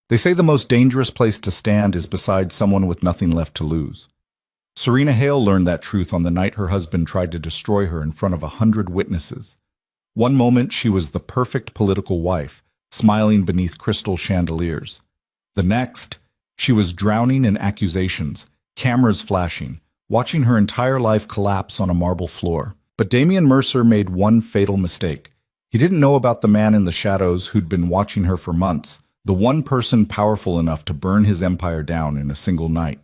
They say the most dangerous place to stand is beside someone with nothing left to lose. Serena Hale learned that truth on the night her husband tried to destroy her in front of 100 witnesses. One moment she was the perfect political wife, smiling beneath crystal chandeliers. The next, she was drowning in accusations, cameras flashing, watching her entire life collapse on a marble floor. But Damian Mercer made one fatal mistake. He didn't know about the man in the shadows who'd been watching her for months, the one person powerful enough to burn his empire down in a single night.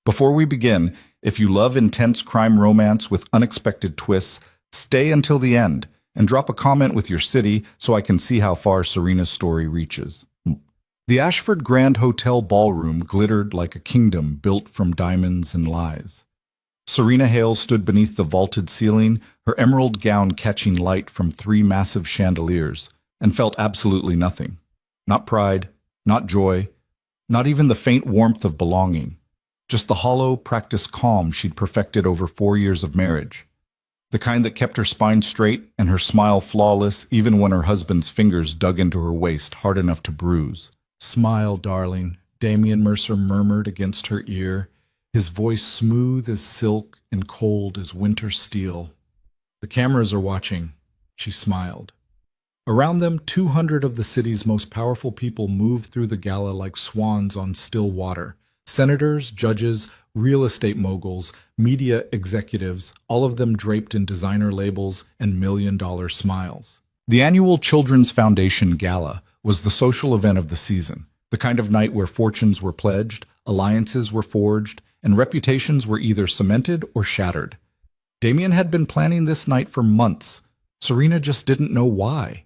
Before we begin, if you love intense crime romance with unexpected twists, stay until the end and drop a comment with your city so I can see how far Serena's story reaches. The Ashford Grand Hotel ballroom glittered like a kingdom built from diamonds and lies. Serena Hale stood beneath the vaulted ceiling, her emerald gown catching light from 3 massive chandeliers, and felt absolutely nothing. Not pride, not joy, not even the faint warmth of belonging. Just the hollow, practiced calm she'd perfected over 4 years of marriage. The kind that kept her spine straight and her smile flawless even when her husband's fingers dug into her waist hard enough to bruise. "Smile, darling," Damian Mercer murmured against her ear, his voice smooth as silk and cold as winter steel. "The cameras are watching," she smiled. Around them, 200 of the city's most powerful people moved through the gala like swans on still water. Senators, judges, real estate moguls, media executives, all of them draped in designer labels and million-dollar smiles. The annual Children's Foundation Gala was the social event of the season, the kind of night where fortunes were pledged, alliances were forged, and reputations were either cemented or shattered. Damian had been planning this night for months. Serena just didn't know why.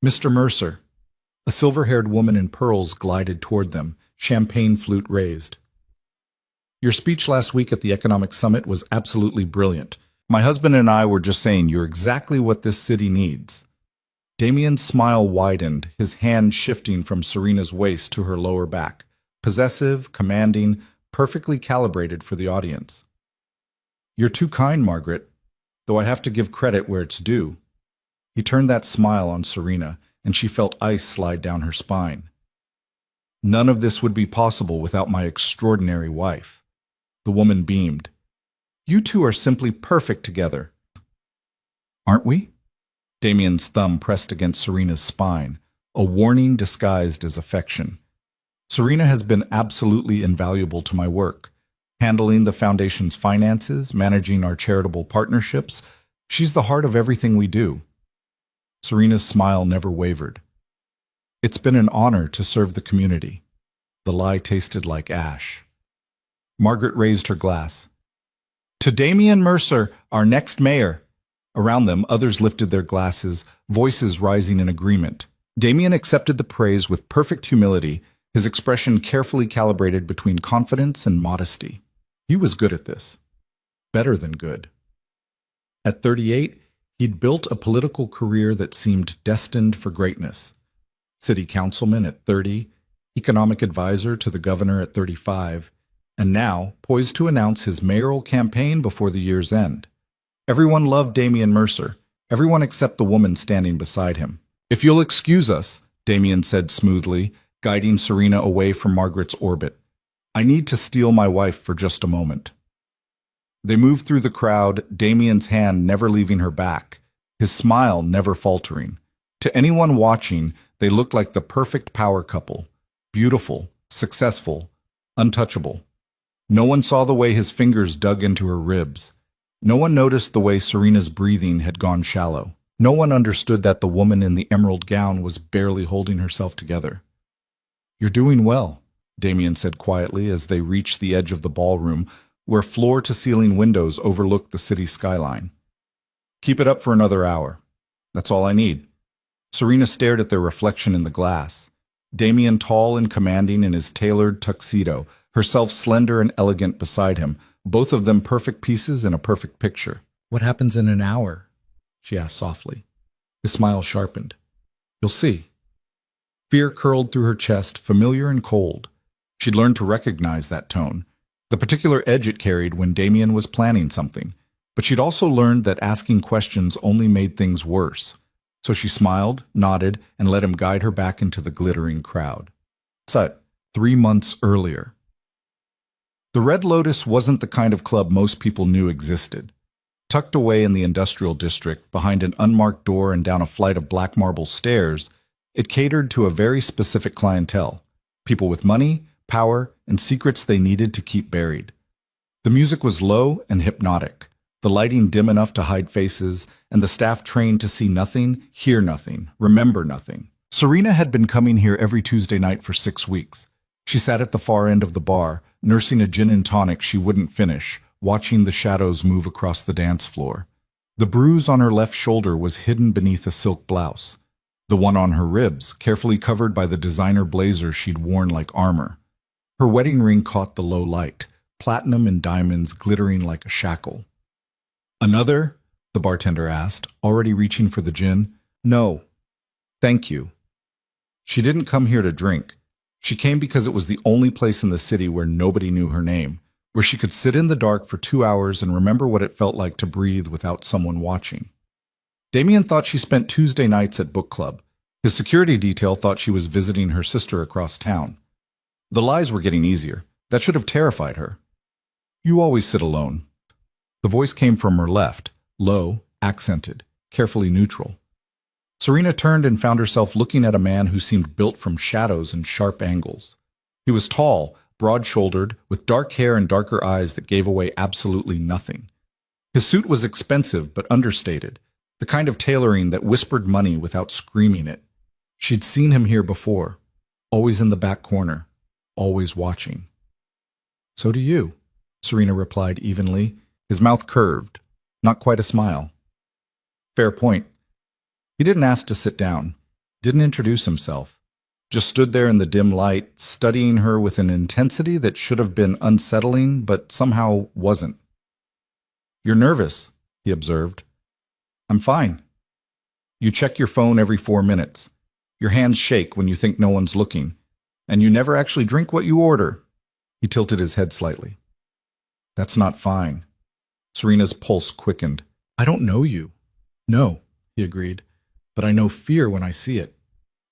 "Mr. Mercer." A silver-haired woman in pearls glided toward them, champagne flute raised. "Your speech last week at the Economic Summit was absolutely brilliant. My husband and I were just saying you're exactly what this city needs." Damian's smile widened, his hand shifting from Serena's waist to her lower back, possessive, commanding, perfectly calibrated for the audience. "You're too kind, Margaret, though I have to give credit where it's due." He turned that smile on Serena, and she felt ice slide down her spine. "None of this would be possible without my extraordinary wife." The woman beamed. "You two are simply perfect together." "Aren't we?" Damian's thumb pressed against Serena's spine, a warning disguised as affection. "Serena has been absolutely invaluable to my work, handling the foundation's finances, managing our charitable partnerships. She's the heart of everything we do." Serena's smile never wavered. "It's been an honor to serve the community." The lie tasted like ash. Margaret raised her glass. "To Damian Mercer, our next mayor." Around them, others lifted their glasses, voices rising in agreement. Damian accepted the praise with perfect humility, his expression carefully calibrated between confidence and modesty. He was good at this. Better than good. At 38, he'd built a political career that seemed destined for greatness. City councilman at 30, economic advisor to the governor at 35, and now poised to announce his mayoral campaign before the year's end. Everyone loved Damian Mercer, everyone except the woman standing beside him. "If you'll excuse us," Damian said smoothly, guiding Serena away from Margaret's orbit. "I need to steal my wife for just a moment." They moved through the crowd, Damian's hand never leaving her back, his smile never faltering. To anyone watching, they looked like the perfect power couple, beautiful, successful, untouchable. No one saw the way his fingers dug into her ribs. No one noticed the way Serena's breathing had gone shallow. No one understood that the woman in the emerald gown was barely holding herself together. "You're doing well," Damian said quietly as they reached the edge of the ballroom, where floor-to-ceiling windows overlooked the city skyline. "Keep it up for another hour. That's all I need." Serena stared at their reflection in the glass. Damian tall and commanding in his tailored tuxedo, herself slender and elegant beside him, both of them perfect pieces in a perfect picture. "What happens in an hour?" she asked softly. His smile sharpened. "You'll see." Fear curled through her chest, familiar and cold. She'd learned to recognize that tone, the particular edge it carried when Damian was planning something. But she'd also learned that asking questions only made things worse. So she smiled, nodded, and let him guide her back into the glittering crowd. Sut, 3 months earlier. The Red Lotus wasn't the kind of club most people knew existed. Tucked away in the industrial district, behind an unmarked door and down a flight of black marble stairs, it catered to a very specific clientele, people with money, power, and secrets they needed to keep buried. The music was low and hypnotic, the lighting dim enough to hide faces, and the staff trained to see nothing, hear nothing, remember nothing. Serena had been coming here every Tuesday night for 6 weeks. She sat at the far end of the bar, nursing a gin and tonic she wouldn't finish, watching the shadows move across the dance floor. The bruise on her left shoulder was hidden beneath a silk blouse. The one on her ribs, carefully covered by the designer blazer she'd worn like armor. Her wedding ring caught the low light, platinum and diamonds glittering like a shackle. "Another?" the bartender asked, already reaching for the gin. "No. Thank you." She didn't come here to drink. She came because it was the only place in the city where nobody knew her name, where she could sit in the dark for 2 hours and remember what it felt like to breathe without someone watching. Damien thought she spent Tuesday nights at book club. His security detail thought she was visiting her sister across town. The lies were getting easier. That should have terrified her. "You always sit alone." The voice came from her left, low, accented, carefully neutral. Serena turned and found herself looking at a man who seemed built from shadows and sharp angles. He was tall, broad-shouldered, with dark hair and darker eyes that gave away absolutely nothing. His suit was expensive but understated, the kind of tailoring that whispered money without screaming it. She'd seen him here before, always in the back corner, always watching. "So do you," Serena replied evenly, his mouth curved, not quite a smile. "Fair point." He didn't ask to sit down, didn't introduce himself, just stood there in the dim light, studying her with an intensity that should have been unsettling but somehow wasn't. "You're nervous," he observed. "I'm fine." "You check your phone every 4 minutes. Your hands shake when you think no one's looking, and you never actually drink what you order." He tilted his head slightly. "That's not fine." Serena's pulse quickened. "I don't know you." "No," he agreed, "but I know fear when I see it."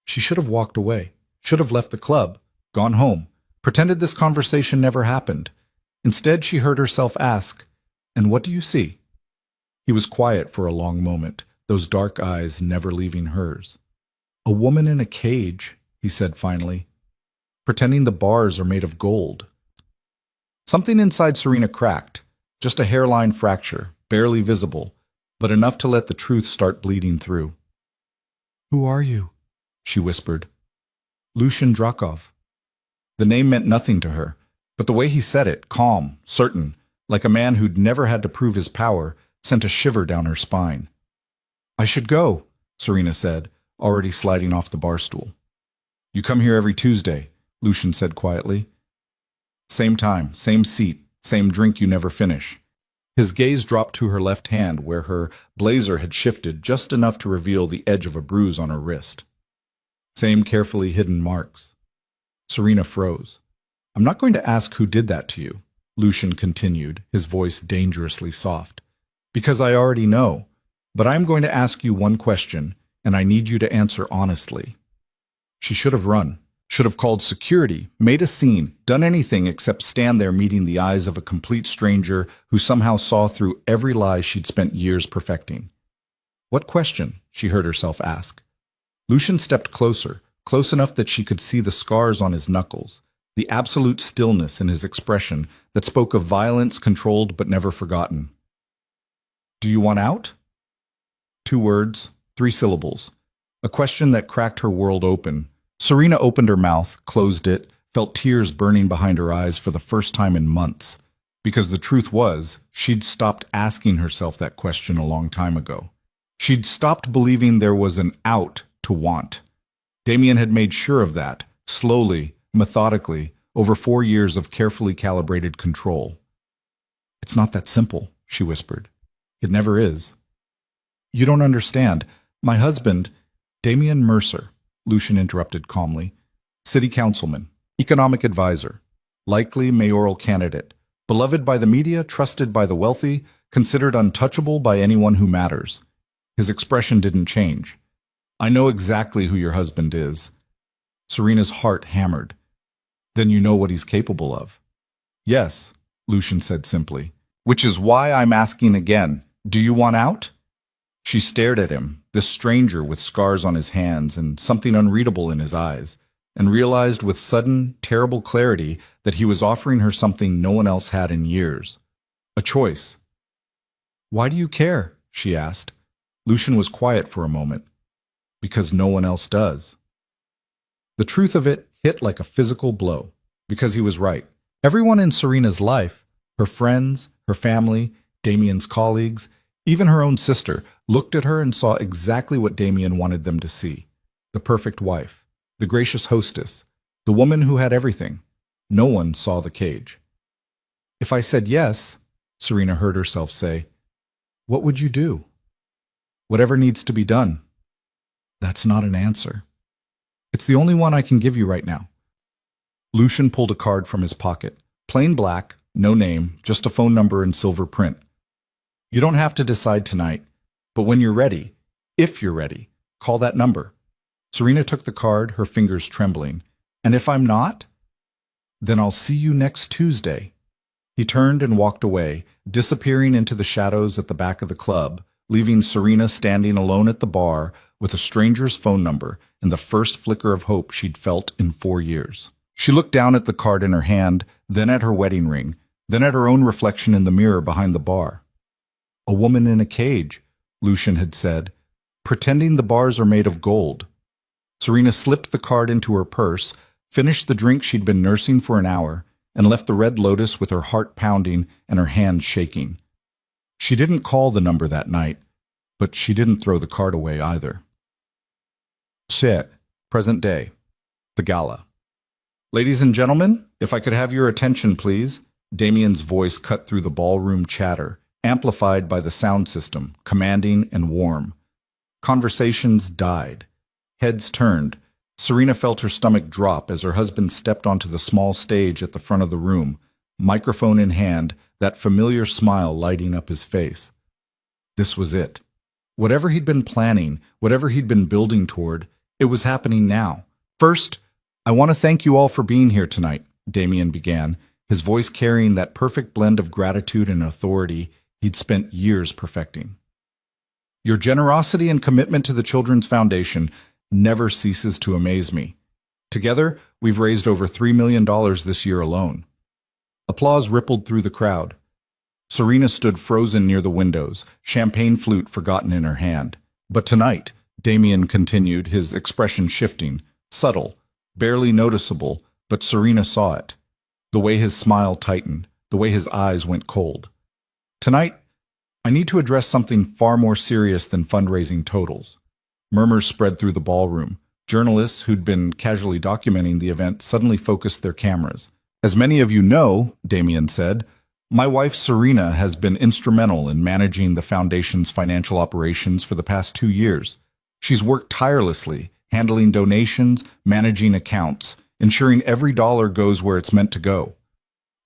She should have walked away, should have left the club, gone home, pretended this conversation never happened. Instead, she heard herself ask, "And what do you see?" He was quiet for a long moment, those dark eyes never leaving hers. "A woman in a cage," he said finally, "pretending the bars are made of gold." Something inside Serena cracked, just a hairline fracture, barely visible, but enough to let the truth start bleeding through. "Who are you?" she whispered. "Lucian Drakov." The name meant nothing to her, but the way he said it, calm, certain, like a man who'd never had to prove his power, sent a shiver down her spine. "I should go," Serena said, already sliding off the bar stool. "You come here every Tuesday," Lucian said quietly. "Same time, same seat, same drink you never finish." His gaze dropped to her left hand where her blazer had shifted just enough to reveal the edge of a bruise on her wrist. Same carefully hidden marks. Serena froze. "I'm not going to ask who did that to you," Lucian continued, his voice dangerously soft, "because I already know. But I'm going to ask you one question, and I need you to answer honestly." She should have run, should have called security, made a scene, done anything except stand there meeting the eyes of a complete stranger who somehow saw through every lie she'd spent years perfecting. "What question?" she heard herself ask. Lucian stepped closer, close enough that she could see the scars on his knuckles, the absolute stillness in his expression that spoke of violence controlled but never forgotten. "Do you want out?" 2 words, 3 syllables. A question that cracked her world open. Serena opened her mouth, closed it, felt tears burning behind her eyes for the first time in months. Because the truth was, she'd stopped asking herself that question a long time ago. She'd stopped believing there was an out to want. Damien had made sure of that, slowly, methodically, over 4 years of carefully calibrated control. "It's not that simple," she whispered. "It never is." "You don't understand. My husband, Damien Mercer," Lucian interrupted calmly, "city councilman, economic advisor, likely mayoral candidate, beloved by the media, trusted by the wealthy, considered untouchable by anyone who matters." His expression didn't change. "I know exactly who your husband is." Serena's heart hammered. then you know what he's capable of. Yes, Lucian said simply, which is why I'm asking again. Do you want out? She stared at him, this stranger with scars on his hands and something unreadable in his eyes, and realized with sudden, terrible clarity that he was offering her something no one else had in years. A choice. Why do you care? She asked. Lucian was quiet for a moment. Because no one else does. The truth of it hit like a physical blow, because he was right. Everyone in Serena's life, her friends, her family, Damien's colleagues, even her own sister, looked at her and saw exactly what Damien wanted them to see. The perfect wife, the gracious hostess, the woman who had everything. No one saw the cage. If I said yes, Serena heard herself say, what would you do? Whatever needs to be done. That's not an answer. It's the only one I can give you right now. Lucian pulled a card from his pocket. Plain black, no name, just a phone number in silver print. You don't have to decide tonight, but when you're ready, if you're ready, call that number. Serena took the card, her fingers trembling. And if I'm not? Then I'll see you next Tuesday. He turned and walked away, disappearing into the shadows at the back of the club, leaving Serena standing alone at the bar with a stranger's phone number and the first flicker of hope she'd felt in 4 years. She looked down at the card in her hand, then at her wedding ring, then at her own reflection in the mirror behind the bar. A woman in a cage, Lucian had said, pretending the bars are made of gold. Serena slipped the card into her purse, finished the drink she'd been nursing for an hour, and left the Red Lotus with her heart pounding and her hands shaking. She didn't call the number that night, but she didn't throw the card away either. Shit. Present day. The gala. Ladies and gentlemen, if I could have your attention, please. Damien's voice cut through the ballroom chatter, amplified by the sound system, commanding and warm. Conversations died. Heads turned. Serena felt her stomach drop as her husband stepped onto the small stage at the front of the room, microphone in hand, that familiar smile lighting up his face. This was it. Whatever he'd been planning, whatever he'd been building toward, it was happening now. First, I want to thank you all for being here tonight, Damien began, his voice carrying that perfect blend of gratitude and authority he'd spent years perfecting. Your generosity and commitment to the Children's Foundation never ceases to amaze me. Together, we've raised over $3 million this year alone. Applause rippled through the crowd. Serena stood frozen near the windows, champagne flute forgotten in her hand. But tonight, Damien continued, his expression shifting, subtle, barely noticeable, but Serena saw it. The way his smile tightened, the way his eyes went cold. Tonight, I need to address something far more serious than fundraising totals. Murmurs spread through the ballroom. Journalists who'd been casually documenting the event suddenly focused their cameras. As many of you know, Damien said, my wife Serena has been instrumental in managing the foundation's financial operations for the past 2 years. She's worked tirelessly, handling donations, managing accounts, ensuring every dollar goes where it's meant to go.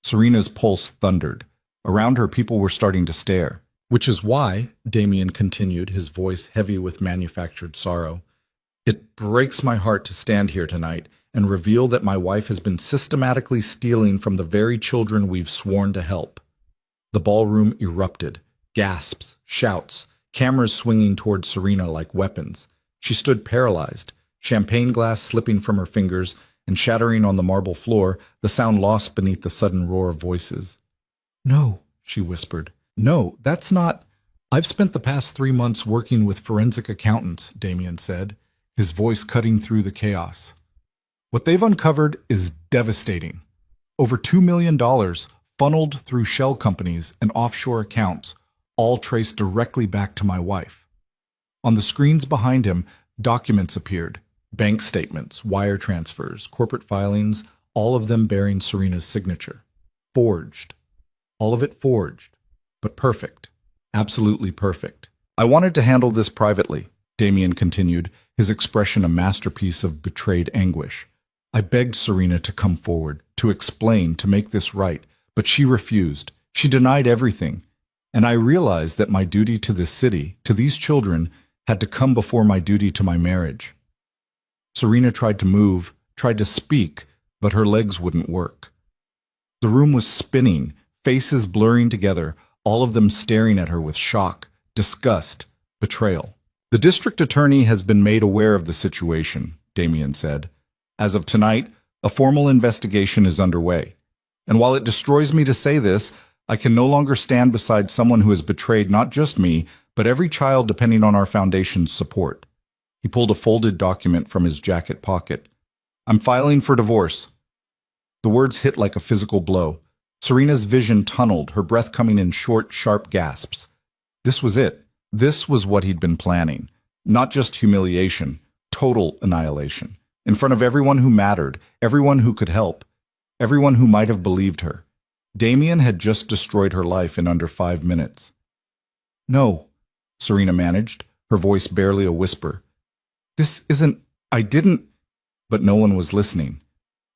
Serena's pulse thundered. Around her, people were starting to stare. Which is why, Damien continued, his voice heavy with manufactured sorrow, it breaks my heart to stand here tonight and reveal that my wife has been systematically stealing from the very children we've sworn to help. The ballroom erupted. Gasps, shouts, cameras swinging toward Serena like weapons. She stood paralyzed, champagne glass slipping from her fingers and shattering on the marble floor, the sound lost beneath the sudden roar of voices. No, she whispered. No, that's not... I've spent the past 3 months working with forensic accountants, Damien said, his voice cutting through the chaos. What they've uncovered is devastating. Over $2 million funneled through shell companies and offshore accounts, all traced directly back to my wife. On the screens behind him, documents appeared, bank statements, wire transfers, corporate filings, all of them bearing Serena's signature. Forged. All of it forged. But perfect. Absolutely perfect. I wanted to handle this privately, Damien continued, his expression a masterpiece of betrayed anguish. I begged Serena to come forward, to explain, to make this right, but she refused. She denied everything. And I realized that my duty to this city, to these children, had to come before my duty to my marriage. Serena tried to move, tried to speak, but her legs wouldn't work. The room was spinning, faces blurring together, all of them staring at her with shock, disgust, betrayal. The district attorney has been made aware of the situation, Damien said. As of tonight, a formal investigation is underway. And while it destroys me to say this, I can no longer stand beside someone who has betrayed not just me, but every child depending on our foundation's support. He pulled a folded document from his jacket pocket. I'm filing for divorce. The words hit like a physical blow. Serena's vision tunneled, her breath coming in short, sharp gasps. This was it. This was what he'd been planning. Not just humiliation, total annihilation. In front of everyone who mattered, everyone who could help, everyone who might have believed her. Damien had just destroyed her life in under 5 minutes. No, Serena managed, her voice barely a whisper. This isn't... I didn't... But no one was listening.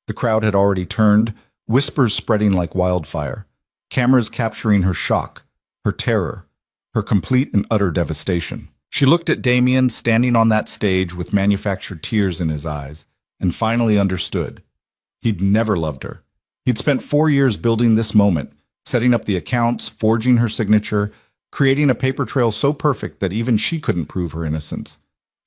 The crowd had already turned, whispers spreading like wildfire, cameras capturing her shock, her terror, her complete and utter devastation. She looked at Damien standing on that stage with manufactured tears in his eyes, and finally understood. He'd never loved her. He'd spent 4 years building this moment, setting up the accounts, forging her signature, creating a paper trail so perfect that even she couldn't prove her innocence.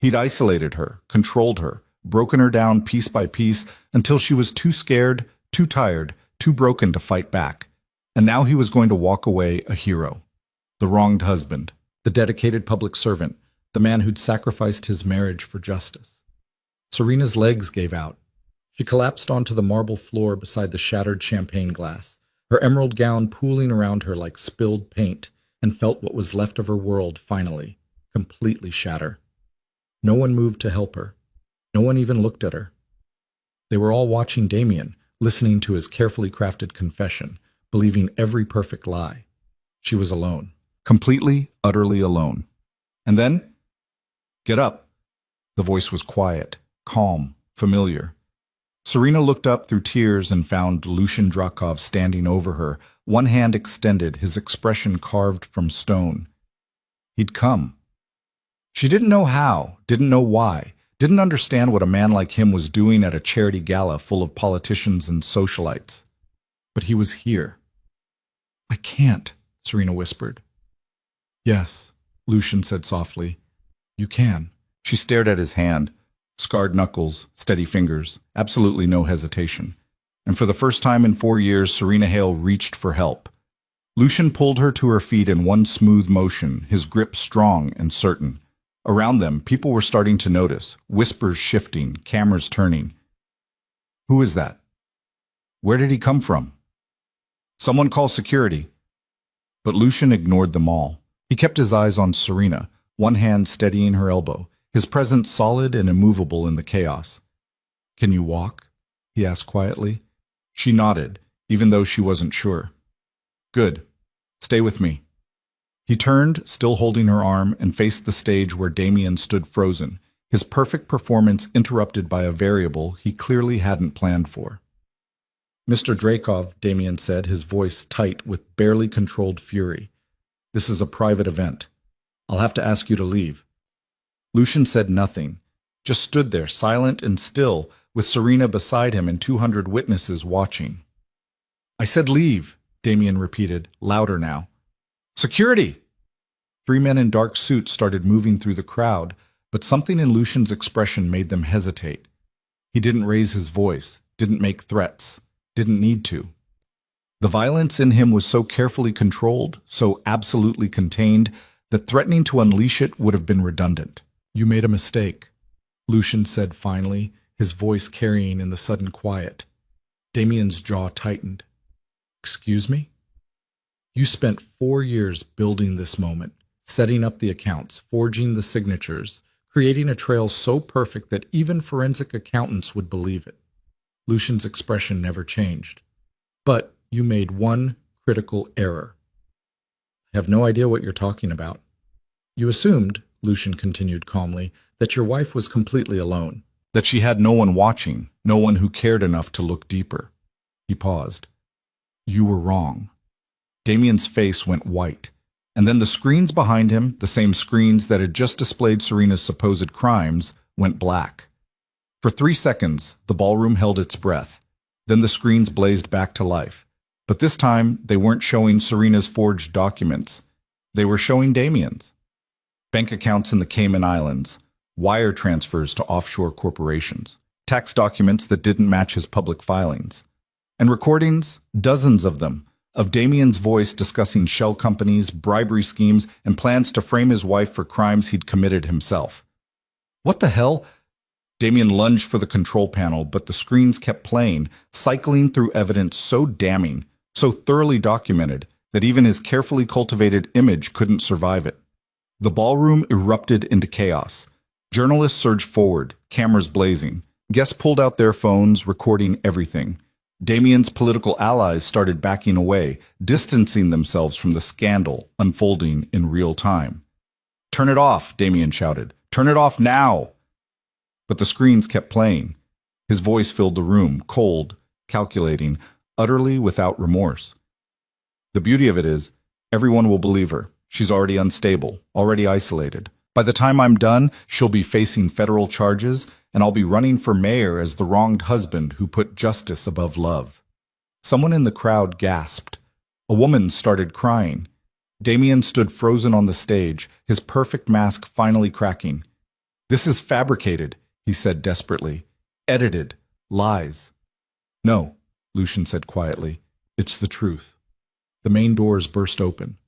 He'd isolated her, controlled her, broken her down piece by piece until she was too scared, too tired, too broken to fight back. And now he was going to walk away a hero. The wronged husband, the dedicated public servant, the man who'd sacrificed his marriage for justice. Serena's legs gave out. She collapsed onto the marble floor beside the shattered champagne glass, her emerald gown pooling around her like spilled paint, and felt what was left of her world finally, completely shatter. No one moved to help her. No one even looked at her. They were all watching Damien, listening to his carefully crafted confession, believing every perfect lie. She was alone. Completely, utterly alone. And then, get up. The voice was quiet, calm, familiar. Serena looked up through tears and found Lucian Drakov standing over her, one hand extended, his expression carved from stone. He'd come. She didn't know how, didn't know why, didn't understand what a man like him was doing at a charity gala full of politicians and socialites. But he was here. I can't, Serena whispered. Yes, Lucian said softly. You can. She stared at his hand. Scarred knuckles, steady fingers, absolutely no hesitation. And for the first time in 4 years, Serena Hale reached for help. Lucian pulled her to her feet in one smooth motion, his grip strong and certain. Around them, people were starting to notice, whispers shifting, cameras turning. Who is that? Where did he come from? Someone call security. But Lucian ignored them all. He kept his eyes on Serena, one hand steadying her elbow, his presence solid and immovable in the chaos. Can you walk? He asked quietly. She nodded, even though she wasn't sure. Good. Stay with me. He turned, still holding her arm, and faced the stage where Damien stood frozen, his perfect performance interrupted by a variable he clearly hadn't planned for. Mr. Drakov, Damien said, his voice tight with barely controlled fury. This is a private event. I'll have to ask you to leave. Lucian said nothing, just stood there, silent and still, with Serena beside him and 200 witnesses watching. I said leave, Damien repeated, louder now. Security! 3 men in dark suits started moving through the crowd, but something in Lucian's expression made them hesitate. He didn't raise his voice, didn't make threats, didn't need to. The violence in him was so carefully controlled, so absolutely contained, that threatening to unleash it would have been redundant. You made a mistake, Lucian said finally, his voice carrying in the sudden quiet. Damien's jaw tightened. Excuse me? You spent 4 years building this moment, setting up the accounts, forging the signatures, creating a trail so perfect that even forensic accountants would believe it. Lucian's expression never changed. But you made one critical error. I have no idea what you're talking about. You assumed, Lucian continued calmly, that your wife was completely alone, that she had no one watching, no one who cared enough to look deeper. He paused. You were wrong. Damien's face went white, and then the screens behind him, the same screens that had just displayed Serena's supposed crimes, went black. For 3 seconds, the ballroom held its breath. Then the screens blazed back to life. But this time, they weren't showing Serena's forged documents. They were showing Damien's. Bank accounts in the Cayman Islands, wire transfers to offshore corporations, tax documents that didn't match his public filings, and recordings, dozens of them, of Damien's voice discussing shell companies, bribery schemes, and plans to frame his wife for crimes he'd committed himself. What the hell? Damien lunged for the control panel, but the screens kept playing, cycling through evidence so damning, so thoroughly documented, that even his carefully cultivated image couldn't survive it. The ballroom erupted into chaos. Journalists surged forward, cameras blazing. Guests pulled out their phones, recording everything. Damien's political allies started backing away, distancing themselves from the scandal unfolding in real time. "Turn it off," Damien shouted. "Turn it off now!" But the screens kept playing. His voice filled the room, cold, calculating, utterly without remorse. The beauty of it is, everyone will believe her. She's already unstable, already isolated. By the time I'm done, she'll be facing federal charges, and I'll be running for mayor as the wronged husband who put justice above love. Someone in the crowd gasped. A woman started crying. Damien stood frozen on the stage, his perfect mask finally cracking. "This is fabricated," he said desperately. "Edited. Lies." "No," Lucian said quietly. "It's the truth." The main doors burst open.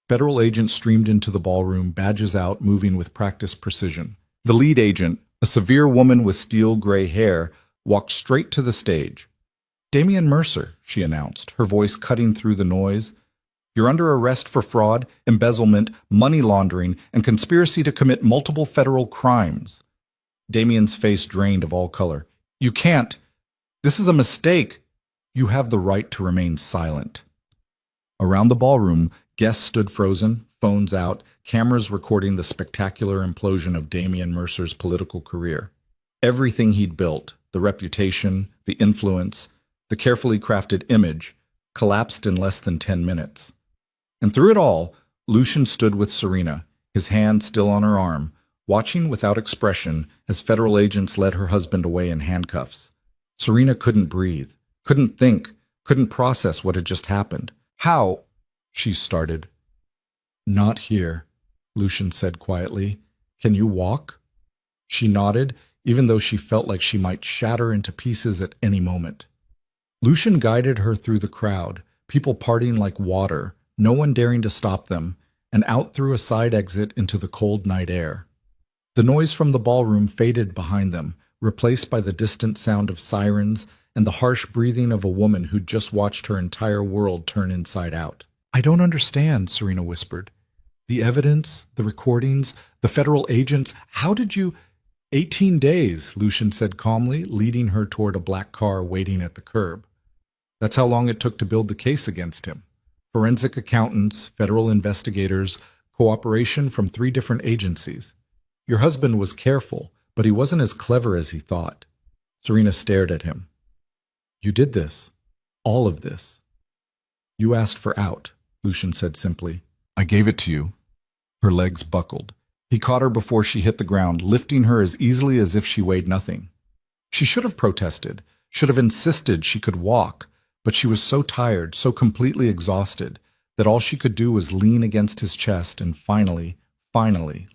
Federal agents streamed into the ballroom, badges out, moving with practiced precision. The lead agent, a severe woman with steel gray hair, walked straight to the stage. "Damien Mercer," she announced, her voice cutting through the noise. "You're under arrest for fraud, embezzlement, money laundering, and conspiracy to commit multiple federal crimes." Damien's face drained of all color. "You can't. This is a mistake." "You have the right to remain silent." Around the ballroom, guests stood frozen, phones out, cameras recording the spectacular implosion of Damien Mercer's political career. Everything he'd built, the reputation, the influence, the carefully crafted image, collapsed in less than 10 minutes. And through it all, Lucian stood with Serena, his hand still on her arm, watching without expression as federal agents led her husband away in handcuffs. Serena couldn't breathe, couldn't think, couldn't process what had just happened. "How?" she started. "Not here," Lucian said quietly. "Can you walk?" She nodded, even though she felt like she might shatter into pieces at any moment. Lucian guided her through the crowd, people partying like water, no one daring to stop them, and out through a side exit into the cold night air. The noise from the ballroom faded behind them, replaced by the distant sound of sirens and the harsh breathing of a woman who'd just watched her entire world turn inside out. "I don't understand," Serena whispered. "The evidence, the recordings, the federal agents, how did you—" 18 days, Lucian said calmly, leading her toward a black car waiting at the curb. That's how long it took to build the case against him. Forensic accountants, federal investigators, cooperation from 3 different agencies. Your husband was careful, but he wasn't as clever as he thought. Serena stared at him. "You did this. All of this." "You asked for out," Lucian said simply. "I gave it to you." Her legs buckled. He caught her before she hit the ground, lifting her as easily as if she weighed nothing. She should have protested, should have insisted she could walk, but she was so tired, so completely exhausted, that all she could do was lean against his chest and finally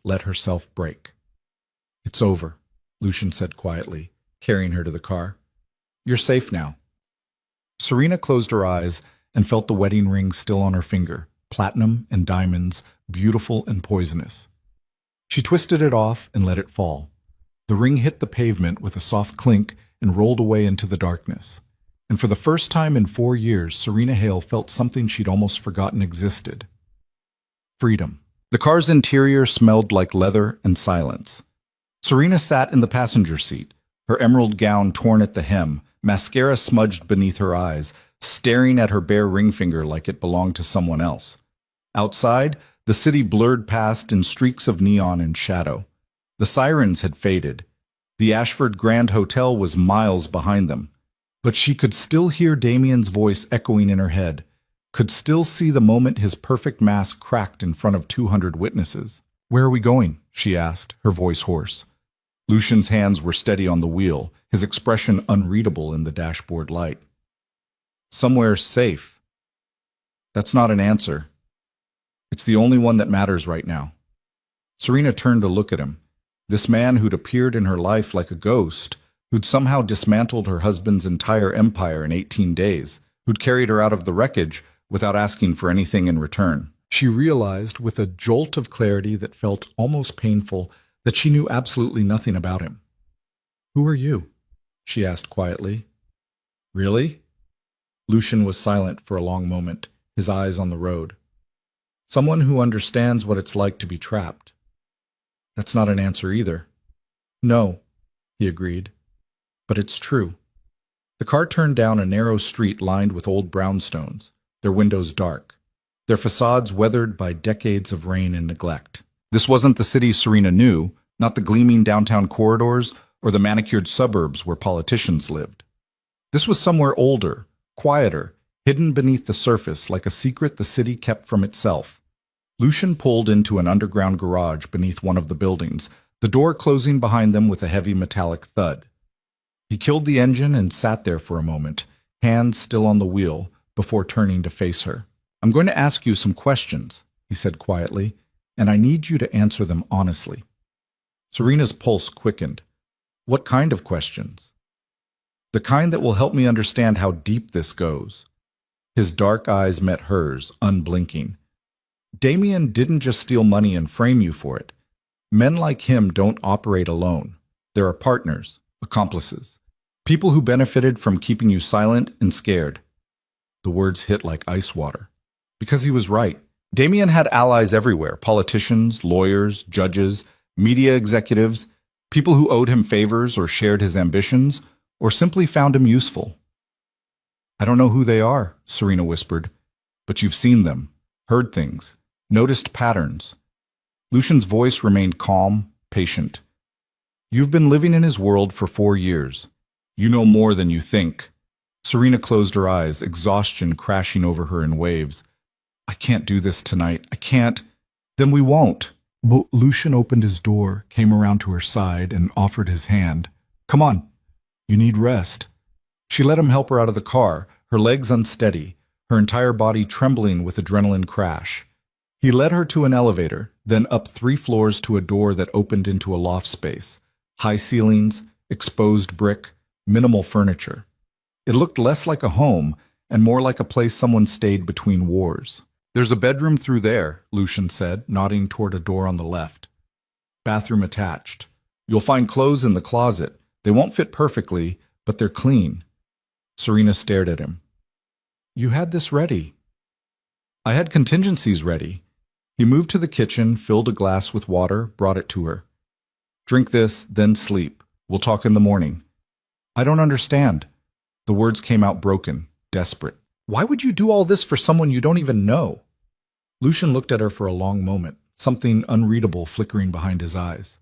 let herself break. "It's over," Lucian said quietly, carrying her to the car. "You're safe now." Serena closed her eyes and felt the wedding ring still on her finger, platinum and diamonds, beautiful and poisonous. She twisted it off and let it fall. The ring hit the pavement with a soft clink and rolled away into the darkness. And for the first time in 4 years, Serena Hale felt something she'd almost forgotten existed. Freedom. The car's interior smelled like leather and silence. Serena sat in the passenger seat, her emerald gown torn at the hem, mascara smudged beneath her eyes, staring at her bare ring finger like it belonged to someone else. Outside, the city blurred past in streaks of neon and shadow. The sirens had faded. The Ashford Grand Hotel was miles behind them. But she could still hear Damien's voice echoing in her head, could still see the moment his perfect mask cracked in front of 200 witnesses. "Where are we going?" she asked, her voice hoarse. Lucian's hands were steady on the wheel, his expression unreadable in the dashboard light. Somewhere safe. That's not an answer. It's the only one that matters right now. Serena turned to look at him. This man who'd appeared in her life like a ghost, who'd somehow dismantled her husband's entire empire in 18 days, who'd carried her out of the wreckage without asking for anything in return. She realized with a jolt of clarity that felt almost painful that she knew absolutely nothing about him. "Who are you?" she asked quietly. "Really?" Lucian was silent for a long moment, his eyes on the road. "Someone who understands what it's like to be trapped." "That's not an answer either." "No," he agreed. "But it's true." The car turned down a narrow street lined with old brownstones, their windows dark, their facades weathered by decades of rain and neglect. This wasn't the city Serena knew, not the gleaming downtown corridors or the manicured suburbs where politicians lived. This was somewhere older, quieter, hidden beneath the surface like a secret the city kept from itself. Lucian pulled into an underground garage beneath one of the buildings, the door closing behind them with a heavy metallic thud. He killed the engine and sat there for a moment, hands still on the wheel, before turning to face her. "I'm going to ask you some questions," he said quietly, "and I need you to answer them honestly." Serena's pulse quickened. "What kind of questions?" "The kind that will help me understand how deep this goes." His dark eyes met hers, unblinking. "Damien didn't just steal money and frame you for it. Men like him don't operate alone. There are partners, accomplices, people who benefited from keeping you silent and scared." The words hit like ice water. Because he was right. Damien had allies everywhere, politicians, lawyers, judges, media executives, people who owed him favors or shared his ambitions, or simply found him useful. "I don't know who they are," Serena whispered, "but you've seen them, heard things, noticed patterns." Lucian's voice remained calm, patient. "You've been living in his world for 4 years. You know more than you think." Serena closed her eyes, exhaustion crashing over her in waves. "I can't do this tonight. I can't." "Then we won't." But Lucian opened his door, came around to her side, and offered his hand. "Come on. You need rest." She let him help her out of the car, her legs unsteady, her entire body trembling with adrenaline crash. He led her to an elevator, then up 3 floors to a door that opened into a loft space. High ceilings, exposed brick, minimal furniture. It looked less like a home and more like a place someone stayed between wars. "There's a bedroom through there," Lucian said, nodding toward a door on the left. "Bathroom attached. You'll find clothes in the closet. They won't fit perfectly, but they're clean." Serena stared at him. "You had this ready." "I had contingencies ready." He moved to the kitchen, filled a glass with water, brought it to her. "Drink this, then sleep. We'll talk in the morning." "I don't understand." The words came out broken, desperate. "Why would you do all this for someone you don't even know?" Lucian looked at her for a long moment, something unreadable flickering behind his eyes.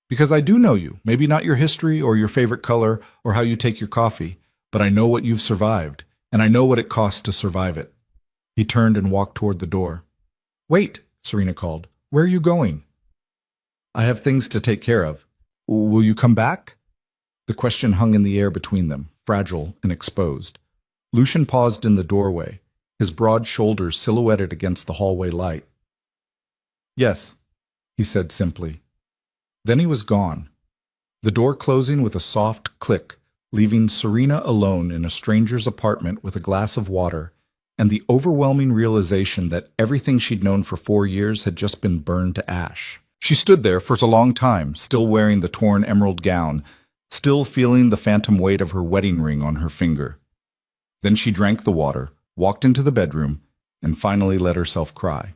"Because I do know you, maybe not your history or your favorite color or how you take your coffee, but I know what you've survived, and I know what it costs to survive it." He turned and walked toward the door. "Wait," Serena called. "Where are you going?" "I have things to take care of." "Will you come back?" The question hung in the air between them, fragile and exposed. Lucian paused in the doorway, his broad shoulders silhouetted against the hallway light. "Yes," he said simply. Then he was gone, the door closing with a soft click, leaving Serena alone in a stranger's apartment with a glass of water and the overwhelming realization that everything she'd known for 4 years had just been burned to ash. She stood there for a long time, still wearing the torn emerald gown, still feeling the phantom weight of her wedding ring on her finger. Then she drank the water, walked into the bedroom, and finally let herself cry.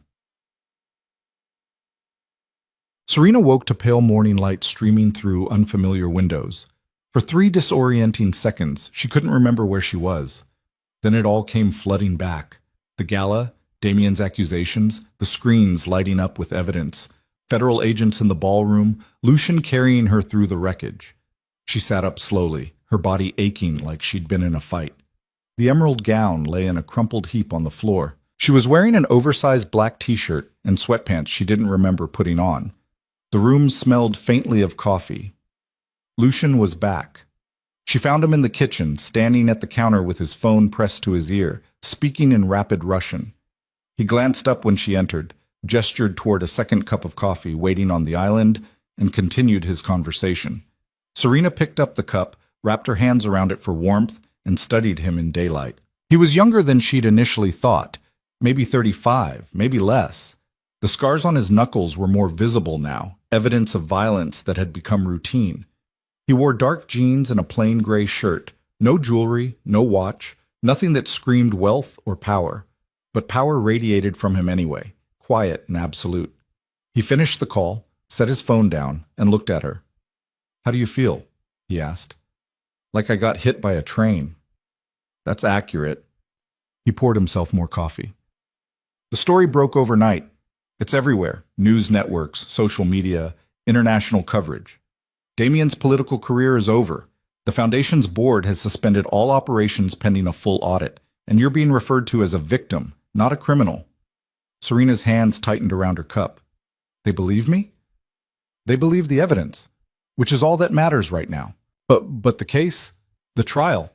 Serena woke to pale morning light streaming through unfamiliar windows. For 3 disorienting seconds, she couldn't remember where she was. Then it all came flooding back. The gala, Damien's accusations, the screens lighting up with evidence, federal agents in the ballroom, Lucian carrying her through the wreckage. She sat up slowly, her body aching like she'd been in a fight. The emerald gown lay in a crumpled heap on the floor. She was wearing an oversized black t-shirt and sweatpants she didn't remember putting on. The room smelled faintly of coffee. Lucian was back. She found him in the kitchen, standing at the counter with his phone pressed to his ear, speaking in rapid Russian. He glanced up when she entered, gestured toward a second cup of coffee waiting on the island, and continued his conversation. Serena picked up the cup, wrapped her hands around it for warmth, and studied him in daylight. He was younger than she'd initially thought, maybe 35, maybe less. The scars on his knuckles were more visible now, evidence of violence that had become routine. He wore dark jeans and a plain gray shirt, no jewelry, no watch, nothing that screamed wealth or power. But power radiated from him anyway, quiet and absolute. He finished the call, set his phone down, and looked at her. "How do you feel?" he asked. "Like I got hit by a train." "That's accurate." He poured himself more coffee. The story broke overnight. It's everywhere: news networks, social media, international coverage. Damien's political career is over. The Foundation's board has suspended all operations pending a full audit, and you're being referred to as a victim, not a criminal. Serena's hands tightened around her cup. They believe me? They believe the evidence, which is all that matters right now. But the case? The trial?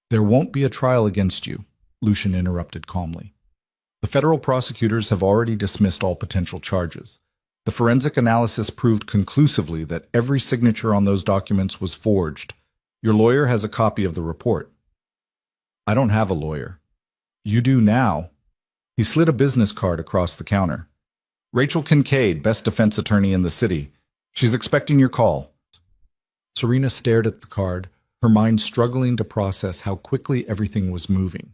There won't be a trial against you, Lucian interrupted calmly. The federal prosecutors have already dismissed all potential charges. The forensic analysis proved conclusively that every signature on those documents was forged. Your lawyer has a copy of the report. I don't have a lawyer. You do now. He slid a business card across the counter. Rachel Kincaid, best defense attorney in the city. She's expecting your call. Serena stared at the card, her mind struggling to process how quickly everything was moving.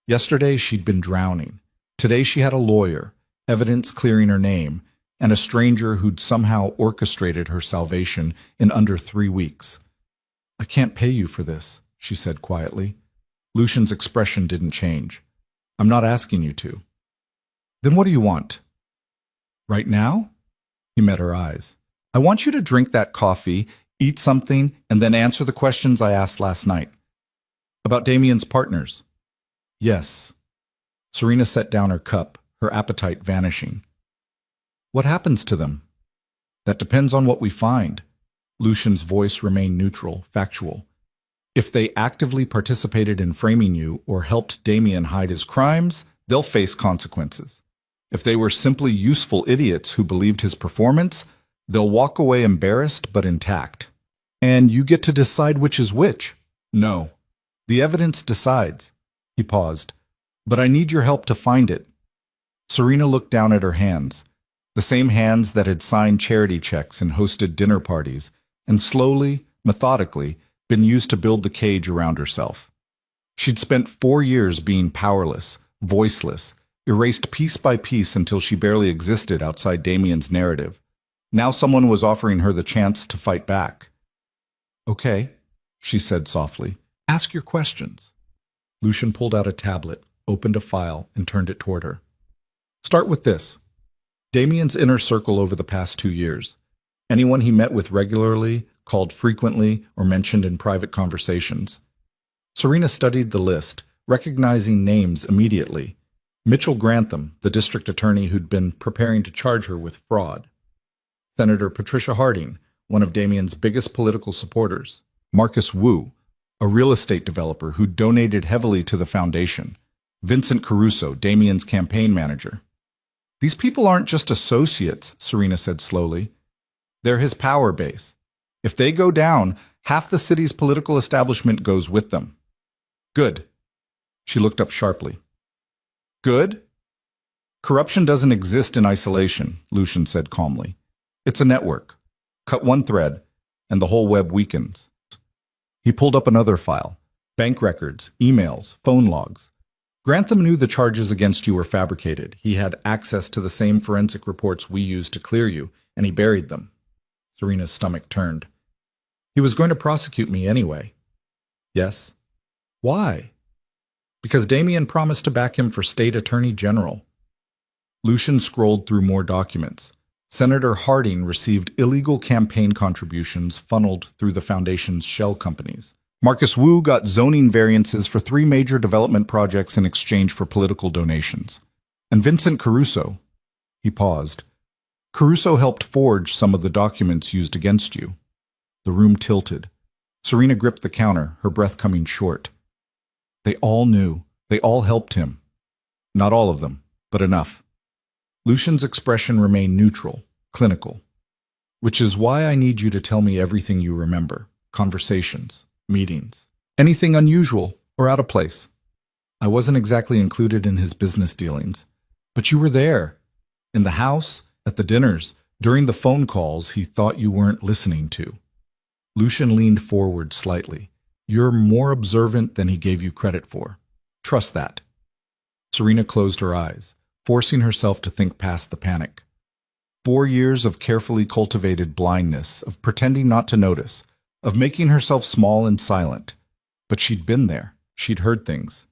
Yesterday she'd been drowning. Today she had a lawyer, evidence clearing her name, and a stranger who'd somehow orchestrated her salvation in under 3 weeks. I can't pay you for this, she said quietly. Lucian's expression didn't change. I'm not asking you to. Then what do you want? Right now? He met her eyes. I want you to drink that coffee, eat something, and then answer the questions I asked last night. About Damien's partners. Yes. Serena set down her cup, her appetite vanishing. What happens to them? That depends on what we find. Lucian's voice remained neutral, factual. If they actively participated in framing you or helped Damien hide his crimes, they'll face consequences. If they were simply useful idiots who believed his performance, they'll walk away embarrassed but intact. And you get to decide which is which. No. The evidence decides. He paused. But I need your help to find it. Serena looked down at her hands. The same hands that had signed charity checks and hosted dinner parties, and slowly, methodically, been used to build the cage around herself. She'd spent 4 years being powerless, voiceless, erased piece by piece until she barely existed outside Damien's narrative. Now someone was offering her the chance to fight back. Okay, she said softly. Ask your questions. Lucian pulled out a tablet, opened a file, and turned it toward her. Start with this. Damien's inner circle over the past 2 years. Anyone he met with regularly, called frequently, or mentioned in private conversations. Serena studied the list, recognizing names immediately. Mitchell Grantham, the district attorney who'd been preparing to charge her with fraud. Senator Patricia Harding, one of Damien's biggest political supporters. Marcus Wu, a real estate developer who donated heavily to the foundation. Vincent Caruso, Damien's campaign manager. These people aren't just associates, Serena said slowly. They're his power base. If they go down, half the city's political establishment goes with them. Good. She looked up sharply. Good? Corruption doesn't exist in isolation, Lucian said calmly. It's a network. Cut one thread, and the whole web weakens. He pulled up another file. Bank records, emails, phone logs. Grantham knew the charges against you were fabricated. He had access to the same forensic reports we used to clear you, and he buried them. Serena's stomach turned. He was going to prosecute me anyway. Yes. Why? Because Damien promised to back him for state attorney general. Lucian scrolled through more documents. Senator Harding received illegal campaign contributions funneled through the foundation's shell companies. Marcus Wu got zoning variances for 3 major development projects in exchange for political donations. And Vincent Caruso. He paused. Caruso helped forge some of the documents used against you. The room tilted. Serena gripped the counter, her breath coming short. They all knew. They all helped him. Not all of them, but enough. Lucian's expression remained neutral, clinical. Which is why I need you to tell me everything you remember. Conversations, meetings, anything unusual or out of place. I wasn't exactly included in his business dealings, but you were there. In the house, at the dinners, during the phone calls he thought you weren't listening to. Lucian leaned forward slightly. You're more observant than he gave you credit for. Trust that. Serena closed her eyes, forcing herself to think past the panic. 4 years of carefully cultivated blindness, of pretending not to notice, of making herself small and silent. But she'd been there. She'd heard things.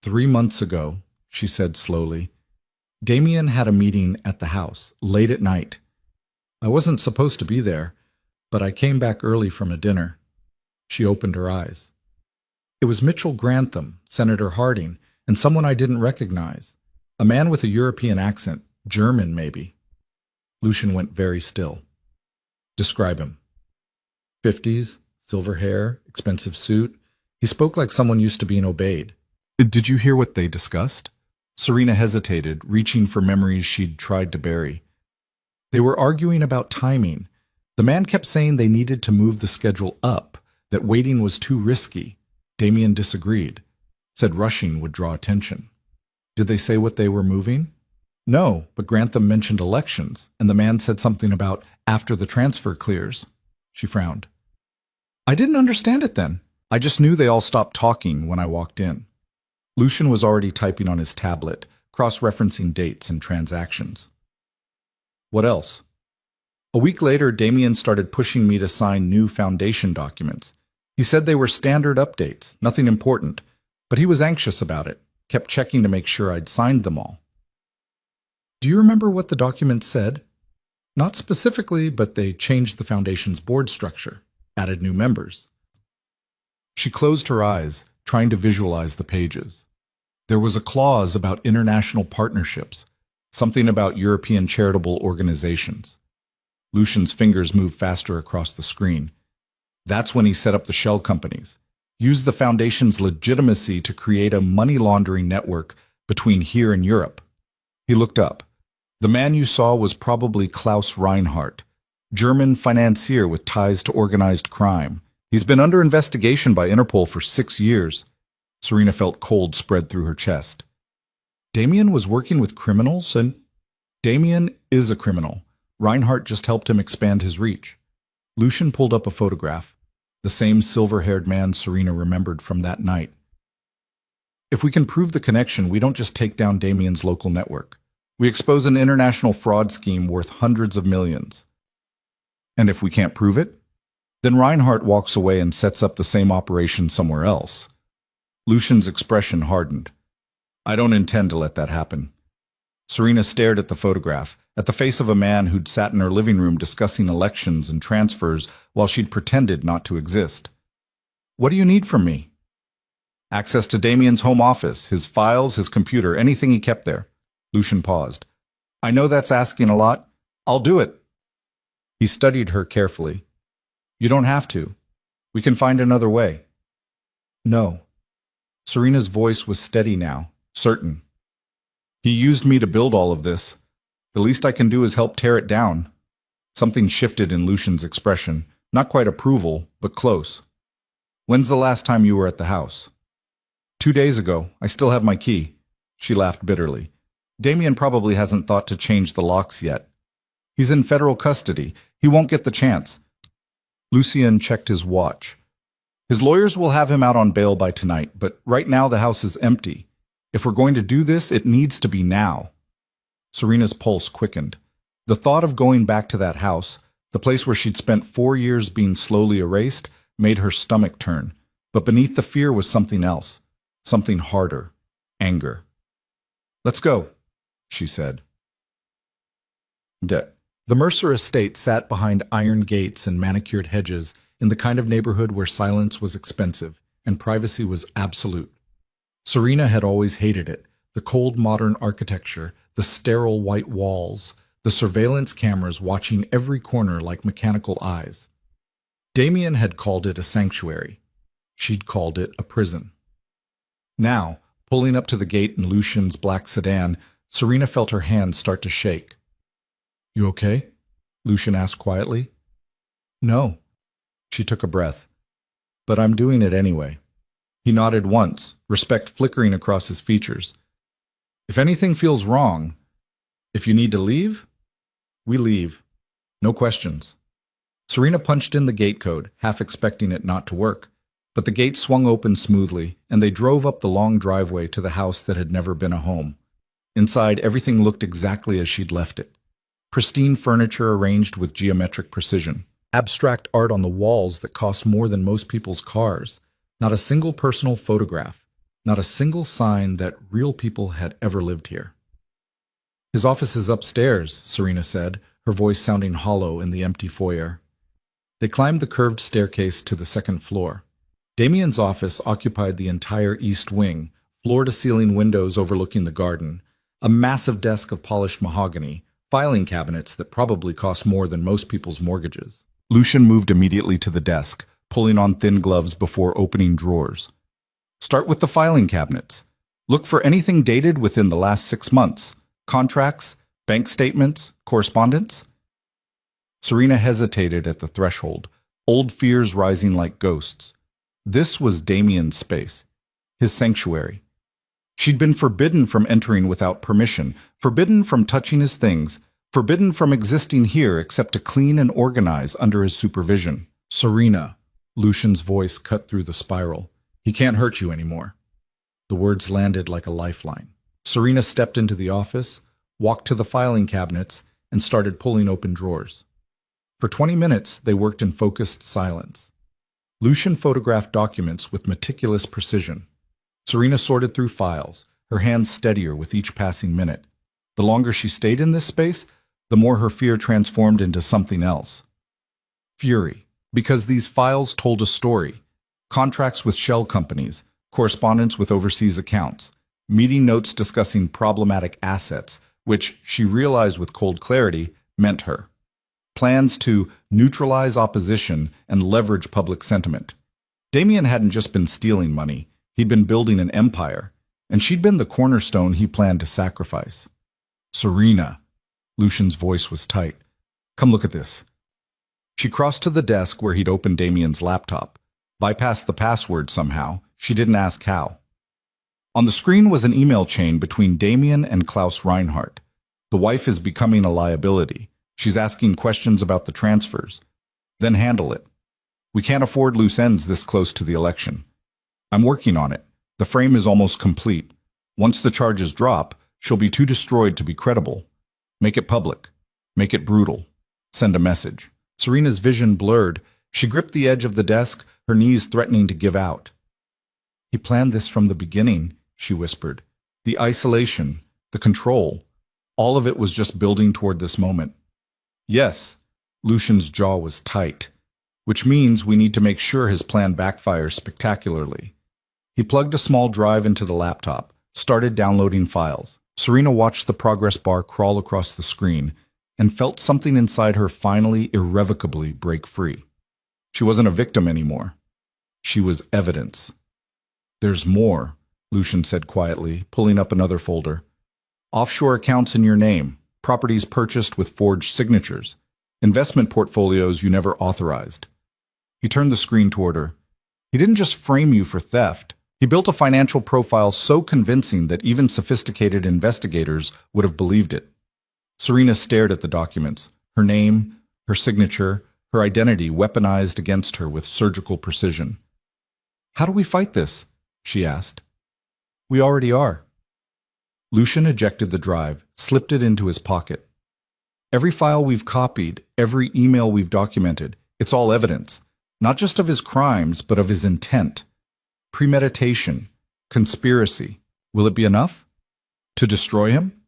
3 months ago, she said slowly, Damien had a meeting at the house, late at night. I wasn't supposed to be there, but I came back early from a dinner. She opened her eyes. It was Mitchell Grantham, Senator Harding, and someone I didn't recognize. A man with a European accent, German maybe. Lucian went very still. Describe him. 50s, silver hair, expensive suit. He spoke like someone used to being obeyed. Did you hear what they discussed? Serena hesitated, reaching for memories she'd tried to bury. They were arguing about timing. The man kept saying they needed to move the schedule up, that waiting was too risky. Damien disagreed, said rushing would draw attention. Did they say what they were moving? No, but Grantham mentioned elections, and the man said something about after the transfer clears. She frowned. I didn't understand it then. I just knew they all stopped talking when I walked in. Lucian was already typing on his tablet, cross-referencing dates and transactions. What else? A week later, Damien started pushing me to sign new foundation documents. He said they were standard updates, nothing important, but he was anxious about it, kept checking to make sure I'd signed them all. Do you remember what the documents said? Not specifically, but they changed the foundation's board structure, added new members. She closed her eyes, trying to visualize the pages. There was a clause about international partnerships, something about European charitable organizations. Lucian's fingers moved faster across the screen. That's when he set up the shell companies, used the foundation's legitimacy to create a money laundering network between here and Europe. He looked up. The man you saw was probably Klaus Reinhardt, German financier with ties to organized crime. He's been under investigation by Interpol for 6 years. Serena felt cold spread through her chest. Damien was working with criminals, and Damien is a criminal. Reinhardt just helped him expand his reach. Lucian pulled up a photograph, the same silver-haired man Serena remembered from that night. If we can prove the connection, we don't just take down Damien's local network. We expose an international fraud scheme worth hundreds of millions. And if we can't prove it, then Reinhardt walks away and sets up the same operation somewhere else. Lucian's expression hardened. I don't intend to let that happen. Serena stared at the photograph, at the face of a man who'd sat in her living room discussing elections and transfers while she'd pretended not to exist. What do you need from me? Access to Damien's home office, his files, his computer, anything he kept there. Lucian paused. I know that's asking a lot. I'll do it. He studied her carefully. You don't have to. We can find another way. No. Serena's voice was steady now, certain. He used me to build all of this. The least I can do is help tear it down. Something shifted in Lucian's expression, not quite approval, but close. When's the last time you were at the house? 2 days ago. I still have my key. She laughed bitterly. Damien probably hasn't thought to change the locks yet. He's in federal custody. He won't get the chance. Lucien checked his watch. His lawyers will have him out on bail by tonight, but right now the house is empty. If we're going to do this, it needs to be now. Serena's pulse quickened. The thought of going back to that house, the place where she'd spent 4 years being slowly erased, made her stomach turn. But beneath the fear was something else, something harder, anger. Let's go, she said. The Mercer estate sat behind iron gates and manicured hedges in the kind of neighborhood where silence was expensive and privacy was absolute. Serena had always hated it, the cold modern architecture, the sterile white walls, the surveillance cameras watching every corner like mechanical eyes. Damien had called it a sanctuary. She'd called it a prison. Now, pulling up to the gate in Lucian's black sedan, Serena felt her hands start to shake. "You okay?" Lucian asked quietly. "No." She took a breath. "But I'm doing it anyway." He nodded once, respect flickering across his features. "If anything feels wrong, if you need to leave, we leave. No questions." Serena punched in the gate code, half expecting it not to work. But the gate swung open smoothly, and they drove up the long driveway to the house that had never been a home. Inside, everything looked exactly as she'd left it. Pristine furniture arranged with geometric precision. Abstract art on the walls that cost more than most people's cars. Not a single personal photograph. Not a single sign that real people had ever lived here. "His office is upstairs," Serena said, her voice sounding hollow in the empty foyer. They climbed the curved staircase to the second floor. Damien's office occupied the entire east wing, floor-to-ceiling windows overlooking the garden, a massive desk of polished mahogany, filing cabinets that probably cost more than most people's mortgages. Lucian moved immediately to the desk, pulling on thin gloves before opening drawers. "Start with the filing cabinets. Look for anything dated within the last 6 months. Contracts, bank statements, correspondence." Serena hesitated at the threshold, old fears rising like ghosts. This was Damien's space, his sanctuary. She'd been forbidden from entering without permission, forbidden from touching his things, forbidden from existing here except to clean and organize under his supervision. "Serena," Lucian's voice cut through the spiral. "He can't hurt you anymore." The words landed like a lifeline. Serena stepped into the office, walked to the filing cabinets, and started pulling open drawers. For 20 minutes, they worked in focused silence. Lucian photographed documents with meticulous precision. Serena sorted through files, her hands steadier with each passing minute. The longer she stayed in this space, the more her fear transformed into something else. Fury, because these files told a story. Contracts with shell companies, correspondence with overseas accounts, meeting notes discussing problematic assets, which, she realized with cold clarity, meant her. Plans to neutralize opposition and leverage public sentiment. Damien hadn't just been stealing money, he'd been building an empire, and she'd been the cornerstone he planned to sacrifice. "Serena," Lucian's voice was tight. "Come look at this." She crossed to the desk where he'd opened Damien's laptop. Bypassed the password somehow, she didn't ask how. On the screen was an email chain between Damien and Klaus Reinhardt. "The wife is becoming a liability. She's asking questions about the transfers. Then handle it. We can't afford loose ends this close to the election. I'm working on it. The frame is almost complete. Once the charges drop, she'll be too destroyed to be credible. Make it public. Make it brutal. Send a message." Serena's vision blurred. She gripped the edge of the desk, her knees threatening to give out. "He planned this from the beginning," she whispered. "The isolation, the control, all of it was just building toward this moment." "Yes," Lucian's jaw was tight, "which means we need to make sure his plan backfires spectacularly." He plugged a small drive into the laptop, started downloading files. Serena watched the progress bar crawl across the screen and felt something inside her finally, irrevocably break free. She wasn't a victim anymore. She was evidence. "There's more," Lucian said quietly, pulling up another folder. "Offshore accounts in your name. Properties purchased with forged signatures, investment portfolios you never authorized." He turned the screen toward her. "He didn't just frame you for theft. He built a financial profile so convincing that even sophisticated investigators would have believed it." Serena stared at the documents, her name, her signature, her identity weaponized against her with surgical precision. "How do we fight this?" she asked. "We already are." Lucian ejected the drive, slipped it into his pocket. "Every file we've copied, every email we've documented, it's all evidence, not just of his crimes, but of his intent. Premeditation, conspiracy. Will it be enough? To destroy him?"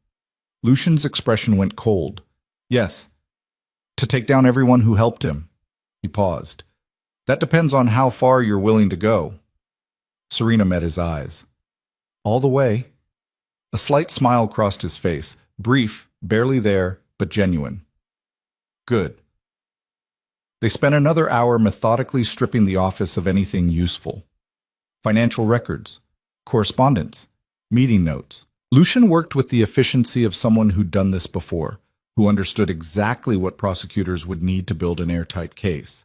Lucian's expression went cold. "Yes. To take down everyone who helped him." He paused. "That depends on how far you're willing to go." Serena met his eyes. "All the way." A slight smile crossed his face, brief, barely there, but genuine. "Good." They spent another hour methodically stripping the office of anything useful. Financial records, correspondence, meeting notes. Lucian worked with the efficiency of someone who'd done this before, who understood exactly what prosecutors would need to build an airtight case.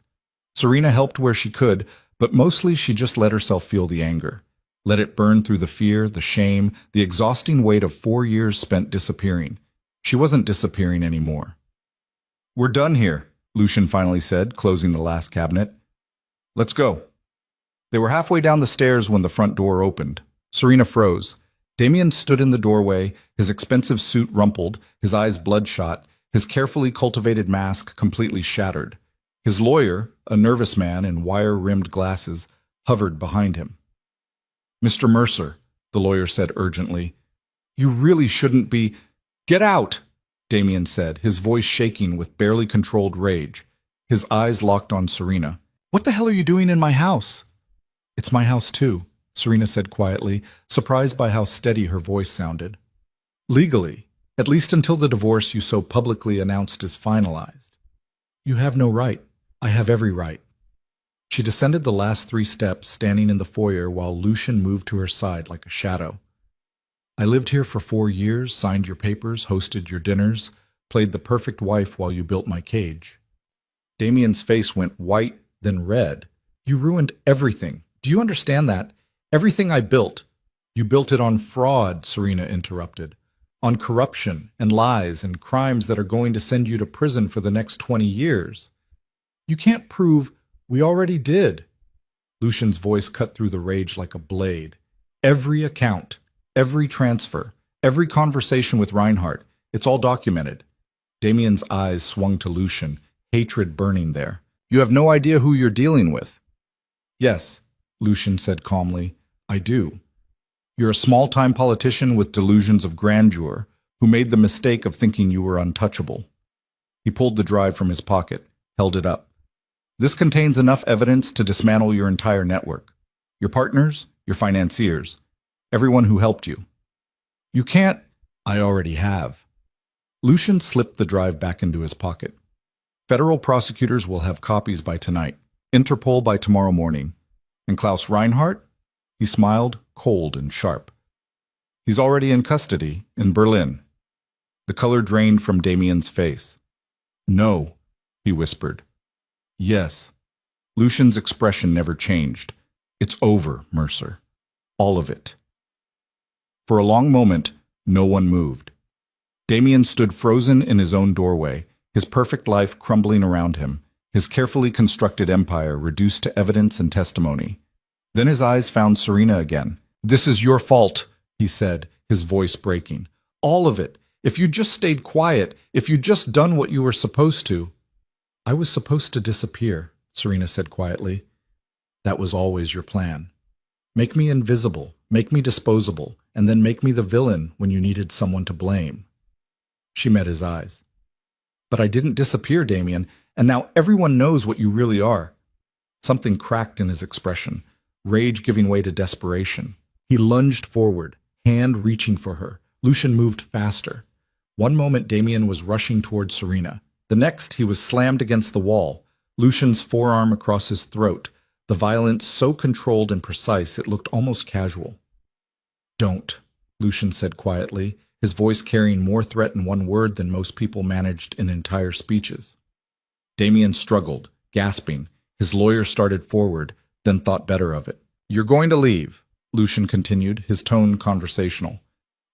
Serena helped where she could, but mostly she just let herself feel the anger. Let it burn through the fear, the shame, the exhausting weight of 4 years spent disappearing. She wasn't disappearing anymore. "We're done here," Lucian finally said, closing the last cabinet. "Let's go." They were halfway down the stairs when the front door opened. Serena froze. Damien stood in the doorway, his expensive suit rumpled, his eyes bloodshot, his carefully cultivated mask completely shattered. His lawyer, a nervous man in wire-rimmed glasses, hovered behind him. "Mr. Mercer," the lawyer said urgently, "you really shouldn't be—" "Get out!" Damien said, his voice shaking with barely controlled rage. His eyes locked on Serena. "What the hell are you doing in my house?" "It's my house too," Serena said quietly, surprised by how steady her voice sounded. "Legally, at least until the divorce you so publicly announced is finalized. You have no right. I have every right." She descended the last 3 steps, standing in the foyer while Lucian moved to her side like a shadow. "I lived here for 4 years, signed your papers, hosted your dinners, played the perfect wife while you built my cage." Damien's face went white, then red. "You ruined everything. Do you understand that? Everything I built." "You built it on fraud," Serena interrupted. "On corruption and lies and crimes that are going to send you to prison for the next 20 years. You can't prove—" "We already did." Lucian's voice cut through the rage like a blade. "Every account, every transfer, every conversation with Reinhardt, it's all documented." Damien's eyes swung to Lucian, hatred burning there. "You have no idea who you're dealing with." "Yes," Lucian said calmly, "I do. You're a small-time politician with delusions of grandeur who made the mistake of thinking you were untouchable." He pulled the drive from his pocket, held it up. "This contains enough evidence to dismantle your entire network. Your partners, your financiers, everyone who helped you. You can't—" "I already have." Lucian slipped the drive back into his pocket. "Federal prosecutors will have copies by tonight, Interpol by tomorrow morning. And Klaus Reinhardt?" He smiled, cold and sharp. "He's already in custody, in Berlin." The color drained from Damien's face. "No," he whispered. "Yes." Lucian's expression never changed. "It's over, Mercer. All of it." For a long moment, no one moved. Damien stood frozen in his own doorway, his perfect life crumbling around him, his carefully constructed empire reduced to evidence and testimony. Then his eyes found Serena again. "This is your fault," he said, his voice breaking. "All of it. If you just stayed quiet, if you just done what you were supposed to." "I was supposed to disappear," Serena said quietly. "That was always your plan. Make me invisible, make me disposable, and then make me the villain when you needed someone to blame." She met his eyes. "But I didn't disappear, Damien, and now everyone knows what you really are." Something cracked in his expression, rage giving way to desperation. He lunged forward, hand reaching for her. Lucian moved faster. One moment Damien was rushing toward Serena. The next he was slammed against the wall, Lucian's forearm across his throat, the violence so controlled and precise it looked almost casual. "Don't," Lucian said quietly, his voice carrying more threat in one word than most people managed in entire speeches. Damien struggled, gasping. His lawyer started forward, then thought better of it. "You're going to leave," Lucian continued, his tone conversational.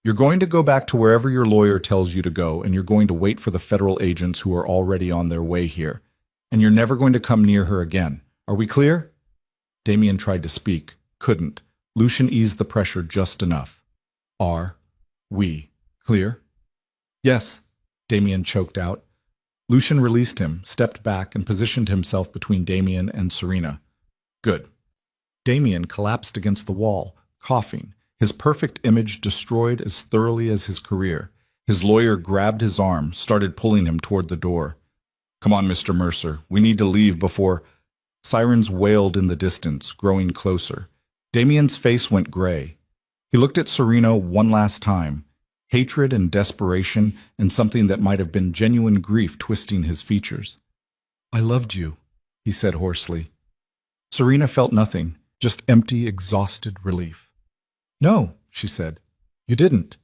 "You're going to go back to wherever your lawyer tells you to go, and you're going to wait for the federal agents who are already on their way here. And you're never going to come near her again. Are we clear?" Damien tried to speak, couldn't. Lucian eased the pressure just enough. "Are we clear?" "Yes," Damien choked out. Lucian released him, stepped back, and positioned himself between Damien and Serena. "Good." Damien collapsed against the wall, coughing, his perfect image destroyed as thoroughly as his career. His lawyer grabbed his arm, started pulling him toward the door. "Come on, Mr. Mercer. We need to leave before—" Sirens wailed in the distance, growing closer. Damien's face went gray. He looked at Serena one last time, hatred and desperation and something that might have been genuine grief twisting his features. "I loved you," he said hoarsely. Serena felt nothing, just empty, exhausted relief. No, she said. You didn't.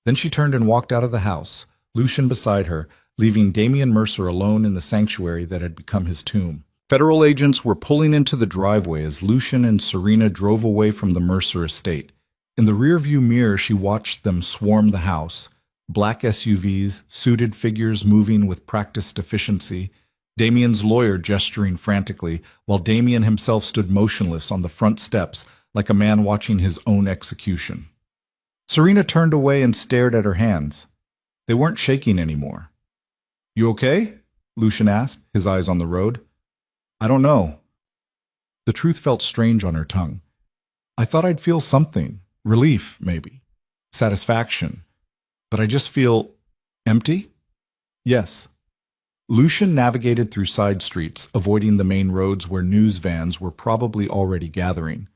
Then she turned and walked out of the house, Lucian beside her, leaving Damian Mercer alone in the sanctuary that had become his tomb. Federal agents were pulling into the driveway as Lucian and Serena drove away from the Mercer estate. In the rearview mirror, she watched them swarm the house. Black SUVs, suited figures moving with practiced efficiency, Damian's lawyer gesturing frantically, while Damian himself stood motionless on the front steps like a man watching his own execution. Serena turned away and stared at her hands. They weren't shaking anymore. You okay? Lucian asked, his eyes on the road. I don't know. The truth felt strange on her tongue. I thought I'd feel something. Relief, maybe. Satisfaction. But I just feel empty? Yes. Lucian navigated through side streets, avoiding the main roads where news vans were probably already gathering.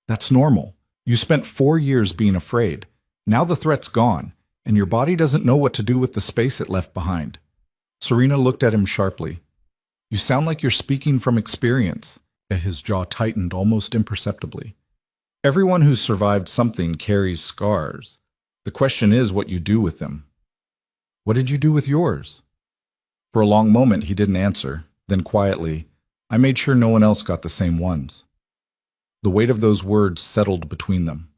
That's normal. You spent 4 years being afraid. Now the threat's gone, and your body doesn't know what to do with the space it left behind. Serena looked at him sharply. You sound like you're speaking from experience. His jaw tightened almost imperceptibly. Everyone who's survived something carries scars. The question is what you do with them. What did you do with yours? For a long moment he didn't answer. Then quietly, I made sure no one else got the same ones. The weight of those words settled between them.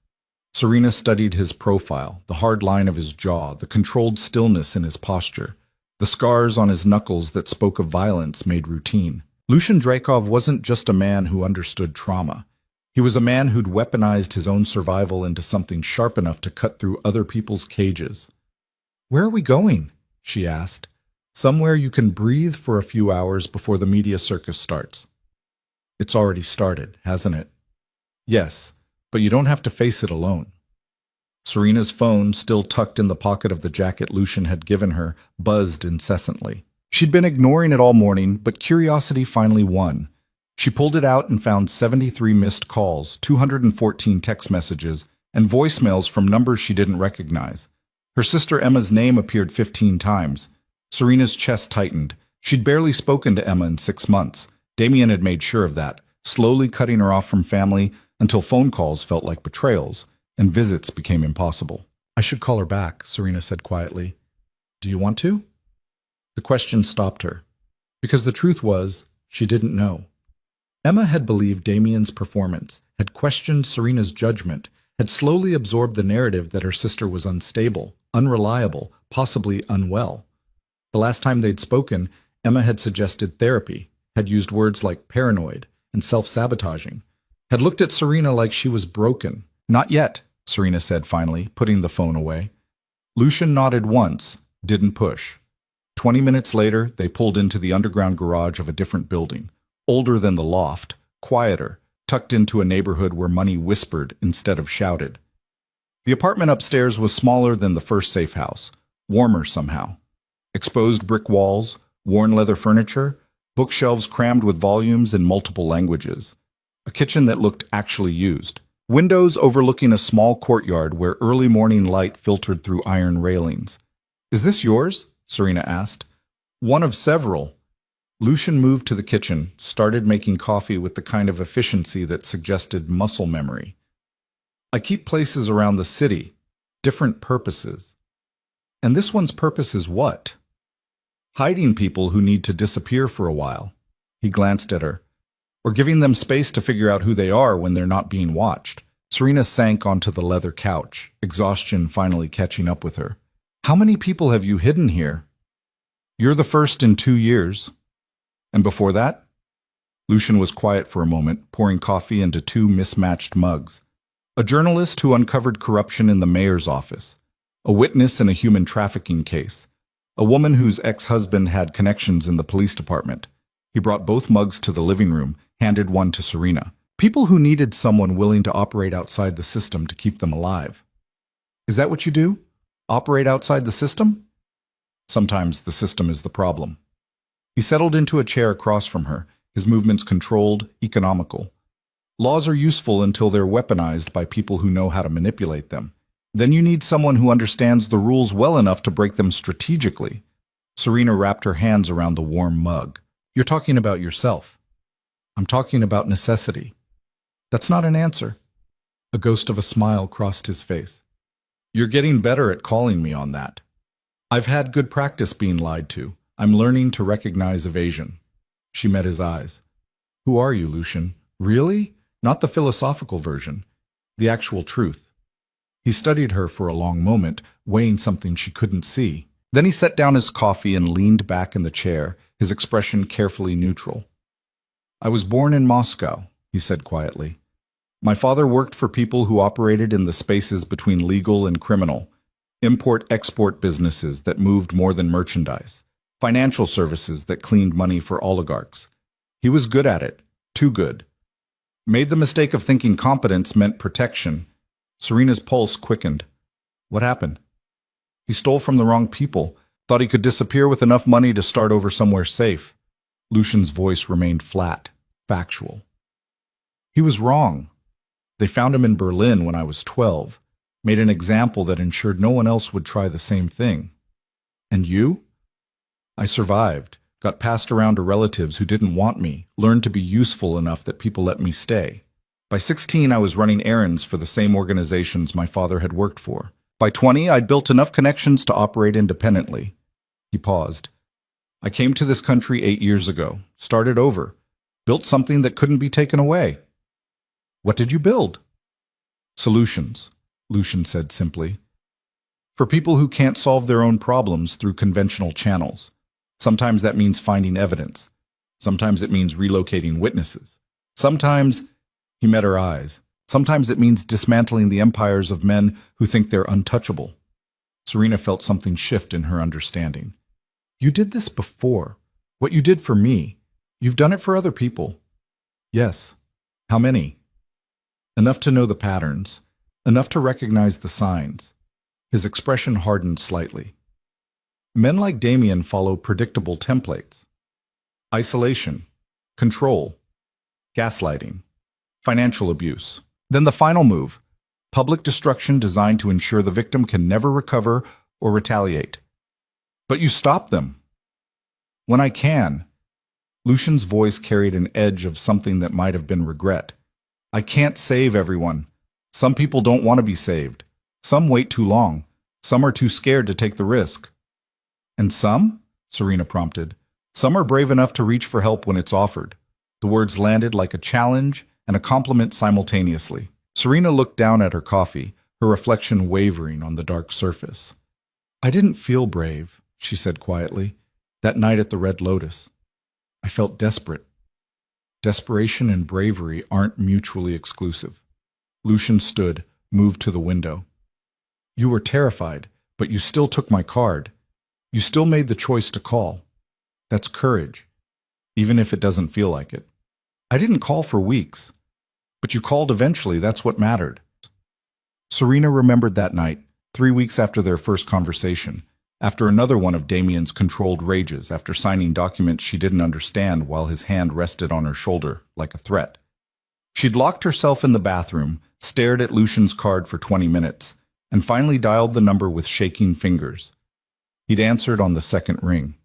Serena studied his profile, the hard line of his jaw, the controlled stillness in his posture, the scars on his knuckles that spoke of violence made routine. Lucian Dreykov wasn't just a man who understood trauma. He was a man who'd weaponized his own survival into something sharp enough to cut through other people's cages. Where are we going? She asked. Somewhere you can breathe for a few hours before the media circus starts. It's already started, hasn't it? Yes, but you don't have to face it alone. Serena's phone, still tucked in the pocket of the jacket Lucian had given her, buzzed incessantly. She'd been ignoring it all morning, but curiosity finally won. She pulled it out and found 73 missed calls, 214 text messages, and voicemails from numbers she didn't recognize. Her sister Emma's name appeared 15 times. Serena's chest tightened. She'd barely spoken to Emma in 6 months. Damian had made sure of that, slowly cutting her off from family until phone calls felt like betrayals, and visits became impossible. I should call her back, Serena said quietly. Do you want to? The question stopped her, because the truth was, she didn't know. Emma had believed Damian's performance, had questioned Serena's judgment, had slowly absorbed the narrative that her sister was unstable, unreliable, possibly unwell. The last time they'd spoken, Emma had suggested therapy, had used words like paranoid and self-sabotaging, had looked at Serena like she was broken. Not yet, Serena said finally, putting the phone away. Lucian nodded once, didn't push. 20 minutes later, they pulled into the underground garage of a different building, older than the loft, quieter, tucked into a neighborhood where money whispered instead of shouted. The apartment upstairs was smaller than the first safe house, warmer somehow. Exposed brick walls, worn leather furniture, bookshelves crammed with volumes in multiple languages. A kitchen that looked actually used. Windows overlooking a small courtyard where early morning light filtered through iron railings. Is this yours? Serena asked. One of several. Lucian moved to the kitchen, started making coffee with the kind of efficiency that suggested muscle memory. I keep places around the city, different purposes. And this one's purpose is what? Hiding people who need to disappear for a while. He glanced at her. Or giving them space to figure out who they are when they're not being watched. Serena sank onto the leather couch, exhaustion finally catching up with her. How many people have you hidden here? You're the first in 2 years. And before that? Lucian was quiet for a moment, pouring coffee into 2 mismatched mugs. A journalist who uncovered corruption in the mayor's office. A witness in a human trafficking case. A woman whose ex-husband had connections in the police department. He brought both mugs to the living room, handed one to Serena. People who needed someone willing to operate outside the system to keep them alive. Is that what you do? Operate outside the system? Sometimes the system is the problem. He settled into a chair across from her, his movements controlled, economical. Laws are useful until they're weaponized by people who know how to manipulate them. Then you need someone who understands the rules well enough to break them strategically. Serena wrapped her hands around the warm mug. You're talking about yourself. I'm talking about necessity. That's not an answer. A ghost of a smile crossed his face. You're getting better at calling me on that. I've had good practice being lied to. I'm learning to recognize evasion. She met his eyes. Who are you, Lucian? Really? Not the philosophical version. The actual truth. He studied her for a long moment, weighing something she couldn't see. Then he set down his coffee and leaned back in the chair, his expression carefully neutral. I was born in Moscow, he said quietly. My father worked for people who operated in the spaces between legal and criminal, import-export businesses that moved more than merchandise, financial services that cleaned money for oligarchs. He was good at it, too good. Made the mistake of thinking competence meant protection. Serena's pulse quickened. What happened? He stole from the wrong people, thought he could disappear with enough money to start over somewhere safe. Lucian's voice remained flat, factual. He was wrong. They found him in Berlin when I was 12, made an example that ensured no one else would try the same thing. And you? I survived, got passed around to relatives who didn't want me, learned to be useful enough that people let me stay. By 16, I was running errands for the same organizations my father had worked for. By 20, I'd built enough connections to operate independently. He paused. I came to this country 8 years ago, started over, built something that couldn't be taken away. What did you build? Solutions, Lucian said simply. For people who can't solve their own problems through conventional channels. Sometimes that means finding evidence. Sometimes it means relocating witnesses. Sometimes, he met her eyes, sometimes it means dismantling the empires of men who think they're untouchable. Serena felt something shift in her understanding. You did this before. What you did for me. You've done it for other people. Yes. How many? Enough to know the patterns. Enough to recognize the signs. His expression hardened slightly. Men like Damien follow predictable templates. Isolation. Control. Gaslighting. Financial abuse. Then the final move. Public destruction designed to ensure the victim can never recover or retaliate. But you stop them. When I can. Lucian's voice carried an edge of something that might have been regret. I can't save everyone. Some people don't want to be saved. Some wait too long. Some are too scared to take the risk. And some? Serena prompted. Some are brave enough to reach for help when it's offered. The words landed like a challenge and a compliment simultaneously. Serena looked down at her coffee, her reflection wavering on the dark surface. I didn't feel brave, she said quietly, that night at the Red Lotus. I felt desperate. Desperation and bravery aren't mutually exclusive. Lucian stood, moved to the window. You were terrified, but you still took my card. You still made the choice to call. That's courage, even if it doesn't feel like it. I didn't call for weeks, but you called eventually. That's what mattered. Serena remembered that night, 3 weeks after their first conversation, after another one of Damien's controlled rages, after signing documents she didn't understand while his hand rested on her shoulder like a threat. She'd locked herself in the bathroom, stared at Lucian's card for 20 minutes, and finally dialed the number with shaking fingers. He'd answered on the second ring.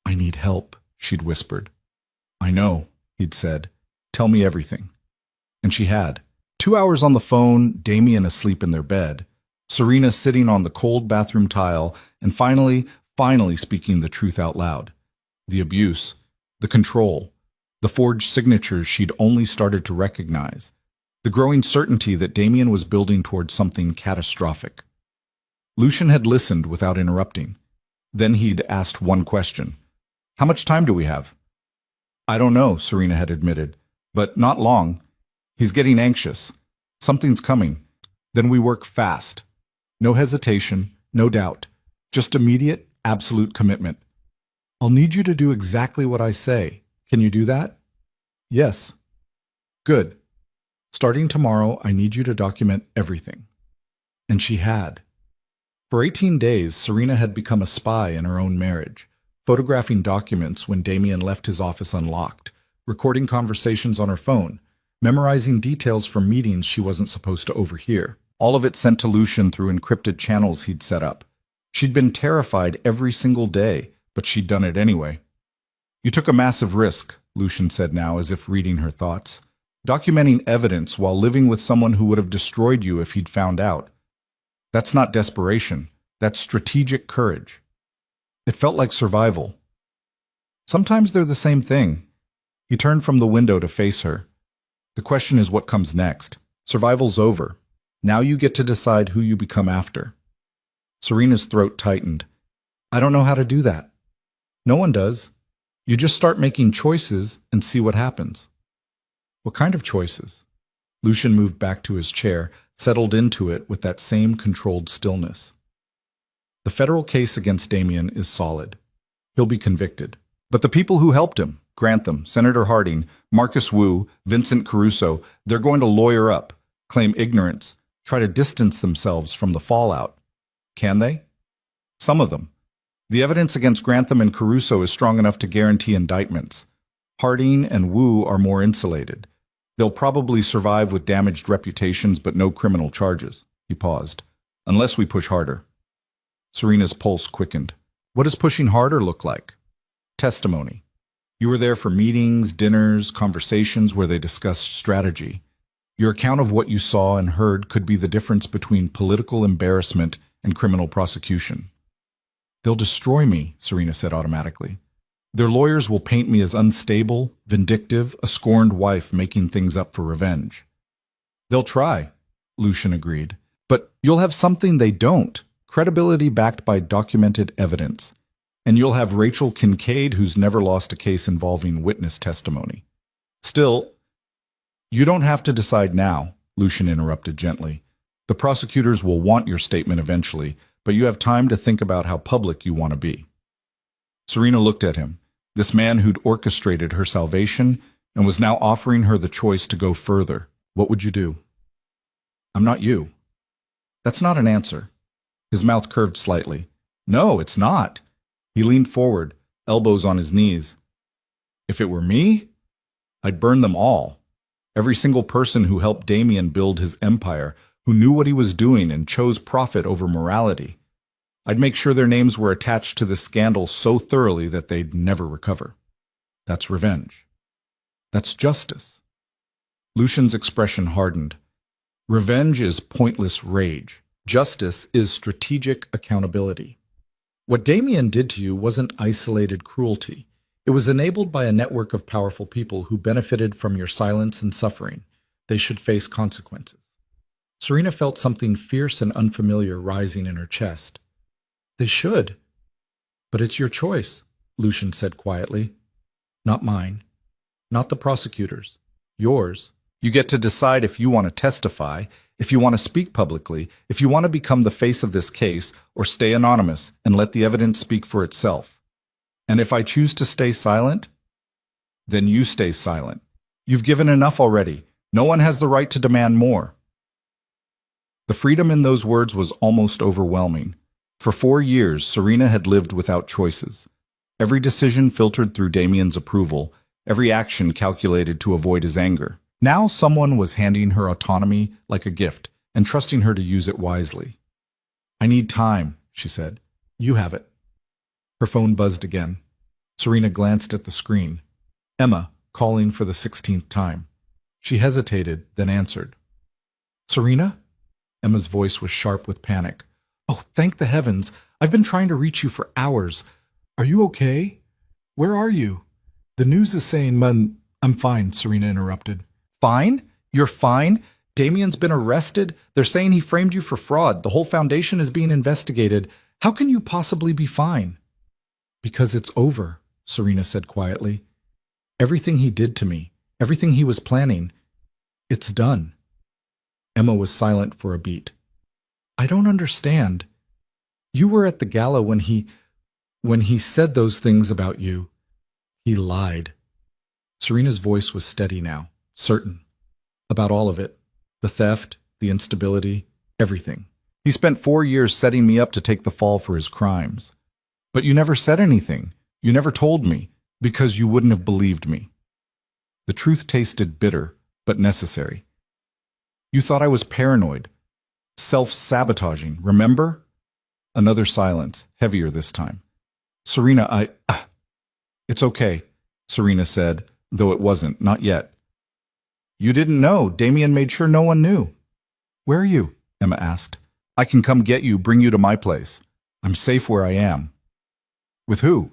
I need help, she'd whispered. I know, he'd said. Tell me everything. And she had. 2 hours on the phone, Damien asleep in their bed, Serena sitting on the cold bathroom tile, and finally speaking the truth out loud. The abuse, the control, the forged signatures she'd only started to recognize, the growing certainty that Damien was building towards something catastrophic. Lucian had listened without interrupting. Then he'd asked one question. How much time do we have? I don't know, Serena had admitted, but not long. He's getting anxious. Something's coming. Then we work fast. No hesitation, no doubt. Just immediate, absolute commitment. I'll need you to do exactly what I say. Can you do that? Yes. Good. Starting tomorrow, I need you to document everything. And she had. For 18 days, Serena had become a spy in her own marriage, photographing documents when Damien left his office unlocked, recording conversations on her phone, memorizing details from meetings she wasn't supposed to overhear. All of it sent to Lucian through encrypted channels he'd set up. She'd been terrified every single day, but she'd done it anyway. You took a massive risk, Lucian said now, as if reading her thoughts. Documenting evidence while living with someone who would have destroyed you if he'd found out. That's not desperation. That's strategic courage. It felt like survival. Sometimes they're the same thing. He turned from the window to face her. The question is what comes next. Survival's over. Now you get to decide who you become after. Serena's throat tightened. I don't know how to do that. No one does. You just start making choices and see what happens. What kind of choices? Lucian moved back to his chair, settled into it with that same controlled stillness. The federal case against Damien is solid. He'll be convicted. But the people who helped him, Grantham, Senator Harding, Marcus Wu, Vincent Caruso, they're going to lawyer up, claim ignorance, try to distance themselves from the fallout. Can they? Some of them. The evidence against Grantham and Caruso is strong enough to guarantee indictments. Harding and Wu are more insulated. They'll probably survive with damaged reputations but no criminal charges. He paused. Unless we push harder. Serena's pulse quickened. What does pushing harder look like? Testimony. You were there for meetings, dinners, conversations where they discussed strategy. Your account of what you saw and heard could be the difference between political embarrassment and criminal prosecution. They'll destroy me, Serena said automatically. Their lawyers will paint me as unstable, vindictive, a scorned wife making things up for revenge. They'll try, Lucian agreed. But you'll have something they don't, credibility backed by documented evidence. And you'll have Rachel Kincaid, who's never lost a case involving witness testimony. Still, you don't have to decide now, Lucian interrupted gently. The prosecutors will want your statement eventually, but you have time to think about how public you want to be. Serena looked at him, this man who'd orchestrated her salvation and was now offering her the choice to go further. What would you do? I'm not you. That's not an answer. His mouth curved slightly. No, it's not. He leaned forward, elbows on his knees. If it were me, I'd burn them all. Every single person who helped Damien build his empire, who knew what he was doing and chose profit over morality. I'd make sure their names were attached to the scandal so thoroughly that they'd never recover. That's revenge. That's justice. Lucian's expression hardened. Revenge is pointless rage. Justice is strategic accountability. What Damien did to you wasn't isolated cruelty. It was enabled by a network of powerful people who benefited from your silence and suffering. They should face consequences. Serena felt something fierce and unfamiliar rising in her chest. They should. But it's your choice, Lucian said quietly. Not mine. Not the prosecutor's. Yours. You get to decide if you want to testify, if you want to speak publicly, if you want to become the face of this case, or stay anonymous and let the evidence speak for itself. And if I choose to stay silent, then you stay silent. You've given enough already. No one has the right to demand more. The freedom in those words was almost overwhelming. For 4 years, Serena had lived without choices. Every decision filtered through Damien's approval, every action calculated to avoid his anger. Now someone was handing her autonomy like a gift and trusting her to use it wisely. I need time, she said. You have it. Her phone buzzed again. Serena glanced at the screen. Emma, calling for the 16th time. She hesitated, then answered. Serena? Emma's voice was sharp with panic. Oh, thank the heavens. I've been trying to reach you for hours. Are you okay? Where are you? The news is saying, I'm fine, Serena interrupted. Fine? You're fine? Damien's been arrested? They're saying he framed you for fraud. The whole foundation is being investigated. How can you possibly be fine? Because it's over, Serena said quietly. Everything he did to me, everything he was planning, it's done. Emma was silent for a beat. I don't understand. You were at the gala when he said those things about you. He lied. Serena's voice was steady now, certain. About all of it. The theft, the instability, everything. He spent 4 years setting me up to take the fall for his crimes. But you never said anything. You never told me, because you wouldn't have believed me. The truth tasted bitter, but necessary. You thought I was paranoid, self-sabotaging, remember? Another silence, heavier this time. Serena, It's okay. Serena said, though it wasn't, not yet. You didn't know. Damien made sure no one knew. Where are you? Emma asked. I can come get you, bring you to my place. I'm safe where I am. With who?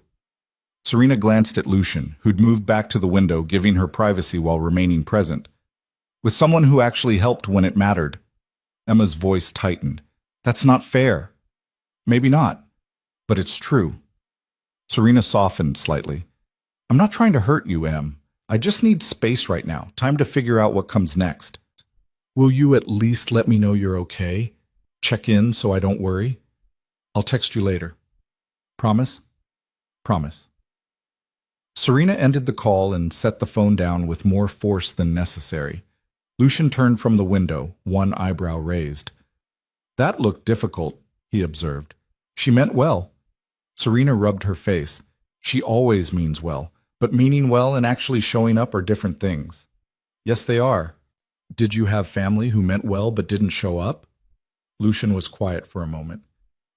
Serena glanced at Lucian, who'd moved back to the window, giving her privacy while remaining present. With someone who actually helped when it mattered. Emma's voice tightened. That's not fair. Maybe not, but it's true. Serena softened slightly. I'm not trying to hurt you, Em. I just need space right now, time to figure out what comes next. Will you at least let me know you're okay? Check in so I don't worry? I'll text you later. Promise? Promise. Serena ended the call and set the phone down with more force than necessary. Lucian turned from the window, one eyebrow raised. That looked difficult, he observed. She meant well. Serena rubbed her face. She always means well, but meaning well and actually showing up are different things. Yes, they are. Did you have family who meant well but didn't show up? Lucian was quiet for a moment.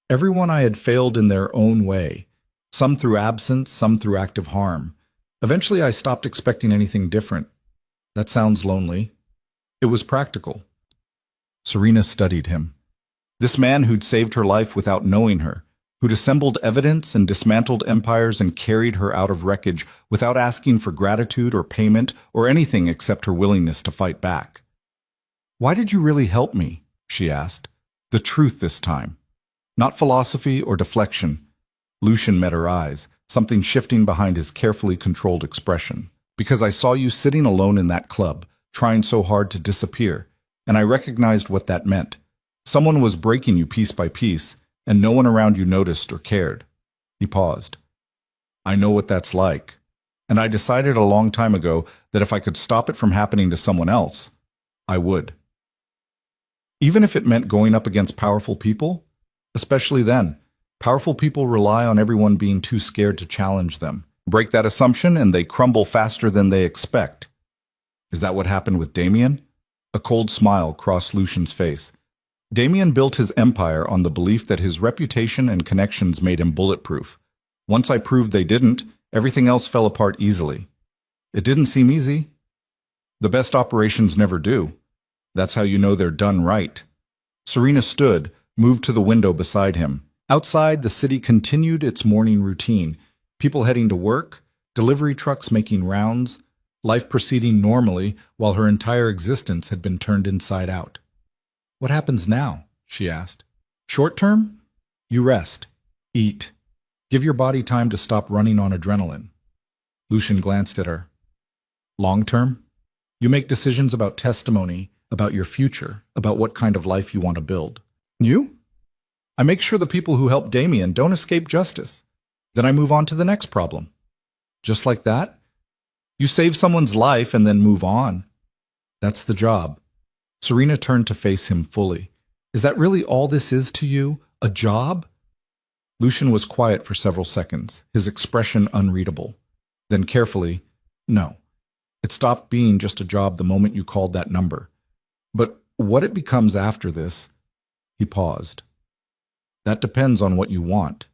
Everyone I had failed in their own way, some through absence, some through active harm. Eventually I stopped expecting anything different. That sounds lonely. It was practical. Serena studied him. This man who'd saved her life without knowing her, who'd assembled evidence and dismantled empires and carried her out of wreckage without asking for gratitude or payment or anything except her willingness to fight back. Why did you really help me? She asked. The truth this time. Not philosophy or deflection. Lucian met her eyes, something shifting behind his carefully controlled expression. Because I saw you sitting alone in that club, trying so hard to disappear, and I recognized what that meant. Someone was breaking you piece by piece, and no one around you noticed or cared. He paused. I know what that's like, and I decided a long time ago that if I could stop it from happening to someone else, I would. Even if it meant going up against powerful people, especially then. Powerful people rely on everyone being too scared to challenge them. Break that assumption and they crumble faster than they expect. Is that what happened with Damien? A cold smile crossed Lucian's face. Damien built his empire on the belief that his reputation and connections made him bulletproof. Once I proved they didn't, everything else fell apart easily. It didn't seem easy. The best operations never do. That's how you know they're done right. Serena stood, moved to the window beside him. Outside, the city continued its morning routine. People heading to work, delivery trucks making rounds, life proceeding normally while her entire existence had been turned inside out. What happens now? She asked. Short term? You rest. Eat. Give your body time to stop running on adrenaline. Lucian glanced at her. Long term? You make decisions about testimony, about your future, about what kind of life you want to build. You? I make sure the people who help Damien don't escape justice. Then I move on to the next problem. Just like that? You save someone's life and then move on. That's the job. Serena turned to face him fully. Is that really all this is to you? A job? Lucian was quiet for several seconds, his expression unreadable. Then carefully, no. It stopped being just a job the moment you called that number. But what it becomes after this? He paused. That depends on what you want.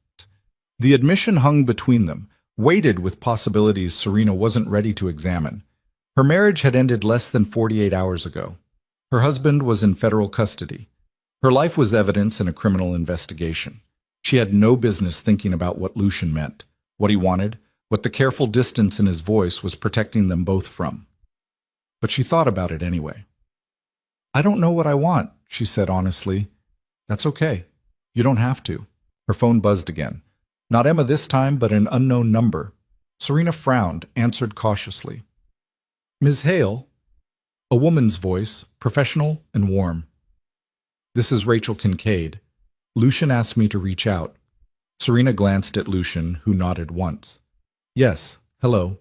The admission hung between them, weighted with possibilities Serena wasn't ready to examine. Her marriage had ended less than 48 hours ago. Her husband was in federal custody. Her life was evidence in a criminal investigation. She had no business thinking about what Lucian meant, what he wanted, what the careful distance in his voice was protecting them both from. But she thought about it anyway. I don't know what I want, she said honestly. That's okay. You don't have to. Her phone buzzed again. Not Emma this time, but an unknown number. Serena frowned, answered cautiously. Ms. Hale? A woman's voice, professional and warm. This is Rachel Kincaid. Lucian asked me to reach out. Serena glanced at Lucian, who nodded once. Yes, hello.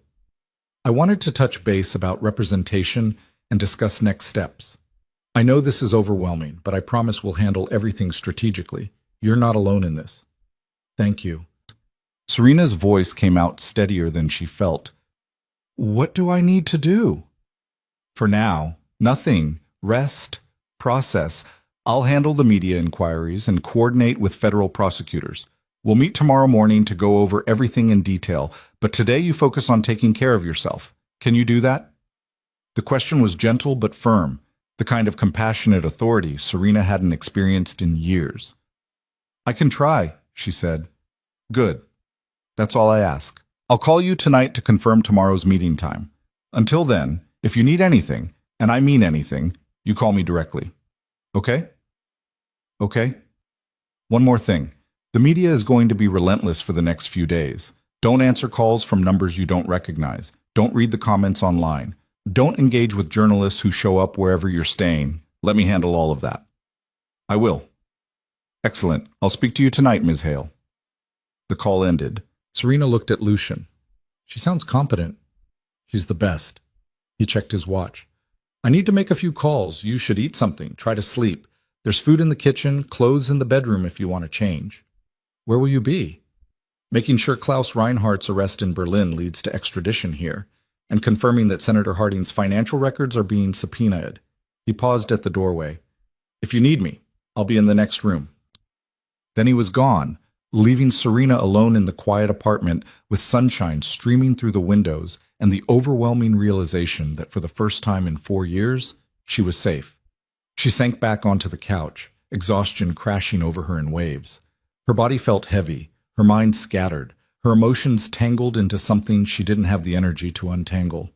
I wanted to touch base about representation and discuss next steps. I know this is overwhelming, but I promise we'll handle everything strategically. You're not alone in this. Thank you. Serena's voice came out steadier than she felt. What do I need to do? For now, nothing. Rest. Process. I'll handle the media inquiries and coordinate with federal prosecutors. We'll meet tomorrow morning to go over everything in detail, but today you focus on taking care of yourself. Can you do that? The question was gentle but firm, the kind of compassionate authority Serena hadn't experienced in years. I can try, she said. Good. That's all I ask. I'll call you tonight to confirm tomorrow's meeting time. Until then, if you need anything, and I mean anything, you call me directly. Okay? Okay? One more thing. The media is going to be relentless for the next few days. Don't answer calls from numbers you don't recognize. Don't read the comments online. Don't engage with journalists who show up wherever you're staying. Let me handle all of that. I will. Excellent. I'll speak to you tonight, Ms. Hale. The call ended. Serena looked at Lucian. She sounds competent. She's the best. He checked his watch. I need to make a few calls. You should eat something. Try to sleep. There's food in the kitchen, clothes in the bedroom if you want to change. Where will you be? Making sure Klaus Reinhardt's arrest in Berlin leads to extradition here, and confirming that Senator Harding's financial records are being subpoenaed. He paused at the doorway. If you need me, I'll be in the next room. Then he was gone, leaving Serena alone in the quiet apartment with sunshine streaming through the windows and the overwhelming realization that for the first time in 4 years, she was safe. She sank back onto the couch, exhaustion crashing over her in waves. Her body felt heavy, her mind scattered, her emotions tangled into something she didn't have the energy to untangle.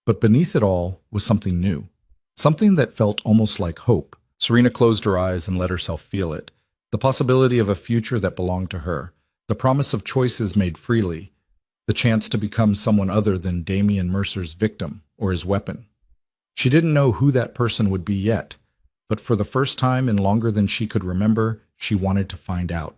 But beneath it all was something new, something that felt almost like hope. Serena closed her eyes and let herself feel it. The possibility of a future that belonged to her, the promise of choices made freely, the chance to become someone other than Damian Mercer's victim or his weapon. She didn't know who that person would be yet, but for the first time in longer than she could remember, she wanted to find out.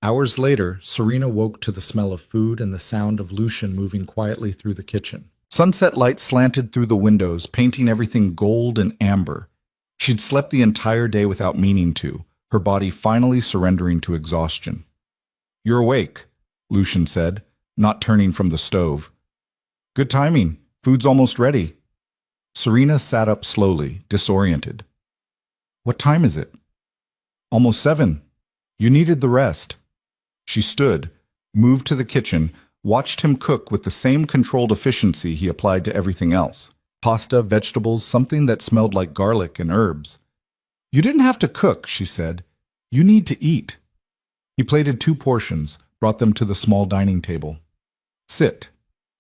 Hours later, Serena woke to the smell of food and the sound of Lucian moving quietly through the kitchen. Sunset light slanted through the windows, painting everything gold and amber. She'd slept the entire day without meaning to, her body finally surrendering to exhaustion. You're awake, Lucian said, not turning from the stove. Good timing. Food's almost ready. Serena sat up slowly, disoriented. What time is it? Almost 7. You needed the rest. She stood, moved to the kitchen, watched him cook with the same controlled efficiency he applied to everything else. Pasta, vegetables, something that smelled like garlic and herbs. You didn't have to cook, she said. You need to eat. He plated 2 portions, brought them to the small dining table. Sit.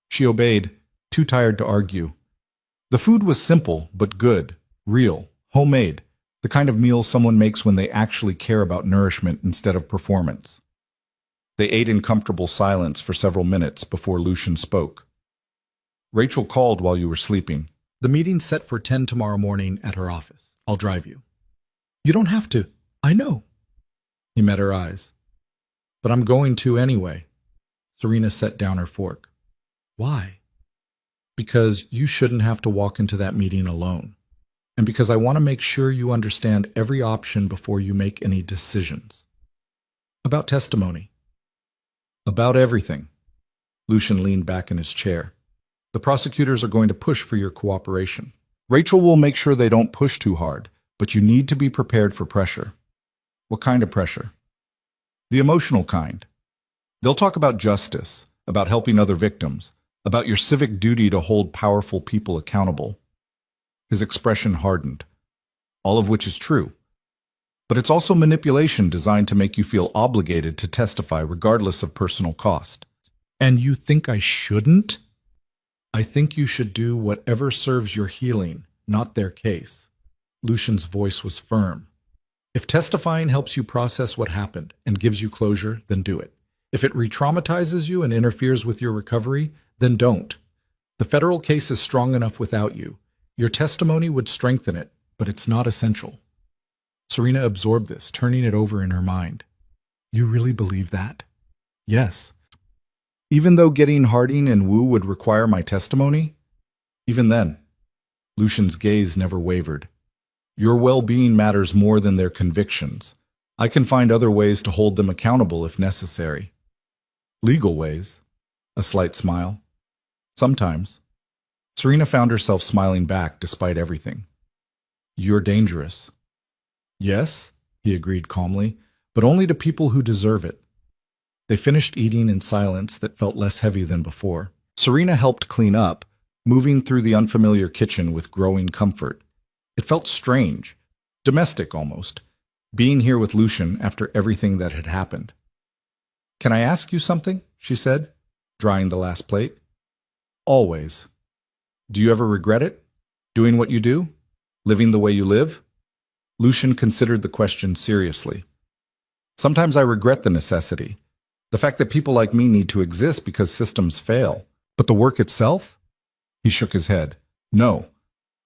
She obeyed, too tired to argue. The food was simple, but good, real, homemade, the kind of meal someone makes when they actually care about nourishment instead of performance. They ate in comfortable silence for several minutes before Lucian spoke. Rachel called while you were sleeping. The meeting's set for 10 tomorrow morning at her office. I'll drive you. You don't have to. I know. He met her eyes. But I'm going to anyway. Serena set down her fork. Why? Because you shouldn't have to walk into that meeting alone. And because I want to make sure you understand every option before you make any decisions. About testimony. About everything. Lucian leaned back in his chair. The prosecutors are going to push for your cooperation. Rachel will make sure they don't push too hard, but you need to be prepared for pressure. What kind of pressure? The emotional kind. They'll talk about justice, about helping other victims, about your civic duty to hold powerful people accountable. His expression hardened. All of which is true. But it's also manipulation designed to make you feel obligated to testify regardless of personal cost. And you think I shouldn't? I think you should do whatever serves your healing, not their case. Lucian's voice was firm. If testifying helps you process what happened and gives you closure, then do it. If it re-traumatizes you and interferes with your recovery, then don't. The federal case is strong enough without you. Your testimony would strengthen it, but it's not essential. Serena absorbed this, turning it over in her mind. You really believe that? Yes. Even though getting Harding and Wu would require my testimony? Even then. Lucian's gaze never wavered. Your well-being matters more than their convictions. I can find other ways to hold them accountable if necessary. Legal ways. A slight smile. Sometimes. Serena found herself smiling back despite everything. You're dangerous. Yes, he agreed calmly, but only to people who deserve it. They finished eating in silence that felt less heavy than before. Serena helped clean up, moving through the unfamiliar kitchen with growing comfort. It felt strange, domestic almost, being here with Lucian after everything that had happened. "Can I ask you something?" she said, drying the last plate. "Always. Do you ever regret it? Doing what you do? Living the way you live?" Lucian considered the question seriously. "Sometimes I regret the necessity. The fact that people like me need to exist because systems fail. But the work itself?" He shook his head. "No.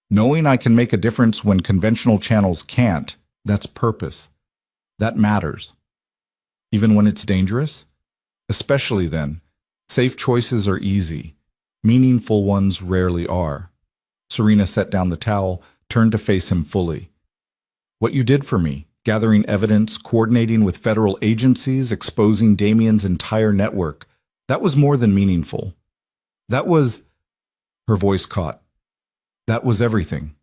Knowing I can make a difference when conventional channels can't, that's purpose. That matters. Even when it's dangerous? Especially then. Safe choices are easy. Meaningful ones rarely are." Serena set down the towel, turned to face him fully. "What you did for me, gathering evidence, coordinating with federal agencies, exposing Damien's entire network, that was more than meaningful. That was—" Her voice caught. "That was everything."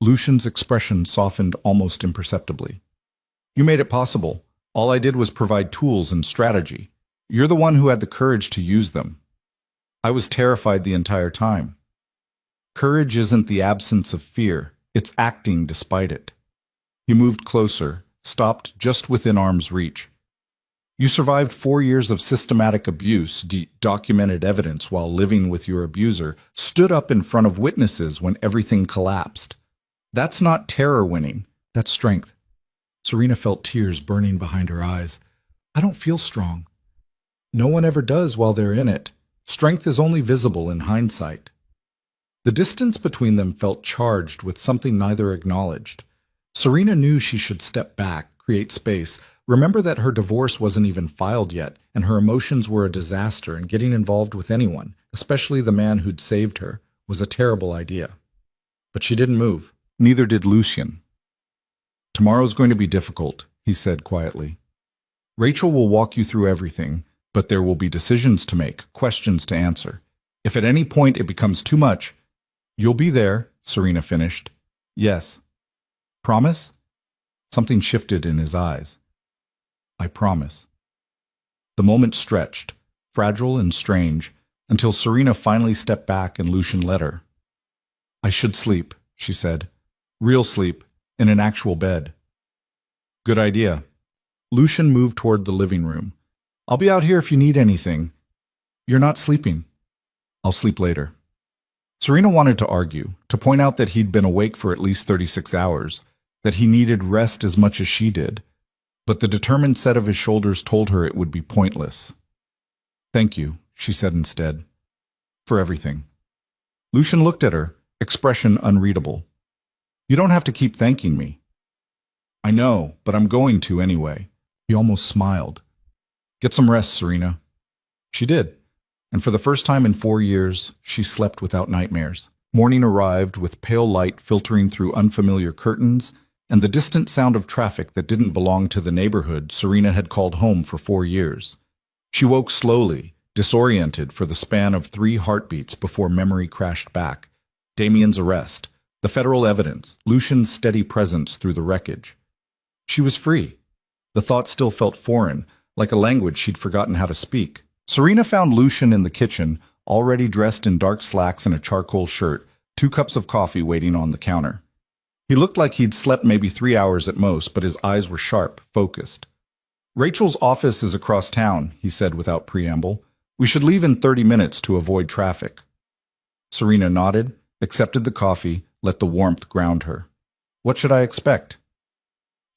Lucian's expression softened almost imperceptibly. "You made it possible. All I did was provide tools and strategy. You're the one who had the courage to use them. I was terrified the entire time. Courage isn't the absence of fear, it's acting despite it." He moved closer, stopped just within arm's reach. "You survived 4 years of systematic abuse, documented evidence while living with your abuser, stood up in front of witnesses when everything collapsed. That's not terror winning, that's strength." Serena felt tears burning behind her eyes. "I don't feel strong. No one ever does while they're in it. Strength is only visible in hindsight." The distance between them felt charged with something neither acknowledged. Serena knew she should step back, create space, remember that her divorce wasn't even filed yet, and her emotions were a disaster, and getting involved with anyone, especially the man who'd saved her, was a terrible idea. But she didn't move. Neither did Lucian. "Tomorrow's going to be difficult," he said quietly. "Rachel will walk you through everything, but there will be decisions to make, questions to answer. If at any point it becomes too much—" "You'll be there," Serena finished. "Yes." "Promise?" Something shifted in his eyes. "I promise." The moment stretched, fragile and strange, until Serena finally stepped back and Lucian led her. "I should sleep," she said. "Real sleep, in an actual bed." "Good idea." Lucian moved toward the living room. "I'll be out here if you need anything." "You're not sleeping." "I'll sleep later." Serena wanted to argue, to point out that he'd been awake for at least 36 hours, that he needed rest as much as she did, but the determined set of his shoulders told her it would be pointless. "Thank you," she said instead, "for everything." Lucian looked at her, expression unreadable. "You don't have to keep thanking me." "I know, but I'm going to anyway." He almost smiled. "Get some rest, Serena." She did, and for the first time in 4 years, she slept without nightmares. Morning arrived with pale light filtering through unfamiliar curtains and the distant sound of traffic that didn't belong to the neighborhood Serena had called home for 4 years. She woke slowly, disoriented for the span of 3 heartbeats before memory crashed back. Damien's arrest, the federal evidence, Lucian's steady presence through the wreckage. She was free. The thought still felt foreign, like a language she'd forgotten how to speak. Serena found Lucian in the kitchen, already dressed in dark slacks and a charcoal shirt, 2 cups of coffee waiting on the counter. He looked like he'd slept maybe 3 hours at most, but his eyes were sharp, focused. "Rachel's office is across town," he said without preamble. "We should leave in 30 minutes to avoid traffic." Serena nodded, accepted the coffee, let the warmth ground her. "What should I expect?"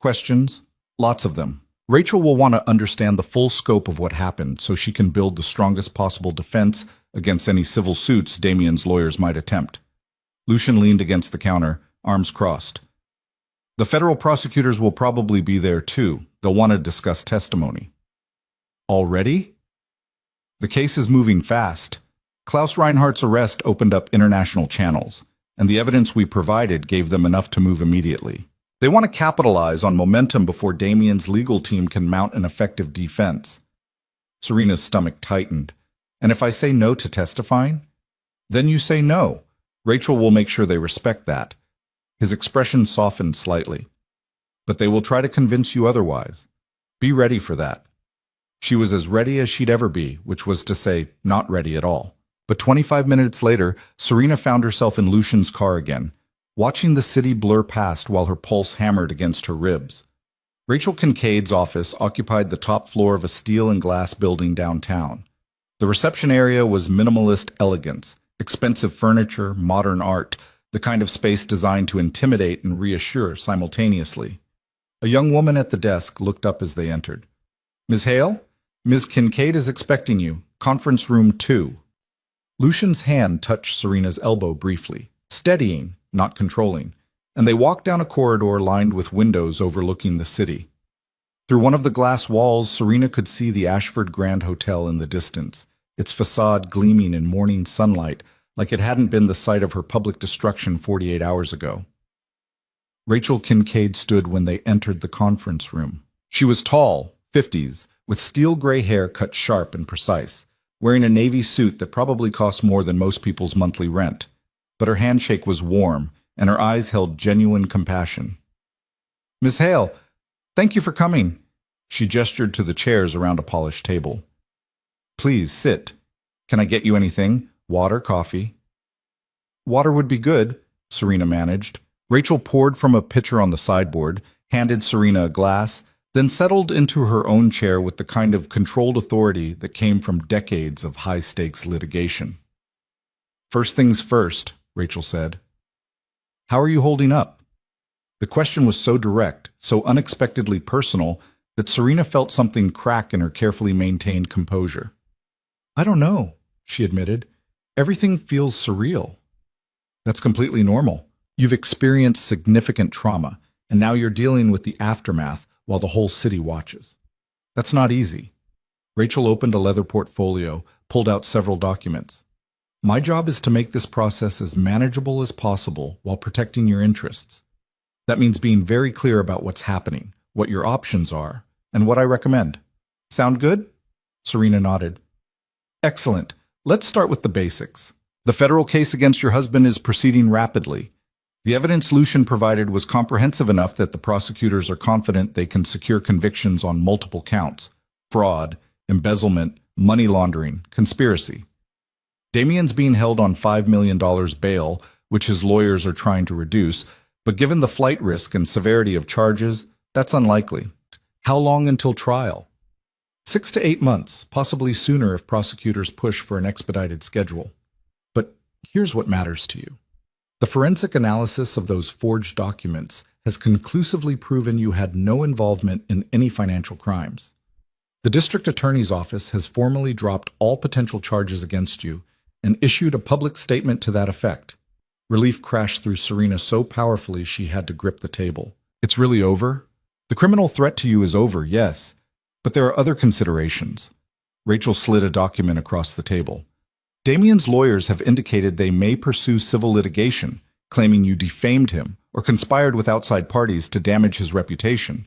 "Questions. Lots of them. Rachel will want to understand the full scope of what happened so she can build the strongest possible defense against any civil suits Damien's lawyers might attempt." Lucian leaned against the counter, arms crossed. "The federal prosecutors will probably be there too. They'll want to discuss testimony." "Already?" "The case is moving fast. Klaus Reinhardt's arrest opened up international channels, and the evidence we provided gave them enough to move immediately. They want to capitalize on momentum before Damien's legal team can mount an effective defense." Serena's stomach tightened. "And if I say no to testifying?" "Then you say no. Rachel will make sure they respect that." His expression softened slightly. "But they will try to convince you otherwise. Be ready for that." She was as ready as she'd ever be, which was to say, not ready at all. But 25 minutes later, Serena found herself in Lucian's car again, watching the city blur past while her pulse hammered against her ribs. Rachel Kincaid's office occupied the top floor of a steel and glass building downtown. The reception area was minimalist elegance, expensive furniture, modern art, the kind of space designed to intimidate and reassure simultaneously. A young woman at the desk looked up as they entered. "Ms. Hale? Ms. Kincaid is expecting you. Conference room 2. Lucian's hand touched Serena's elbow briefly, steadying, not controlling, and they walked down a corridor lined with windows overlooking the city. Through one of the glass walls, Serena could see the Ashford Grand Hotel in the distance, its facade gleaming in morning sunlight like it hadn't been the site of her public destruction 48 hours ago. Rachel Kincaid stood when they entered the conference room. She was tall, 50s, with steel gray hair cut sharp and precise, wearing a navy suit that probably cost more than most people's monthly rent. But her handshake was warm, and her eyes held genuine compassion. "Miss Hale, thank you for coming." She gestured to the chairs around a polished table. "Please, sit. Can I get you anything? Water, coffee?" "Water would be good," Serena managed. Rachel poured from a pitcher on the sideboard, handed Serena a glass, then settled into her own chair with the kind of controlled authority that came from decades of high-stakes litigation. "First things first," Rachel said. "How are you holding up?" The question was so direct, so unexpectedly personal, that Serena felt something crack in her carefully maintained composure. "I don't know," she admitted. "Everything feels surreal." "That's completely normal. You've experienced significant trauma, and now you're dealing with the aftermath while the whole city watches. That's not easy." Rachel opened a leather portfolio, pulled out several documents. "My job is to make this process as manageable as possible while protecting your interests. That means being very clear about what's happening, what your options are, and what I recommend. Sound good?" Serena nodded. "Excellent. Let's start with the basics. The federal case against your husband is proceeding rapidly. The evidence Lucian provided was comprehensive enough that the prosecutors are confident they can secure convictions on multiple counts: fraud, embezzlement, money laundering, conspiracy. Damien's being held on $5 million bail, which his lawyers are trying to reduce, but given the flight risk and severity of charges, that's unlikely. How long until trial? 6 to 8 months, possibly sooner if prosecutors push for an expedited schedule. But here's what matters to you. The forensic analysis of those forged documents has conclusively proven you had no involvement in any financial crimes. The district attorney's office has formally dropped all potential charges against you and issued a public statement to that effect. Relief crashed through Serena so powerfully she had to grip the table. "It's really over? The criminal threat to you is over, yes, but there are other considerations." Rachel slid a document across the table. "Damien's lawyers have indicated they may pursue civil litigation, claiming you defamed him or conspired with outside parties to damage his reputation."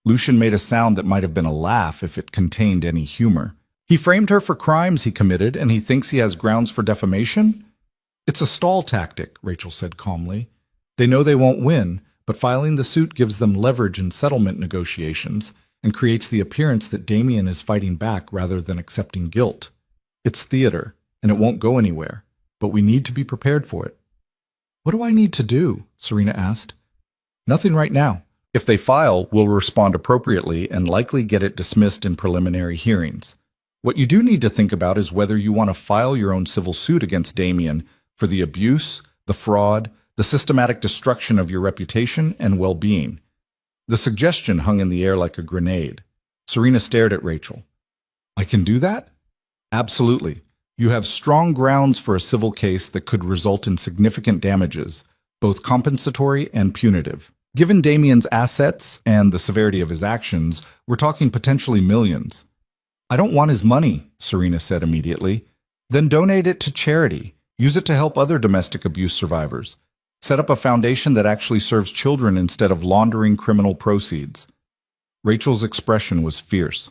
Lucian made a sound that might have been a laugh if it contained any humor. "He framed her for crimes he committed, and he thinks he has grounds for defamation?" "It's a stall tactic," Rachel said calmly. "They know they won't win, but filing the suit gives them leverage in settlement negotiations and creates the appearance that Damien is fighting back rather than accepting guilt. It's theater, and it won't go anywhere, but we need to be prepared for it." "What do I need to do?" Serena asked. "Nothing right now. If they file, we'll respond appropriately and likely get it dismissed in preliminary hearings. What you do need to think about is whether you want to file your own civil suit against Damien for the abuse, the fraud, the systematic destruction of your reputation and well-being." The suggestion hung in the air like a grenade. Serena stared at Rachel. "I can do that?" "Absolutely. You have strong grounds for a civil case that could result in significant damages, both compensatory and punitive. Given Damien's assets and the severity of his actions, we're talking potentially millions." "I don't want his money," Serena said immediately. "Then donate it to charity. Use it to help other domestic abuse survivors. Set up a foundation that actually serves children instead of laundering criminal proceeds." Rachel's expression was fierce.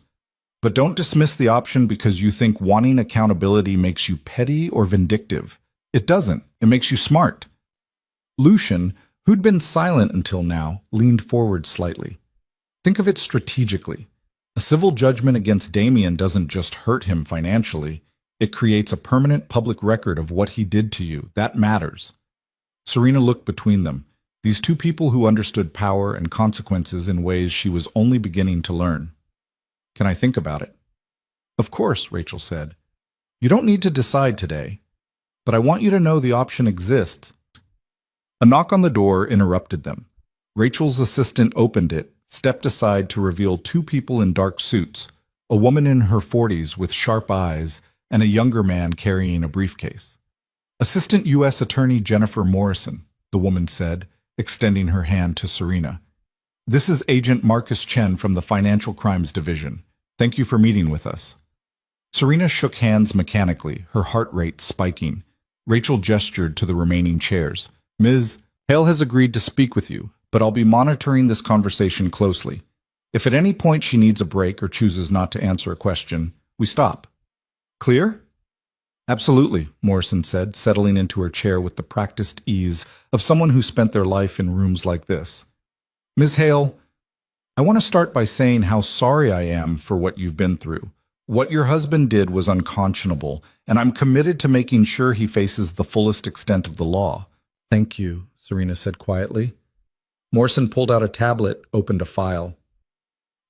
"But don't dismiss the option because you think wanting accountability makes you petty or vindictive. It doesn't. It makes you smart." Lucian, who'd been silent until now, leaned forward slightly. "Think of it strategically. A civil judgment against Damien doesn't just hurt him financially, it creates a permanent public record of what he did to you. That matters. Serena looked between them, these two people who understood power and consequences in ways she was only beginning to learn. Can I think about it? Of course, Rachel said. You don't need to decide today, but I want you to know the option exists. A knock on the door interrupted them. Rachel's assistant opened it, stepped aside to reveal two people in dark suits, a woman in her 40s with sharp eyes and a younger man carrying a briefcase. Assistant U.S. Attorney Jennifer Morrison, the woman said, extending her hand to Serena. This is Agent Marcus Chen from the Financial Crimes Division. Thank you for meeting with us. Serena shook hands mechanically, her heart rate spiking. Rachel gestured to the remaining chairs. Ms. Hale has agreed to speak with you, but I'll be monitoring this conversation closely. If at any point she needs a break or chooses not to answer a question, we stop. Clear? Absolutely, Morrison said, settling into her chair with the practiced ease of someone who spent their life in rooms like this. Ms. Hale, I want to start by saying how sorry I am for what you've been through. What your husband did was unconscionable, and I'm committed to making sure he faces the fullest extent of the law. Thank you, Serena said quietly. Morrison pulled out a tablet, opened a file.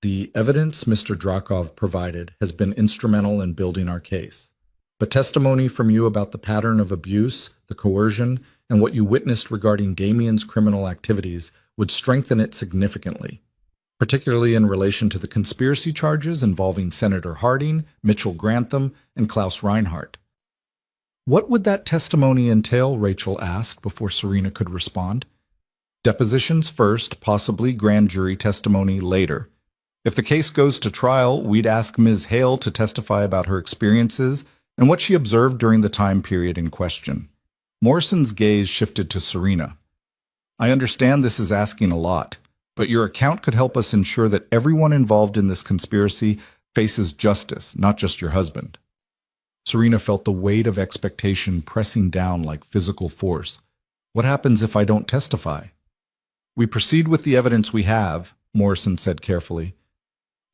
The evidence Mr. Drakov provided has been instrumental in building our case. But testimony from you about the pattern of abuse, the coercion, and what you witnessed regarding Damien's criminal activities would strengthen it significantly, particularly in relation to the conspiracy charges involving Senator Harding, Mitchell Grantham, and Klaus Reinhardt. What would that testimony entail? Rachel asked before Serena could respond. Depositions first, possibly grand jury testimony later. If the case goes to trial, we'd ask Ms. Hale to testify about her experiences and what she observed during the time period in question. Morrison's gaze shifted to Serena. I understand this is asking a lot, but your account could help us ensure that everyone involved in this conspiracy faces justice, not just your husband. Serena felt the weight of expectation pressing down like physical force. What happens if I don't testify? We proceed with the evidence we have, Morrison said carefully.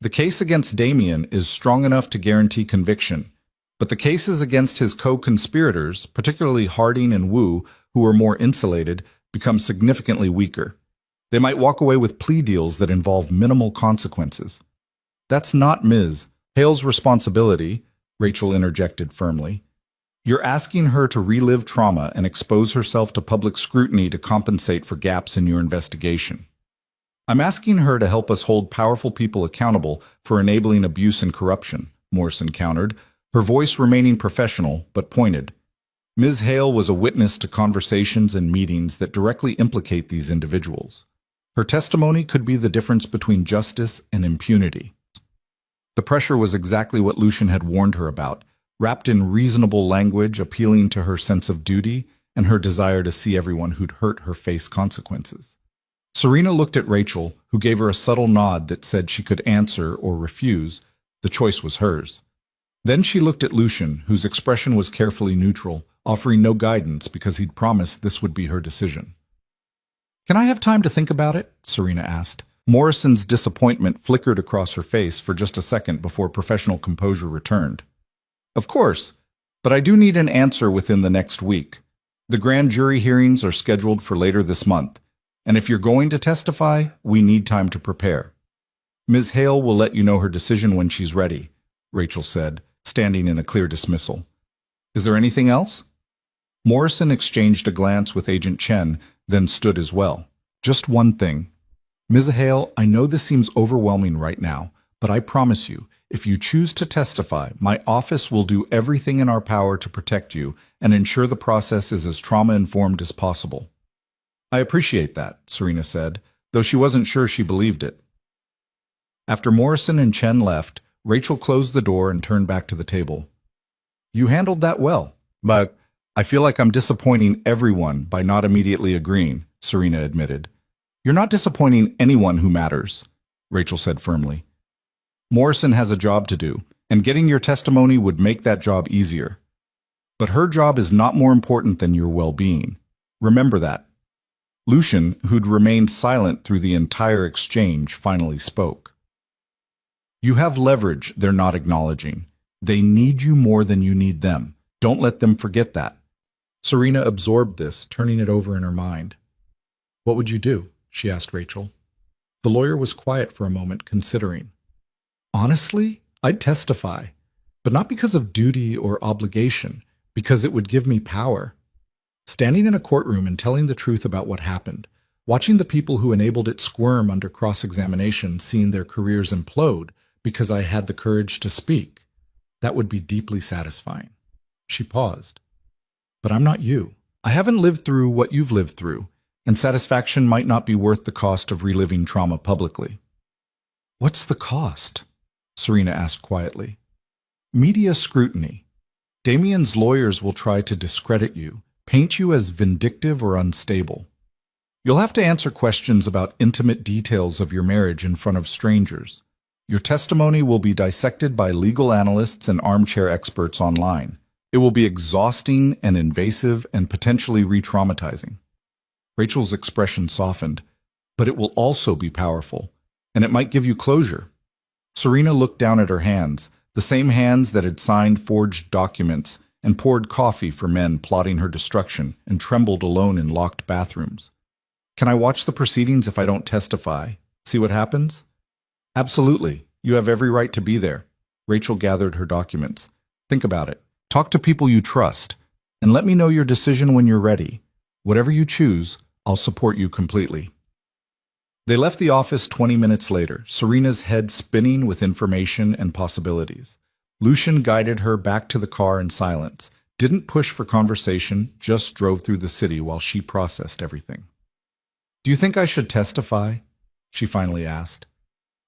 The case against Damien is strong enough to guarantee conviction, but the cases against his co-conspirators, particularly Harding and Wu, who are more insulated, become significantly weaker. They might walk away with plea deals that involve minimal consequences. That's not Ms. Hale's responsibility, Rachel interjected firmly. You're asking her to relive trauma and expose herself to public scrutiny to compensate for gaps in your investigation. I'm asking her to help us hold powerful people accountable for enabling abuse and corruption, Morrison countered, her voice remaining professional but pointed. Ms. Hale was a witness to conversations and meetings that directly implicate these individuals. Her testimony could be the difference between justice and impunity. The pressure was exactly what Lucian had warned her about, wrapped in reasonable language appealing to her sense of duty and her desire to see everyone who'd hurt her face consequences. Serena looked at Rachel, who gave her a subtle nod that said she could answer or refuse. The choice was hers. Then she looked at Lucian, whose expression was carefully neutral, offering no guidance because he'd promised this would be her decision. Can I have time to think about it? Serena asked. Morrison's disappointment flickered across her face for just a second before professional composure returned. Of course, but I do need an answer within the next week. The grand jury hearings are scheduled for later this month, and if you're going to testify, we need time to prepare. Ms. Hale will let you know her decision when she's ready, Rachel said, standing in a clear dismissal. Is there anything else? Morrison exchanged a glance with Agent Chen, then stood as well. Just one thing. Ms. Hale, I know this seems overwhelming right now, but I promise you, if you choose to testify, my office will do everything in our power to protect you and ensure the process is as trauma-informed as possible. I appreciate that, Serena said, though she wasn't sure she believed it. After Morrison and Chen left, Rachel closed the door and turned back to the table. You handled that well, but I feel like I'm disappointing everyone by not immediately agreeing, Serena admitted. You're not disappointing anyone who matters, Rachel said firmly. Morrison has a job to do, and getting your testimony would make that job easier. But her job is not more important than your well-being. Remember that. Lucian, who'd remained silent through the entire exchange, finally spoke. You have leverage they're not acknowledging. They need you more than you need them. Don't let them forget that. Serena absorbed this, turning it over in her mind. What would you do? She asked Rachel. The lawyer was quiet for a moment, considering. Honestly, I'd testify, but not because of duty or obligation, because it would give me power. Standing in a courtroom and telling the truth about what happened, watching the people who enabled it squirm under cross-examination, seeing their careers implode because I had the courage to speak, that would be deeply satisfying. She paused. But I'm not you. I haven't lived through what you've lived through, and satisfaction might not be worth the cost of reliving trauma publicly. What's the cost? Serena asked quietly. Media scrutiny. Damien's lawyers will try to discredit you, paint you as vindictive or unstable. You'll have to answer questions about intimate details of your marriage in front of strangers. Your testimony will be dissected by legal analysts and armchair experts online. It will be exhausting and invasive and potentially re-traumatizing. Rachel's expression softened, but it will also be powerful, and it might give you closure. Serena looked down at her hands, the same hands that had signed forged documents and poured coffee for men plotting her destruction, and trembled alone in locked bathrooms. Can I watch the proceedings if I don't testify? See what happens? Absolutely. You have every right to be there. Rachel gathered her documents. Think about it. Talk to people you trust, and let me know your decision when you're ready. Whatever you choose, I'll support you completely. They left the office 20 minutes later, Serena's head spinning with information and possibilities. Lucian guided her back to the car in silence, didn't push for conversation, just drove through the city while she processed everything. Do you think I should testify? She finally asked.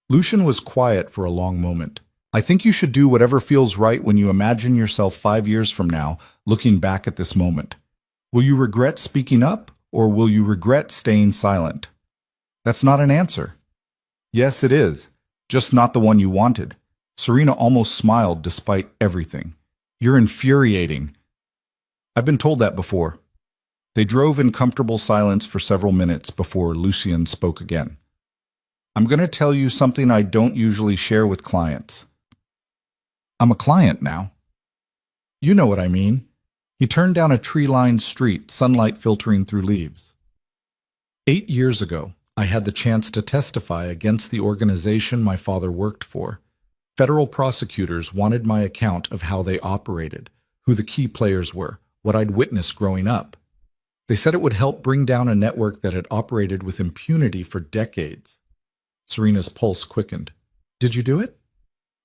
Lucian was quiet for a long moment. I think you should do whatever feels right when you imagine yourself 5 years from now, looking back at this moment. Will you regret speaking up, or will you regret staying silent? That's not an answer. Yes, it is, just not the one you wanted. Serena almost smiled despite everything. You're infuriating. I've been told that before. They drove in comfortable silence for several minutes before Lucian spoke again. I'm going to tell you something I don't usually share with clients. I'm a client now. You know what I mean. He turned down a tree-lined street, sunlight filtering through leaves. 8 years ago, I had the chance to testify against the organization my father worked for. Federal prosecutors wanted my account of how they operated, who the key players were, what I'd witnessed growing up. They said it would help bring down a network that had operated with impunity for decades. Serena's pulse quickened. Did you do it?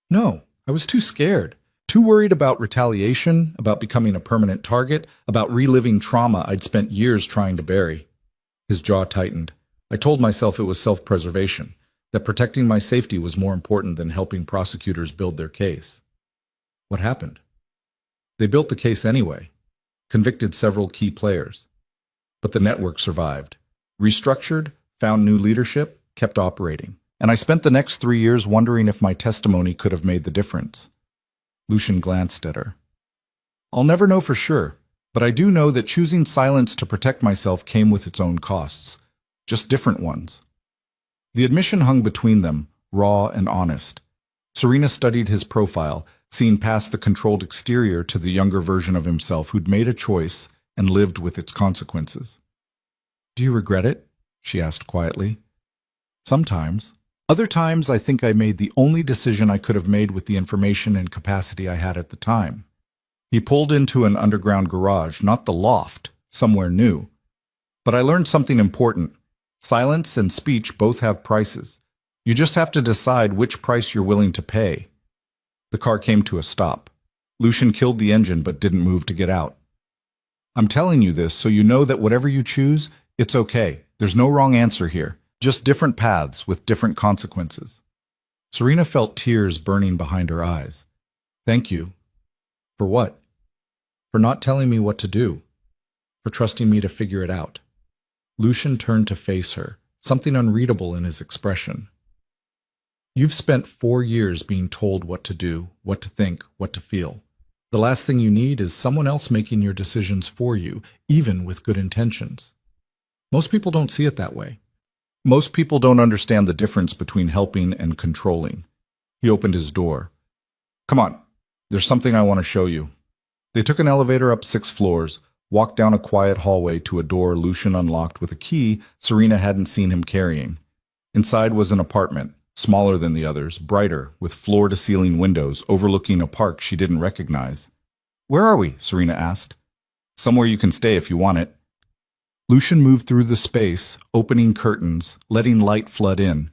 No, I was too scared. Too worried about retaliation, about becoming a permanent target, about reliving trauma I'd spent years trying to bury. His jaw tightened. I told myself it was self-preservation, that protecting my safety was more important than helping prosecutors build their case. What happened? They built the case anyway, convicted several key players. But the network survived, restructured, found new leadership, kept operating. And I spent the next 3 years wondering if my testimony could have made the difference. Lucian glanced at her. I'll never know for sure, but I do know that choosing silence to protect myself came with its own costs, just different ones. The admission hung between them, raw and honest. Serena studied his profile, seeing past the controlled exterior to the younger version of himself who'd made a choice and lived with its consequences. Do you regret it? She asked quietly. Sometimes. Other times, I think I made the only decision I could have made with the information and capacity I had at the time. He pulled into an underground garage, not the loft, somewhere new. But I learned something important. Silence and speech both have prices. You just have to decide which price you're willing to pay. The car came to a stop. Lucian killed the engine but didn't move to get out. I'm telling you this so you know that whatever you choose, it's okay. There's no wrong answer here. Just different paths with different consequences. Serena felt tears burning behind her eyes. Thank you. For what? For not telling me what to do. For trusting me to figure it out. Lucian turned to face her, something unreadable in his expression. You've spent 4 years being told what to do, what to think, what to feel. The last thing you need is someone else making your decisions for you, even with good intentions. Most people don't see it that way. Most people don't understand the difference between helping and controlling. He opened his door. Come on, there's something I want to show you. They took an elevator up 6 floors, walked down a quiet hallway to a door Lucian unlocked with a key Serena hadn't seen him carrying. Inside was an apartment, smaller than the others, brighter, with floor-to-ceiling windows overlooking a park she didn't recognize. Where are we? Serena asked. Somewhere you can stay if you want it. Lucian moved through the space, opening curtains, letting light flood in.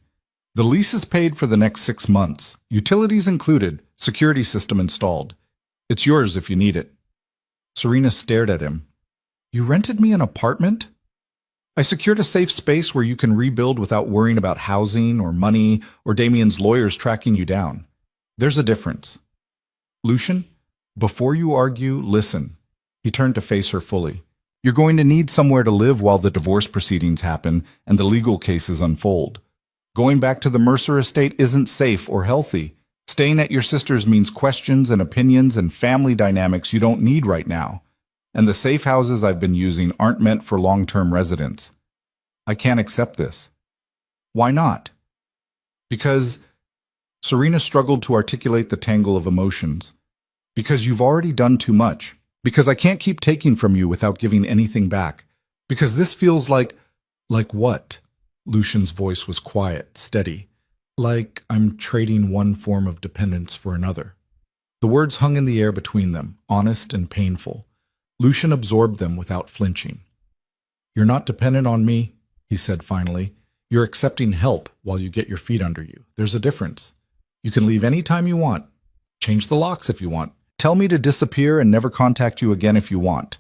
The lease is paid for the next 6 months, utilities included, security system installed. It's yours if you need it. Serena stared at him. You rented me an apartment? I secured a safe space where you can rebuild without worrying about housing or money or Damien's lawyers tracking you down. There's a difference. Lucian, before you argue, listen. He turned to face her fully. You're going to need somewhere to live while the divorce proceedings happen and the legal cases unfold. Going back to the Mercer estate isn't safe or healthy. Staying at your sister's means questions and opinions and family dynamics you don't need right now. And the safe houses I've been using aren't meant for long-term residents. I can't accept this. Why not? Because Serena struggled to articulate the tangle of emotions. Because you've already done too much. Because I can't keep taking from you without giving anything back. Because this feels like what? Lucian's voice was quiet, steady. Like I'm trading one form of dependence for another. The words hung in the air between them, honest and painful. Lucian absorbed them without flinching. You're not dependent on me, he said finally. You're accepting help while you get your feet under you. There's a difference. You can leave any time you want. Change the locks if you want. Tell me to disappear and never contact you again if you want.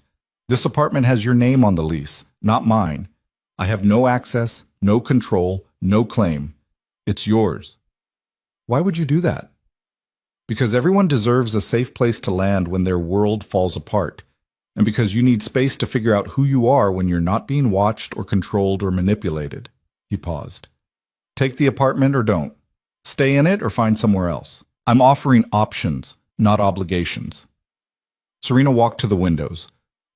This apartment has your name on the lease, not mine. I have no access, no control, no claim. It's yours. Why would you do that? Because everyone deserves a safe place to land when their world falls apart. And because you need space to figure out who you are when you're not being watched or controlled or manipulated. He paused. Take the apartment or don't. Stay in it or find somewhere else. I'm offering options, not obligations. Serena walked to the windows,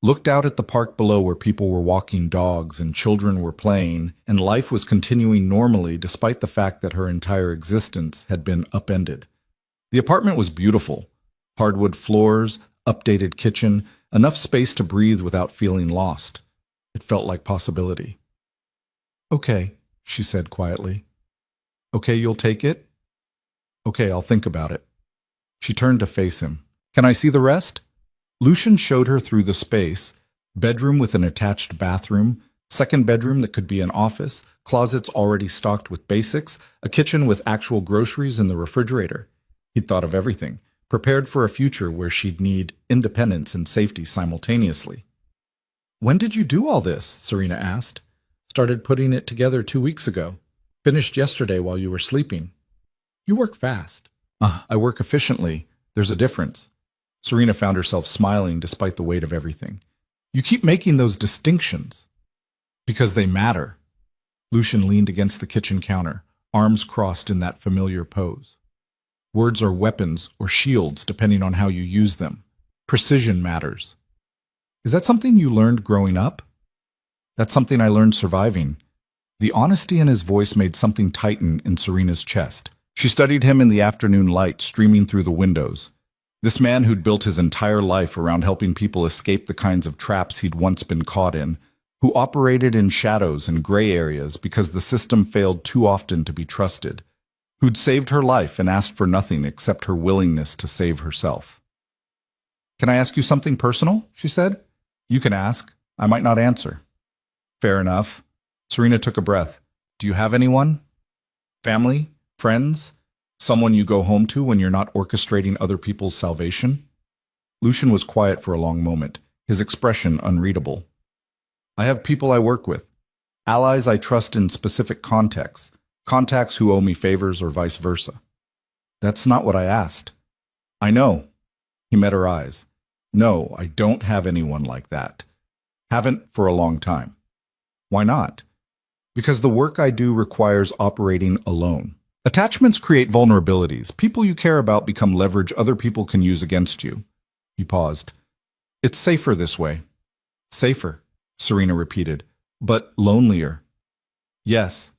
looked out at the park below where people were walking dogs and children were playing, and life was continuing normally despite the fact that her entire existence had been upended. The apartment was beautiful. Hardwood floors, updated kitchen, enough space to breathe without feeling lost. It felt like possibility. Okay, she said quietly. Okay, you'll take it? Okay, I'll think about it. She turned to face him. Can I see the rest? Lucian showed her through the space, bedroom with an attached bathroom, second bedroom that could be an office, closets already stocked with basics, a kitchen with actual groceries in the refrigerator. He'd thought of everything, prepared for a future where she'd need independence and safety simultaneously. When did you do all this? Serena asked. Started putting it together 2 weeks ago. Finished yesterday while you were sleeping. You work fast. I work efficiently. There's a difference. Serena found herself smiling despite the weight of everything. You keep making those distinctions. Because they matter. Lucian leaned against the kitchen counter, arms crossed in that familiar pose. Words are weapons or shields depending on how you use them. Precision matters. Is that something you learned growing up? That's something I learned surviving. The honesty in his voice made something tighten in Serena's chest. She studied him in the afternoon light streaming through the windows. This man who'd built his entire life around helping people escape the kinds of traps he'd once been caught in, who operated in shadows and gray areas because the system failed too often to be trusted, who'd saved her life and asked for nothing except her willingness to save herself. Can I ask you something personal? She said. You can ask. I might not answer. Fair enough. Serena took a breath. Do you have anyone? Family? Friends? Someone you go home to when you're not orchestrating other people's salvation? Lucian was quiet for a long moment, his expression unreadable. I have people I work with, allies I trust in specific contexts, contacts who owe me favors or vice versa. That's not what I asked. I know. He met her eyes. No, I don't have anyone like that. Haven't for a long time. Why not? Because the work I do requires operating alone. Attachments create vulnerabilities. People you care about become leverage other people can use against you. He paused. It's safer this way. Safer, Serena repeated, but lonelier. Yes.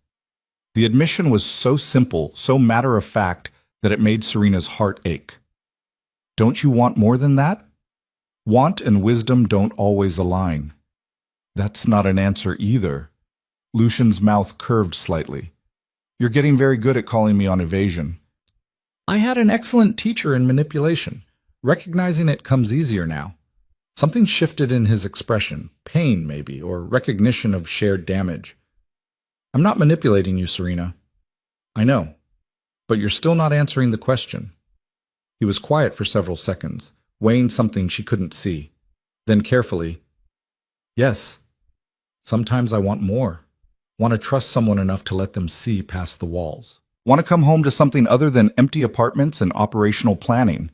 The admission was so simple, so matter-of-fact, that it made Serena's heart ache. Don't you want more than that? Want and wisdom don't always align. That's not an answer either. Lucian's mouth curved slightly. You're getting very good at calling me on evasion. I had an excellent teacher in manipulation. Recognizing it comes easier now. Something shifted in his expression, pain maybe, or recognition of shared damage. I'm not manipulating you, Serena. I know, but you're still not answering the question. He was quiet for several seconds, weighing something she couldn't see. Then carefully, yes, sometimes I want more. Want to trust someone enough to let them see past the walls. Want to come home to something other than empty apartments and operational planning.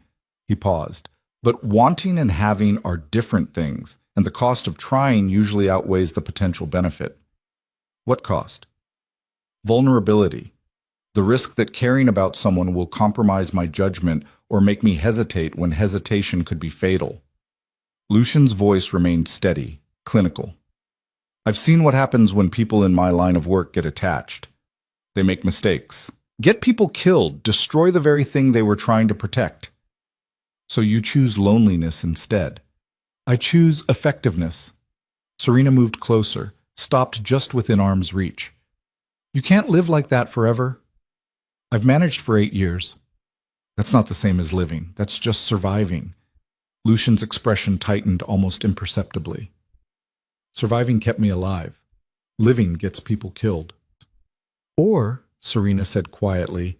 He paused. But wanting and having are different things, and the cost of trying usually outweighs the potential benefit. What cost? Vulnerability. The risk that caring about someone will compromise my judgment or make me hesitate when hesitation could be fatal. Lucian's voice remained steady, clinical. I've seen what happens when people in my line of work get attached. They make mistakes, get people killed, destroy the very thing they were trying to protect. So you choose loneliness instead. I choose effectiveness. Serena moved closer, stopped just within arm's reach. You can't live like that forever. I've managed for 8 years. That's not the same as living. That's just surviving. Lucian's expression tightened almost imperceptibly. Surviving kept me alive. Living gets people killed. Or, Serena said quietly,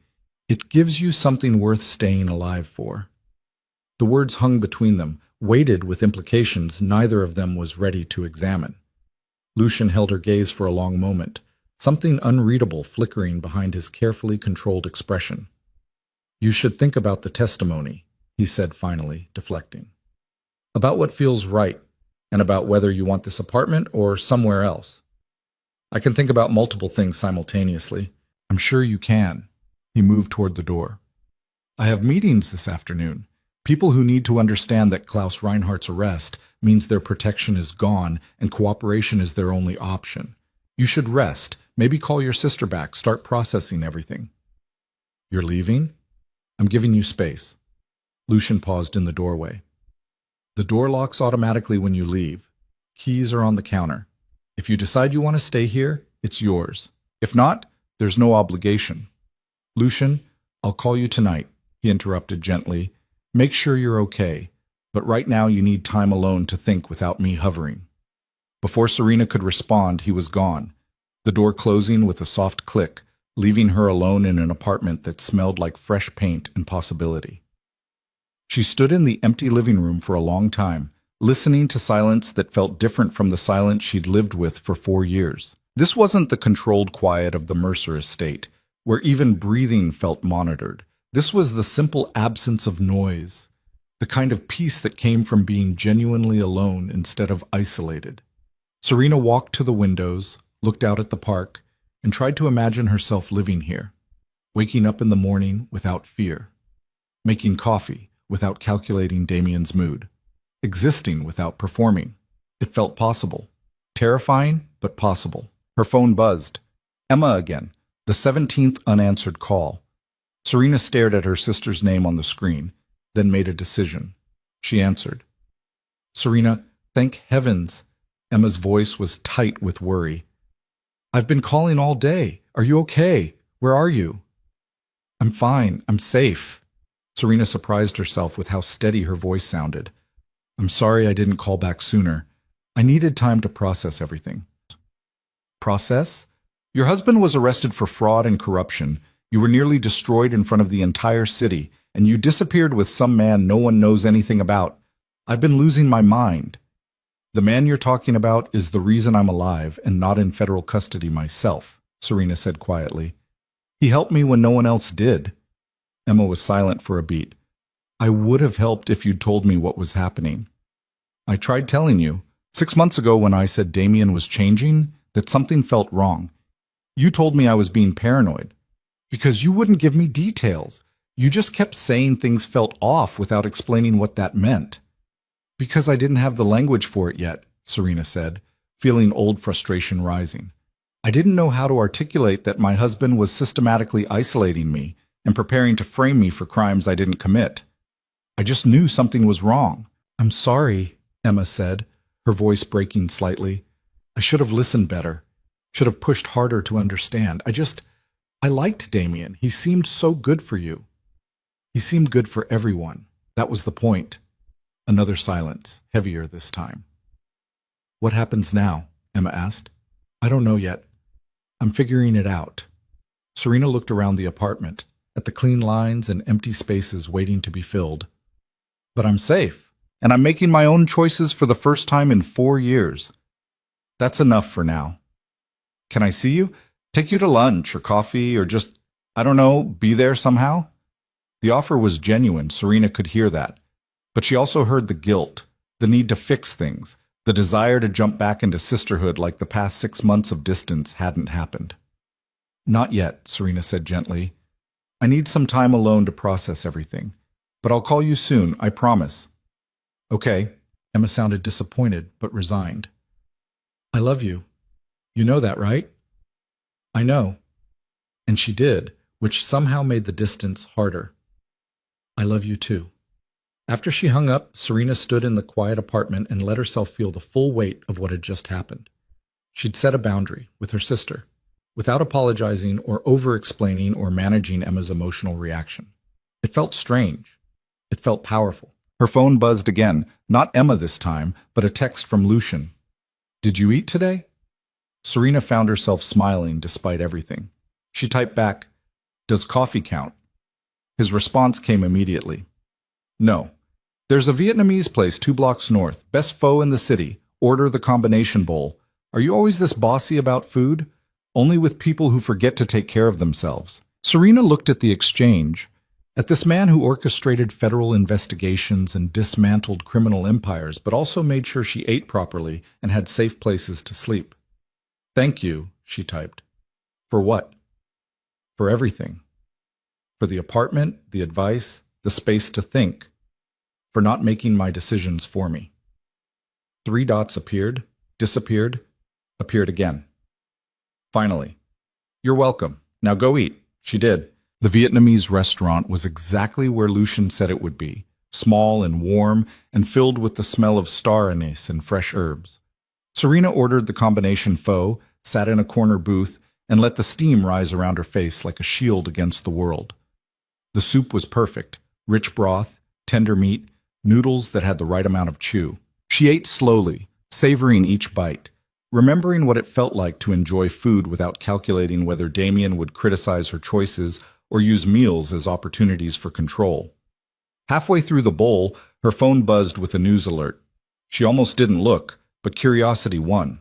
it gives you something worth staying alive for. The words hung between them, weighted with implications neither of them was ready to examine. Lucian held her gaze for a long moment, something unreadable flickering behind his carefully controlled expression. You should think about the testimony, he said finally, deflecting. About what feels right, and about whether you want this apartment or somewhere else. I can think about multiple things simultaneously. I'm sure you can. He moved toward the door. I have meetings this afternoon. People who need to understand that Klaus Reinhardt's arrest means their protection is gone and cooperation is their only option. You should rest, maybe call your sister back, start processing everything. You're leaving? I'm giving you space. Lucian paused in the doorway. The door locks automatically when you leave. Keys are on the counter. If you decide you want to stay here, it's yours. If not, there's no obligation. Lucian, I'll call you tonight, he interrupted gently. Make sure you're okay, but right now you need time alone to think without me hovering. Before Serena could respond, he was gone, the door closing with a soft click, leaving her alone in an apartment that smelled like fresh paint and possibility. She stood in the empty living room for a long time, listening to silence that felt different from the silence she'd lived with for 4 years. This wasn't the controlled quiet of the Mercer estate, where even breathing felt monitored. This was the simple absence of noise, the kind of peace that came from being genuinely alone instead of isolated. Serena walked to the windows, looked out at the park, and tried to imagine herself living here, waking up in the morning without fear, making coffee without calculating Damien's mood, existing without performing. It felt possible. Terrifying, but possible. Her phone buzzed. Emma again, the 17th unanswered call. Serena stared at her sister's name on the screen, then made a decision. She answered. Serena, thank heavens. Emma's voice was tight with worry. I've been calling all day. Are you okay? Where are you? I'm fine. I'm safe. Serena surprised herself with how steady her voice sounded. I'm sorry I didn't call back sooner. I needed time to process everything. Process? Your husband was arrested for fraud and corruption. You were nearly destroyed in front of the entire city, and you disappeared with some man no one knows anything about. I've been losing my mind. The man you're talking about is the reason I'm alive and not in federal custody myself, Serena said quietly. He helped me when no one else did. Emma was silent for a beat. I would have helped if you'd told me what was happening. I tried telling you, 6 months ago when I said Damien was changing, that something felt wrong. You told me I was being paranoid. Because you wouldn't give me details. You just kept saying things felt off without explaining what that meant. Because I didn't have the language for it yet, Serena said, feeling old frustration rising. I didn't know how to articulate that my husband was systematically isolating me, and preparing to frame me for crimes I didn't commit. I just knew something was wrong. I'm sorry, Emma said, her voice breaking slightly. I should have listened better, should have pushed harder to understand. I liked Damien. He seemed so good for you. He seemed good for everyone. That was the point. Another silence, heavier this time. What happens now? Emma asked. I don't know yet. I'm figuring it out. Serena looked around the apartment, at the clean lines and empty spaces waiting to be filled. But I'm safe, and I'm making my own choices for the first time in 4 years. That's enough for now. Can I see you? Take you to lunch or coffee or just, I don't know, be there somehow? The offer was genuine, Serena could hear that. But she also heard the guilt, the need to fix things, the desire to jump back into sisterhood like the past 6 months of distance hadn't happened. Not yet, Serena said gently. I need some time alone to process everything. But I'll call you soon, I promise. Okay. Emma sounded disappointed, but resigned. I love you. You know that, right? I know. And she did, which somehow made the distance harder. I love you too. After she hung up, Serena stood in the quiet apartment and let herself feel the full weight of what had just happened. She'd set a boundary with her sister, without apologizing or over-explaining or managing Emma's emotional reaction. It felt strange. It felt powerful. Her phone buzzed again, not Emma this time, but a text from Lucian. Did you eat today? Serena found herself smiling despite everything. She typed back, Does coffee count? His response came immediately. No. There's a Vietnamese place 2 blocks north, best pho in the city. Order the combination bowl. Are you always this bossy about food? Only with people who forget to take care of themselves. Serena looked at the exchange, at this man who orchestrated federal investigations and dismantled criminal empires, but also made sure she ate properly and had safe places to sleep. Thank you, she typed. For what? For everything. For the apartment, the advice, the space to think. For not making my decisions for me. 3 dots appeared, disappeared, appeared again. Finally, you're welcome. Now go eat. She did. The Vietnamese restaurant was exactly where Lucian said it would be, small and warm and filled with the smell of star anise and fresh herbs. Serena ordered the combination pho, sat in a corner booth, and let the steam rise around her face like a shield against the world. The soup was perfect, rich broth, tender meat, noodles that had the right amount of chew. She ate slowly, savoring each bite, remembering what it felt like to enjoy food without calculating whether Damien would criticize her choices or use meals as opportunities for control. Halfway through the bowl, her phone buzzed with a news alert. She almost didn't look, but curiosity won.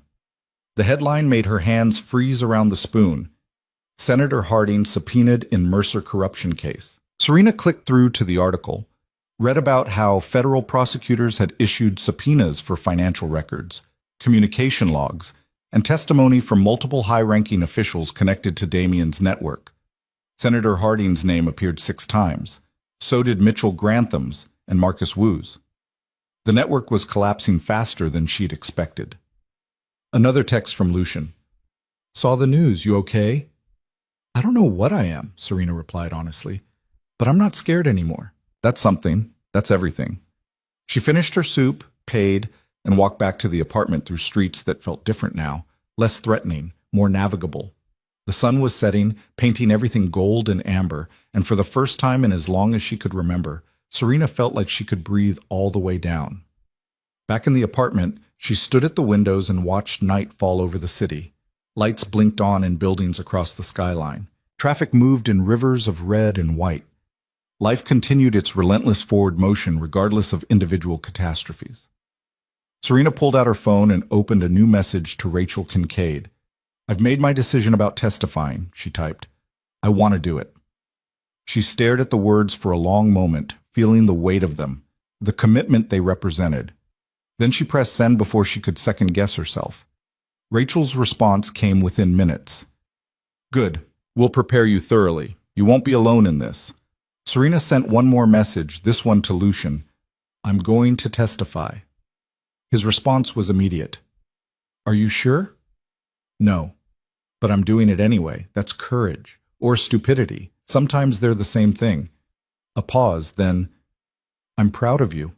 The headline made her hands freeze around the spoon. Senator Harding subpoenaed in Mercer corruption case. Serena clicked through to the article, read about how federal prosecutors had issued subpoenas for financial records, communication logs, and testimony from multiple high-ranking officials connected to Damien's network. Senator Harding's name appeared 6 times. So did Mitchell Grantham's and Marcus Wu's. The network was collapsing faster than she'd expected. Another text from Lucian. Saw the news, you okay? I don't know what I am, Serena replied honestly, but I'm not scared anymore. That's something. That's everything. She finished her soup, paid, and walked back to the apartment through streets that felt different now, less threatening, more navigable. The sun was setting, painting everything gold and amber, and for the first time in as long as she could remember, Serena felt like she could breathe all the way down. Back in the apartment, she stood at the windows and watched night fall over the city. Lights blinked on in buildings across the skyline. Traffic moved in rivers of red and white. Life continued its relentless forward motion regardless of individual catastrophes. Serena pulled out her phone and opened a new message to Rachel Kincaid. I've made my decision about testifying, she typed. I want to do it. She stared at the words for a long moment, feeling the weight of them, the commitment they represented. Then she pressed send before she could second-guess herself. Rachel's response came within minutes. Good. We'll prepare you thoroughly. You won't be alone in this. Serena sent one more message, this one to Lucian. I'm going to testify. His response was immediate. Are you sure? No. But I'm doing it anyway. That's courage. Or stupidity. Sometimes they're the same thing. A pause, then, "I'm proud of you."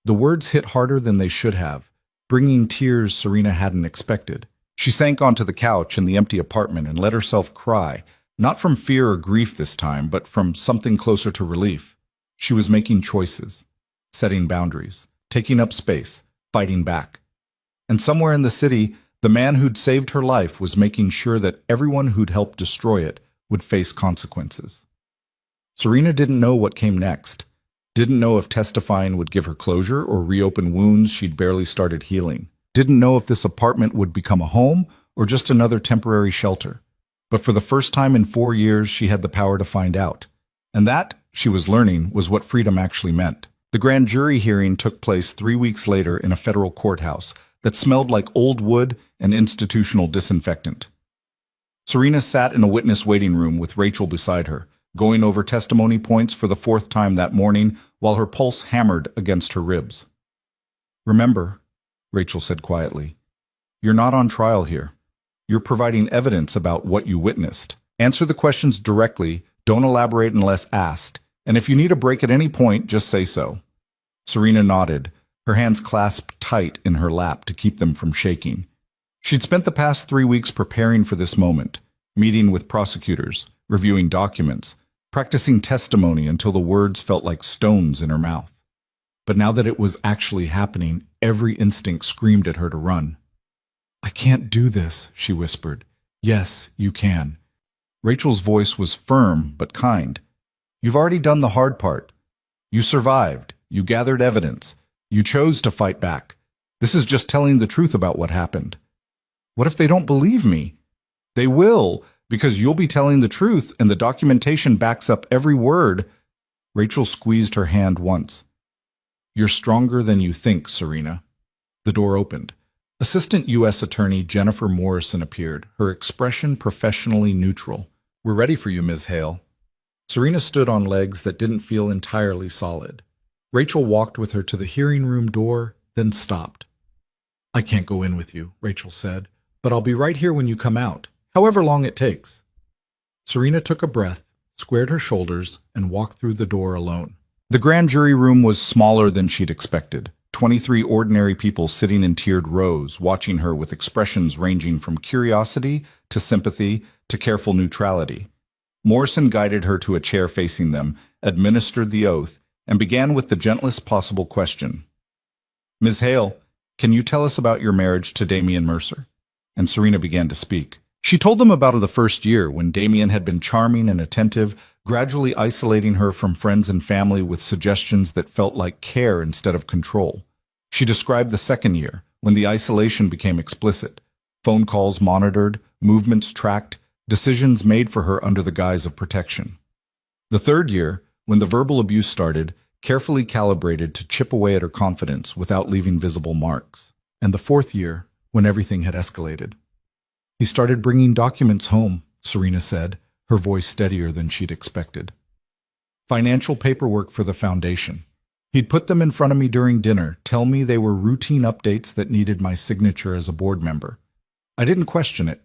The words hit harder than they should have, bringing tears Serena hadn't expected. She sank onto the couch in the empty apartment and let herself cry, not from fear or grief this time, but from something closer to relief. She was making choices, setting boundaries, taking up space, fighting back. And somewhere in the city, the man who'd saved her life was making sure that everyone who'd helped destroy it would face consequences. Serena didn't know what came next, didn't know if testifying would give her closure or reopen wounds she'd barely started healing, didn't know if this apartment would become a home or just another temporary shelter. But for the first time in 4 years, she had the power to find out. And that, she was learning, was what freedom actually meant. The grand jury hearing took place 3 weeks later in a federal courthouse that smelled like old wood and institutional disinfectant. Serena sat in a witness waiting room with Rachel beside her, going over testimony points for the 4th time that morning while her pulse hammered against her ribs. "Remember," Rachel said quietly, "you're not on trial here. You're providing evidence about what you witnessed. Answer the questions directly, don't elaborate unless asked, and if you need a break at any point, just say so." Serena nodded, her hands clasped tight in her lap to keep them from shaking. She'd spent the past 3 weeks preparing for this moment, meeting with prosecutors, reviewing documents, practicing testimony until the words felt like stones in her mouth. But now that it was actually happening, every instinct screamed at her to run. "I can't do this," she whispered. "Yes, you can." Rachel's voice was firm but kind. "You've already done the hard part. You survived. You gathered evidence. You chose to fight back. This is just telling the truth about what happened." "What if they don't believe me?" "They will, because you'll be telling the truth and the documentation backs up every word." Rachel squeezed her hand once. "You're stronger than you think, Serena." The door opened. Assistant U.S. Attorney Jennifer Morrison appeared, her expression professionally neutral. "We're ready for you, Ms. Hale." Serena stood on legs that didn't feel entirely solid. Rachel walked with her to the hearing room door, then stopped. "I can't go in with you," Rachel said, "but I'll be right here when you come out, however long it takes." Serena took a breath, squared her shoulders, and walked through the door alone. The grand jury room was smaller than she'd expected. 23 ordinary people sitting in tiered rows, watching her with expressions ranging from curiosity to sympathy to careful neutrality. Morrison guided her to a chair facing them, administered the oath, and began with the gentlest possible question. "Ms. Hale, can you tell us about your marriage to Damian Mercer?" And Serena began to speak. She told them about the first year when Damian had been charming and attentive, gradually isolating her from friends and family with suggestions that felt like care instead of control. She described the second year, when the isolation became explicit. Phone calls monitored, movements tracked, decisions made for her under the guise of protection. The third year, when the verbal abuse started, carefully calibrated to chip away at her confidence without leaving visible marks. And the fourth year, when everything had escalated. "He started bringing documents home," Serena said, her voice steadier than she'd expected. "Financial paperwork for the foundation. He'd put them in front of me during dinner, tell me they were routine updates that needed my signature as a board member. I didn't question it.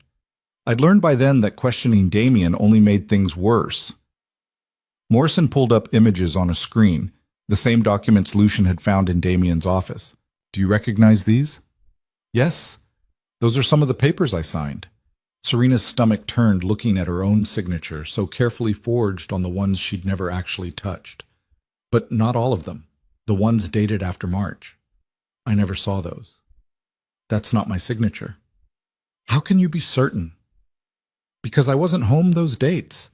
I'd learned by then that questioning Damian only made things worse." Morrison pulled up images on a screen, the same documents Lucian had found in Damian's office. "Do you recognize these?" "Yes. Those are some of the papers I signed." Serena's stomach turned, looking at her own signature, so carefully forged on the ones she'd never actually touched. "But not all of them. The ones dated after March. I never saw those." "That's not my signature." "How can you be certain?" "Because I wasn't home those dates.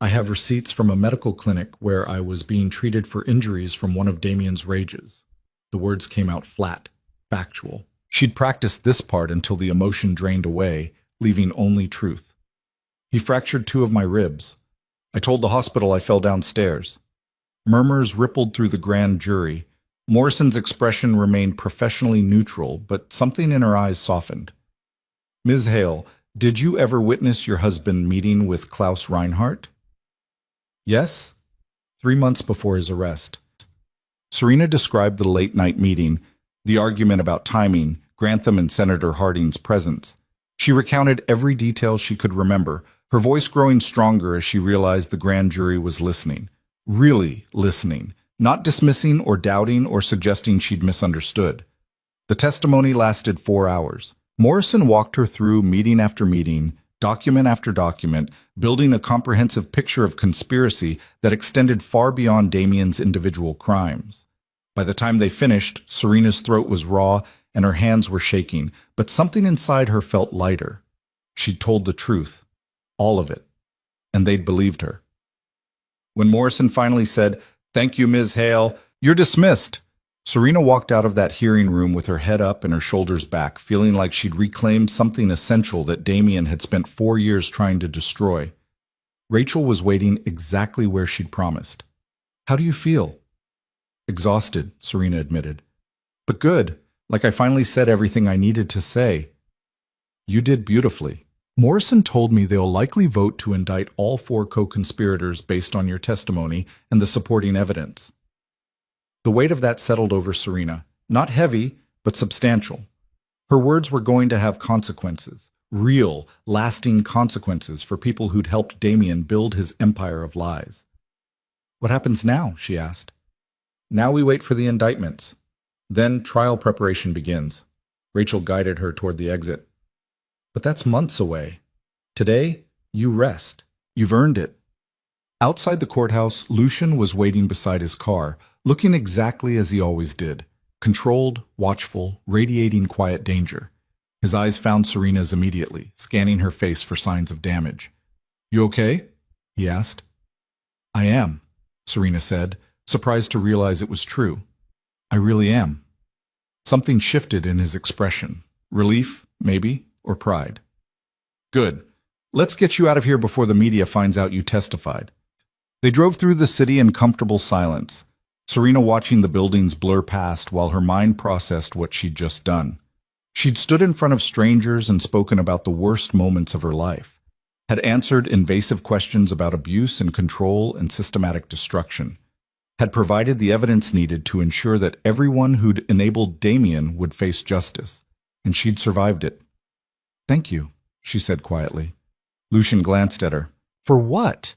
I have receipts from a medical clinic where I was being treated for injuries from one of Damian's rages." The words came out flat, factual. She'd practiced this part until the emotion drained away, leaving only truth. "He fractured 2 of my ribs. I told the hospital I fell downstairs." Murmurs rippled through the grand jury. Morrison's expression remained professionally neutral, but something in her eyes softened. "Ms. Hale, did you ever witness your husband meeting with Klaus Reinhardt?" "Yes, 3 months before his arrest." Serena described the late-night meeting, the argument about timing, Grantham and Senator Harding's presence. She recounted every detail she could remember, her voice growing stronger as she realized the grand jury was listening. Really listening, not dismissing or doubting or suggesting she'd misunderstood. The testimony lasted 4 hours. Morrison walked her through meeting after meeting, document after document, building a comprehensive picture of conspiracy that extended far beyond Damien's individual crimes. By the time they finished, Serena's throat was raw and her hands were shaking, but something inside her felt lighter. She'd told the truth, all of it, and they'd believed her. When Morrison finally said, "Thank you, Ms. Hale, you're dismissed," Serena walked out of that hearing room with her head up and her shoulders back, feeling like she'd reclaimed something essential that Damien had spent 4 years trying to destroy. Rachel was waiting exactly where she'd promised. "How do you feel?" "Exhausted," Serena admitted. "But good, like I finally said everything I needed to say." "You did beautifully. Morrison told me they'll likely vote to indict all 4 co-conspirators based on your testimony and the supporting evidence." The weight of that settled over Serena, not heavy, but substantial. Her words were going to have consequences, real, lasting consequences for people who'd helped Damien build his empire of lies. "What happens now?" she asked. "Now we wait for the indictments. Then trial preparation begins." Rachel guided her toward the exit. "But that's months away. Today, you rest. You've earned it." Outside the courthouse, Lucian was waiting beside his car, looking exactly as he always did, controlled, watchful, radiating quiet danger. His eyes found Serena's immediately, scanning her face for signs of damage. "You okay?" he asked. "I am," Serena said, surprised to realize it was true. "I really am." Something shifted in his expression. Relief, maybe, or pride. "Good. Let's get you out of here before the media finds out you testified." They drove through the city in comfortable silence, Serena watching the buildings blur past while her mind processed what she'd just done. She'd stood in front of strangers and spoken about the worst moments of her life, had answered invasive questions about abuse and control and systematic destruction, had provided the evidence needed to ensure that everyone who'd enabled Damien would face justice, and she'd survived it. "Thank you," she said quietly. Lucian glanced at her. "For what?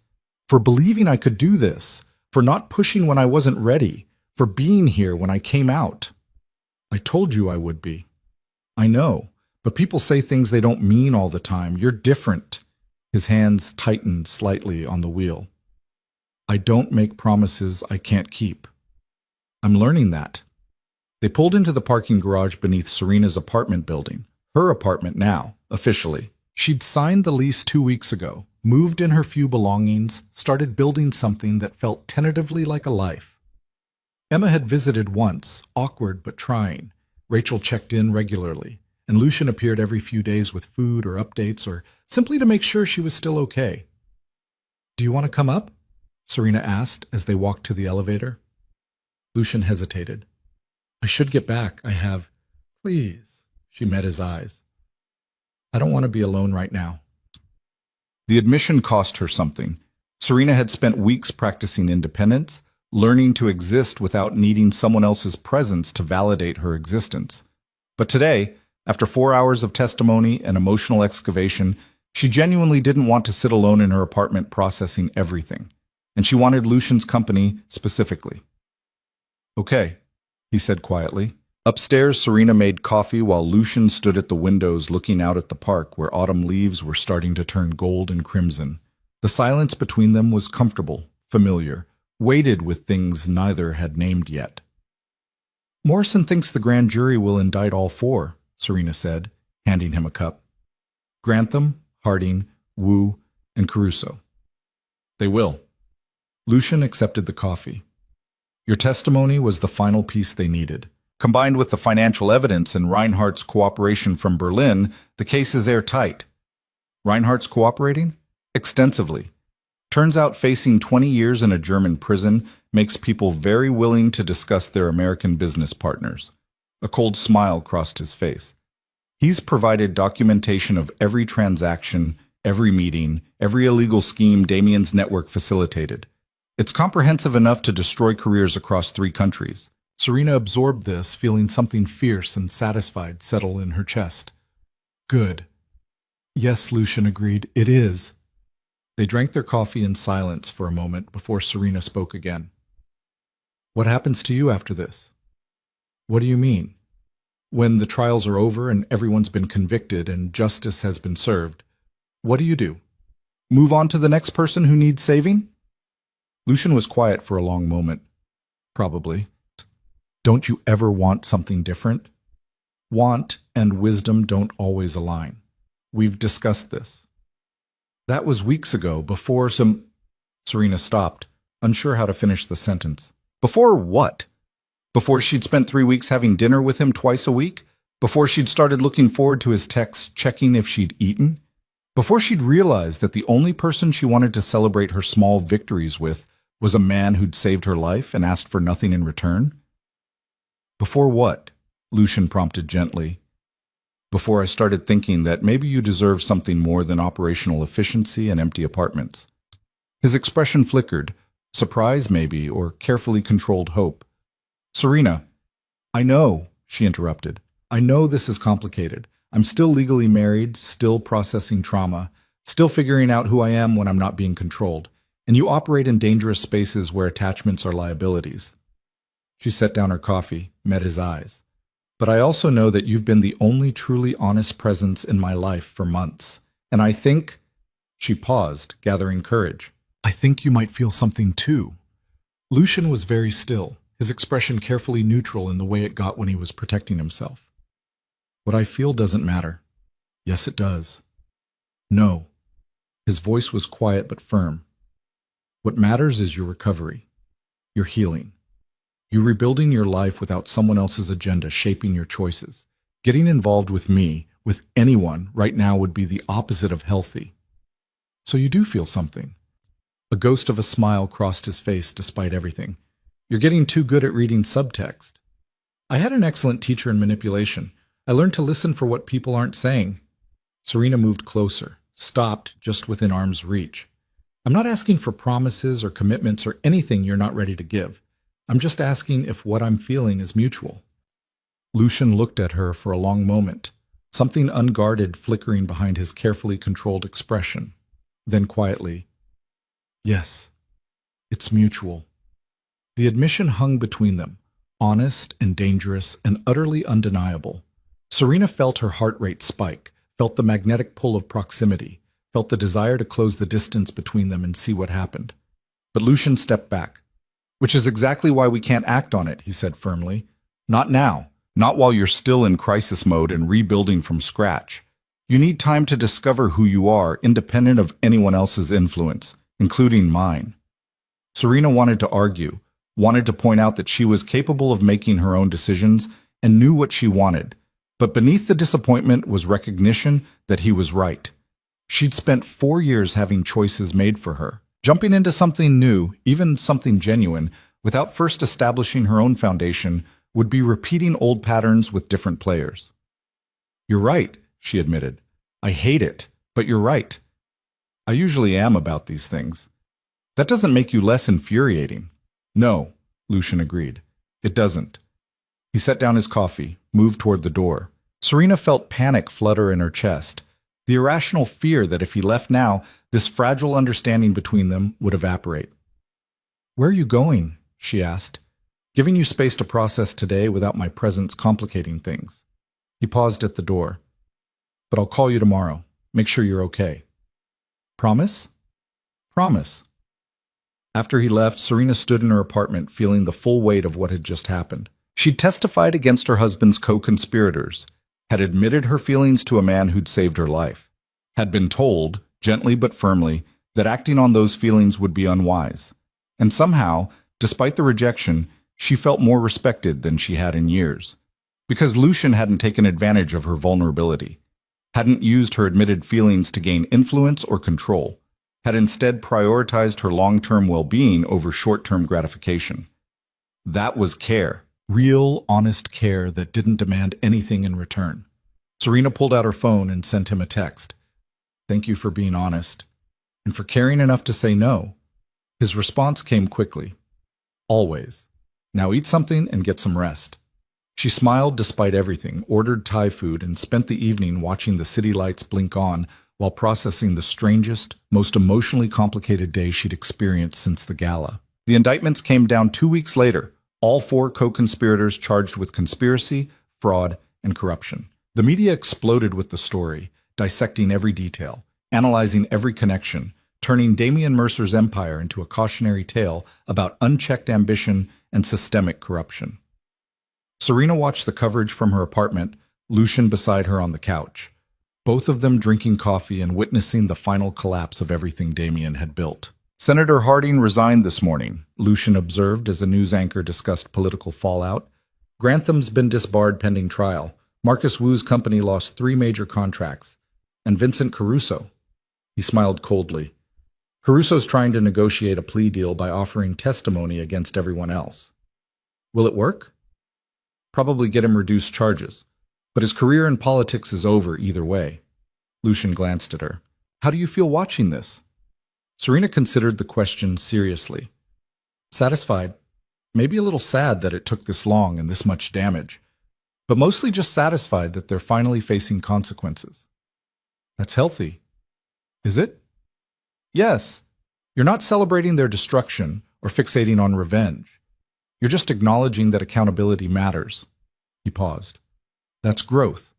For believing I could do this, for not pushing when I wasn't ready, for being here when I came out." "I told you I would be." "I know, but people say things they don't mean all the time. You're different." His hands tightened slightly on the wheel. "I don't make promises I can't keep." "I'm learning that." They pulled into the parking garage beneath Serena's apartment building, her apartment now, officially. She'd signed the lease 2 weeks ago, moved in her few belongings, started building something that felt tentatively like a life. Emma had visited once, awkward but trying. Rachel checked in regularly, and Lucian appeared every few days with food or updates or simply to make sure she was still okay. "Do you want to come up?" Serena asked as they walked to the elevator. Lucian hesitated. "I should get back. I have—" "Please." She met his eyes. "I don't want to be alone right now." The admission cost her something. Serena had spent weeks practicing independence, learning to exist without needing someone else's presence to validate her existence. But today, after 4 hours of testimony and emotional excavation, she genuinely didn't want to sit alone in her apartment processing everything. And she wanted Lucian's company specifically. "Okay," he said quietly. Upstairs, Serena made coffee while Lucian stood at the windows looking out at the park where autumn leaves were starting to turn gold and crimson. The silence between them was comfortable, familiar, weighted with things neither had named yet. "Morrison thinks the grand jury will indict all 4, Serena said, handing him a cup. "Grantham, Harding, Wu, and Caruso." "They will." Lucian accepted the coffee. "Your testimony was the final piece they needed. Combined with the financial evidence and Reinhardt's cooperation from Berlin, the case is airtight." "Reinhardt's cooperating?" "Extensively. Turns out facing 20 years in a German prison makes people very willing to discuss their American business partners." A cold smile crossed his face. "He's provided documentation of every transaction, every meeting, every illegal scheme Damien's network facilitated. It's comprehensive enough to destroy careers across 3 countries. Serena absorbed this, feeling something fierce and satisfied settle in her chest. "Good." "Yes," Lucian agreed, "it is." They drank their coffee in silence for a moment before Serena spoke again. What happens to you after this? What do you mean? When the trials are over and everyone's been convicted and justice has been served, what do you do? Move on to the next person who needs saving? Lucian was quiet for a long moment. Probably. Don't you ever want something different? Want and wisdom don't always align. We've discussed this. That was weeks ago, before some... Serena stopped, unsure how to finish the sentence. Before what? Before she'd spent 3 weeks having dinner with him twice a week? Before she'd started looking forward to his texts, checking if she'd eaten? Before she'd realized that the only person she wanted to celebrate her small victories with was a man who'd saved her life and asked for nothing in return? Before what? Lucian prompted gently. Before I started thinking that maybe you deserve something more than operational efficiency and empty apartments. His expression flickered, surprise maybe, or carefully controlled hope. Serena, I know, she interrupted. I know this is complicated. I'm still legally married, still processing trauma, still figuring out who I am when I'm not being controlled. And you operate in dangerous spaces where attachments are liabilities. She set down her coffee, met his eyes. But I also know that you've been the only truly honest presence in my life for months. And I think... She paused, gathering courage. I think you might feel something too. Lucian was very still, his expression carefully neutral in the way it got when he was protecting himself. What I feel doesn't matter. Yes, it does. No. His voice was quiet but firm. What matters is your recovery, your healing. You rebuilding your life without someone else's agenda shaping your choices. Getting involved with me, with anyone, right now would be the opposite of healthy. So you do feel something. A ghost of a smile crossed his face despite everything. You're getting too good at reading subtext. I had an excellent teacher in manipulation. I learned to listen for what people aren't saying. Serena moved closer, stopped just within arm's reach. I'm not asking for promises or commitments or anything you're not ready to give. I'm just asking if what I'm feeling is mutual. Lucian looked at her for a long moment, something unguarded flickering behind his carefully controlled expression. Then quietly, yes, it's mutual. The admission hung between them, honest and dangerous and utterly undeniable. Serena felt her heart rate spike, felt the magnetic pull of proximity, felt the desire to close the distance between them and see what happened. But Lucian stepped back. Which is exactly why we can't act on it, he said firmly. Not now. Not while you're still in crisis mode and rebuilding from scratch. You need time to discover who you are, independent of anyone else's influence, including mine. Serena wanted to argue, wanted to point out that she was capable of making her own decisions and knew what she wanted. But beneath the disappointment was recognition that he was right. She'd spent 4 years having choices made for her. Jumping into something new, even something genuine, without first establishing her own foundation, would be repeating old patterns with different players. You're right, she admitted. I hate it, but you're right. I usually am about these things. That doesn't make you less infuriating. No, Lucian agreed. It doesn't. He set down his coffee, moved toward the door. Serena felt panic flutter in her chest. The irrational fear that if he left now, this fragile understanding between them would evaporate. Where are you going? She asked. Giving you space to process today without my presence complicating things. He paused at the door. But I'll call you tomorrow. Make sure you're okay. Promise? Promise. After he left, Serena stood in her apartment feeling the full weight of what had just happened. She'd testified against her husband's co-conspirators, had admitted her feelings to a man who'd saved her life, had been told, gently but firmly, that acting on those feelings would be unwise. And somehow, despite the rejection, she felt more respected than she had in years. Because Lucian hadn't taken advantage of her vulnerability, hadn't used her admitted feelings to gain influence or control, had instead prioritized her long-term well-being over short-term gratification. That was care. Real, honest care that didn't demand anything in return. Serena pulled out her phone and sent him a text. Thank you for being honest, and for caring enough to say no. His response came quickly. Always. Now eat something and get some rest. She smiled despite everything, ordered Thai food, and spent the evening watching the city lights blink on while processing the strangest, most emotionally complicated day she'd experienced since the gala. The indictments came down 2 weeks later, all 4 co-conspirators charged with conspiracy, fraud, and corruption. The media exploded with the story, dissecting every detail, analyzing every connection, turning Damian Mercer's empire into a cautionary tale about unchecked ambition and systemic corruption. Serena watched the coverage from her apartment, Lucian beside her on the couch, both of them drinking coffee and witnessing the final collapse of everything Damian had built. Senator Harding resigned this morning, Lucian observed as a news anchor discussed political fallout. Grantham's been disbarred pending trial. Marcus Wu's company lost 3 major contracts. And Vincent Caruso. He smiled coldly. Caruso's trying to negotiate a plea deal by offering testimony against everyone else. Will it work? Probably get him reduced charges. But his career in politics is over either way. Lucian glanced at her. How do you feel watching this? Serena considered the question seriously. Satisfied. Maybe a little sad that it took this long and this much damage. But mostly just satisfied that they're finally facing consequences. That's healthy. Is it? Yes. You're not celebrating their destruction or fixating on revenge. You're just acknowledging that accountability matters. He paused. That's growth.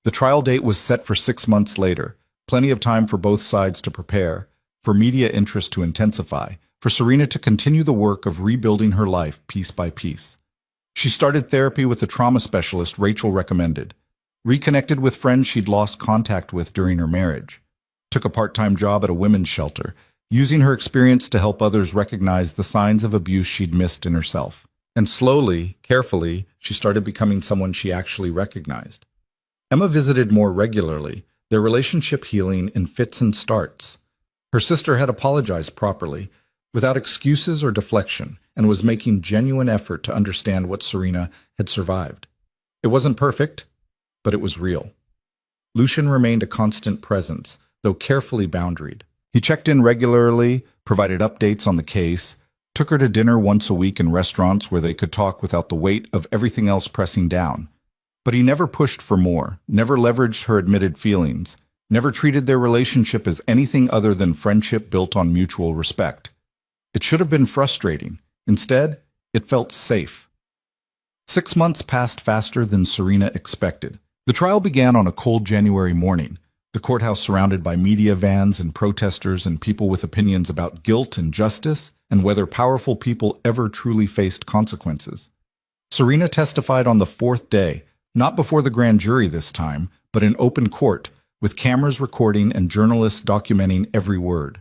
The trial date was set for 6 months later, plenty of time for both sides to prepare, for media interest to intensify, for Serena to continue the work of rebuilding her life piece by piece. She started therapy with the trauma specialist Rachel recommended, reconnected with friends she'd lost contact with during her marriage, took a part-time job at a women's shelter, using her experience to help others recognize the signs of abuse she'd missed in herself. And slowly, carefully, she started becoming someone she actually recognized. Emma visited more regularly, their relationship healing in fits and starts. Her sister had apologized properly, without excuses or deflection, and was making genuine effort to understand what Serena had survived. It wasn't perfect, but it was real. Lucian remained a constant presence, though carefully boundaried. He checked in regularly, provided updates on the case, took her to dinner once a week in restaurants where they could talk without the weight of everything else pressing down. But he never pushed for more, never leveraged her admitted feelings, never treated their relationship as anything other than friendship built on mutual respect. It should have been frustrating. Instead, it felt safe. 6 months passed faster than Serena expected. The trial began on a cold January morning, the courthouse surrounded by media vans and protesters and people with opinions about guilt and justice and whether powerful people ever truly faced consequences. Serena testified on the 4th day, not before the grand jury this time, but in open court, with cameras recording and journalists documenting every word.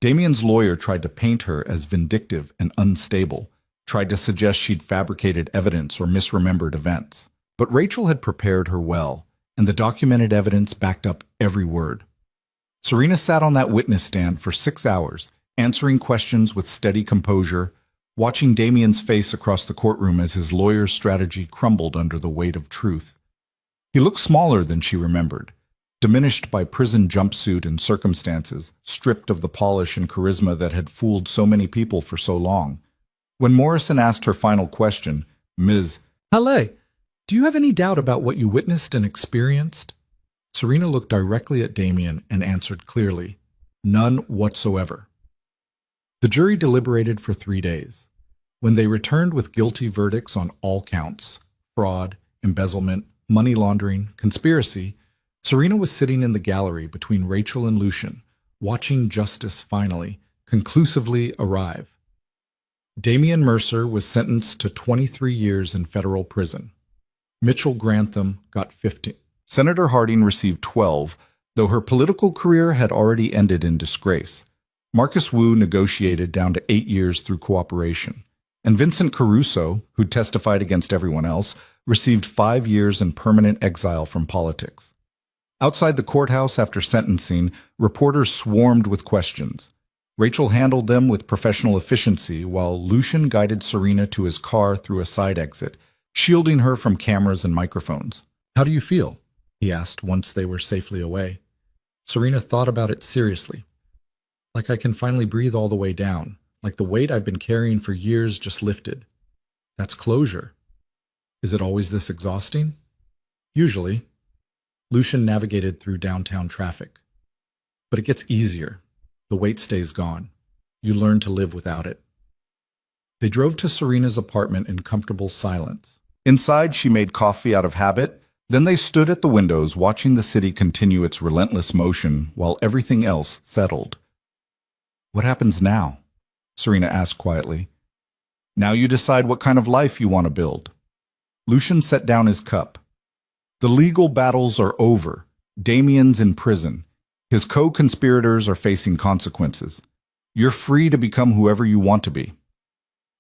Damian's lawyer tried to paint her as vindictive and unstable, tried to suggest she'd fabricated evidence or misremembered events. But Rachel had prepared her well, and the documented evidence backed up every word. Serena sat on that witness stand for 6 hours, answering questions with steady composure, watching Damian's face across the courtroom as his lawyer's strategy crumbled under the weight of truth. He looked smaller than she remembered, diminished by prison jumpsuit and circumstances, stripped of the polish and charisma that had fooled so many people for so long. When Morrison asked her final question, Ms. Halle, do you have any doubt about what you witnessed and experienced? Serena looked directly at Damian and answered clearly, none whatsoever. The jury deliberated for 3 days. When they returned with guilty verdicts on all counts, fraud, embezzlement, money laundering, conspiracy, Serena was sitting in the gallery between Rachel and Lucian, watching justice finally, conclusively arrive. Damian Mercer was sentenced to 23 years in federal prison. Mitchell Grantham got 15. Senator Harding received 12, though her political career had already ended in disgrace. Marcus Wu negotiated down to 8 years through cooperation. And Vincent Caruso, who testified against everyone else, received 5 years in permanent exile from politics. Outside the courthouse after sentencing, reporters swarmed with questions. Rachel handled them with professional efficiency while Lucian guided Serena to his car through a side exit, shielding her from cameras and microphones. How do you feel? He asked once they were safely away. Serena thought about it seriously. Like I can finally breathe all the way down, like the weight I've been carrying for years just lifted. That's closure. Is it always this exhausting? Usually. Lucian navigated through downtown traffic. But it gets easier. The weight stays gone. You learn to live without it. They drove to Serena's apartment in comfortable silence. Inside, she made coffee out of habit. Then they stood at the windows, watching the city continue its relentless motion while everything else settled. "What happens now?" Serena asked quietly. "Now you decide what kind of life you want to build." Lucian set down his cup. "The legal battles are over. Damien's in prison. His co-conspirators are facing consequences. You're free to become whoever you want to be."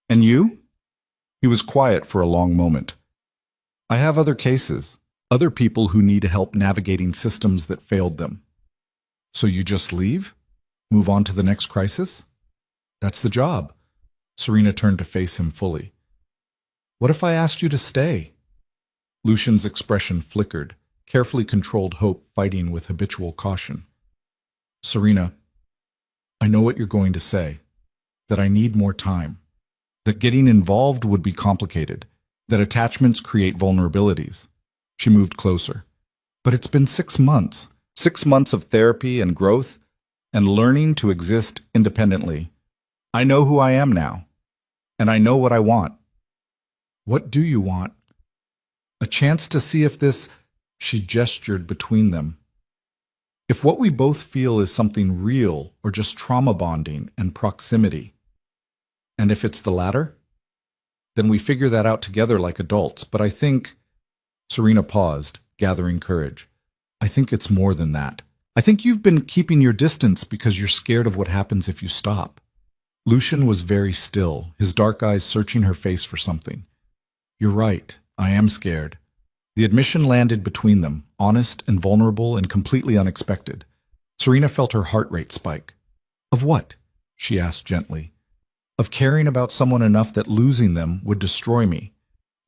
"And you?" He was quiet for a long moment. "I have other cases, other people who need help navigating systems that failed them." "So you just leave? Move on to the next crisis?" "That's the job." Serena turned to face him fully. "What if I asked you to stay?" Lucian's expression flickered, carefully controlled hope fighting with habitual caution. "Serena, I know what you're going to say, that I need more time, that getting involved would be complicated, that attachments create vulnerabilities." She moved closer. "But it's been 6 months. 6 months of therapy and growth and learning to exist independently. I know who I am now, and I know what I want." "What do you want?" "A chance to see if this—" She gestured between them. "If what we both feel is something real or just trauma bonding and proximity. And if it's the latter, then we figure that out together like adults. But I think—" Serena paused, gathering courage. "I think it's more than that. I think you've been keeping your distance because you're scared of what happens if you stop." Lucian was very still, his dark eyes searching her face for something. "You're right, I am scared." The admission landed between them, honest and vulnerable and completely unexpected. Serena felt her heart rate spike. "Of what?" she asked gently. "Of caring about someone enough that losing them would destroy me.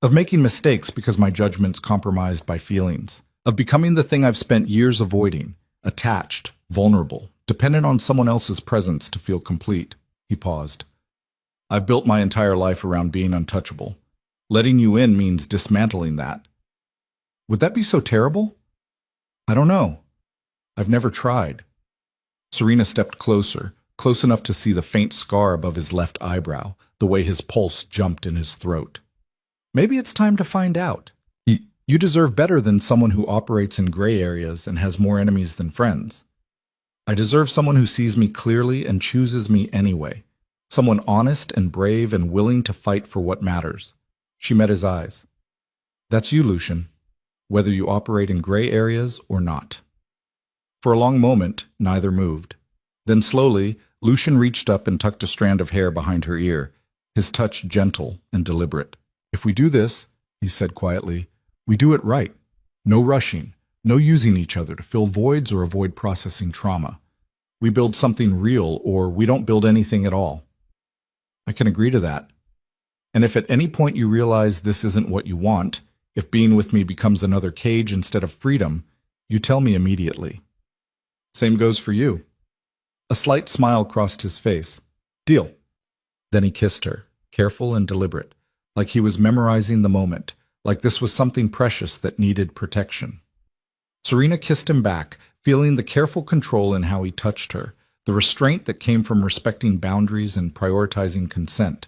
Of making mistakes because my judgment's compromised by feelings. Of becoming the thing I've spent years avoiding, attached, vulnerable, dependent on someone else's presence to feel complete." He paused. "I've built my entire life around being untouchable. Letting you in means dismantling that. Would that be so terrible? I don't know. I've never tried." Serena stepped closer, close enough to see the faint scar above his left eyebrow, the way his pulse jumped in his throat. "Maybe it's time to find out. You deserve better than someone who operates in gray areas and has more enemies than friends. I deserve someone who sees me clearly and chooses me anyway. Someone honest and brave and willing to fight for what matters." She met his eyes. "That's you, Lucian, whether you operate in gray areas or not." For a long moment, neither moved. Then slowly, Lucian reached up and tucked a strand of hair behind her ear, his touch gentle and deliberate. "If we do this," he said quietly, "we do it right. No rushing, no using each other to fill voids or avoid processing trauma. We build something real, or we don't build anything at all." "I can agree to that. And if at any point you realize this isn't what you want, if being with me becomes another cage instead of freedom, you tell me immediately." "Same goes for you." A slight smile crossed his face. "Deal." Then he kissed her, careful and deliberate, like he was memorizing the moment, like this was something precious that needed protection. Serena kissed him back, feeling the careful control in how he touched her, the restraint that came from respecting boundaries and prioritizing consent.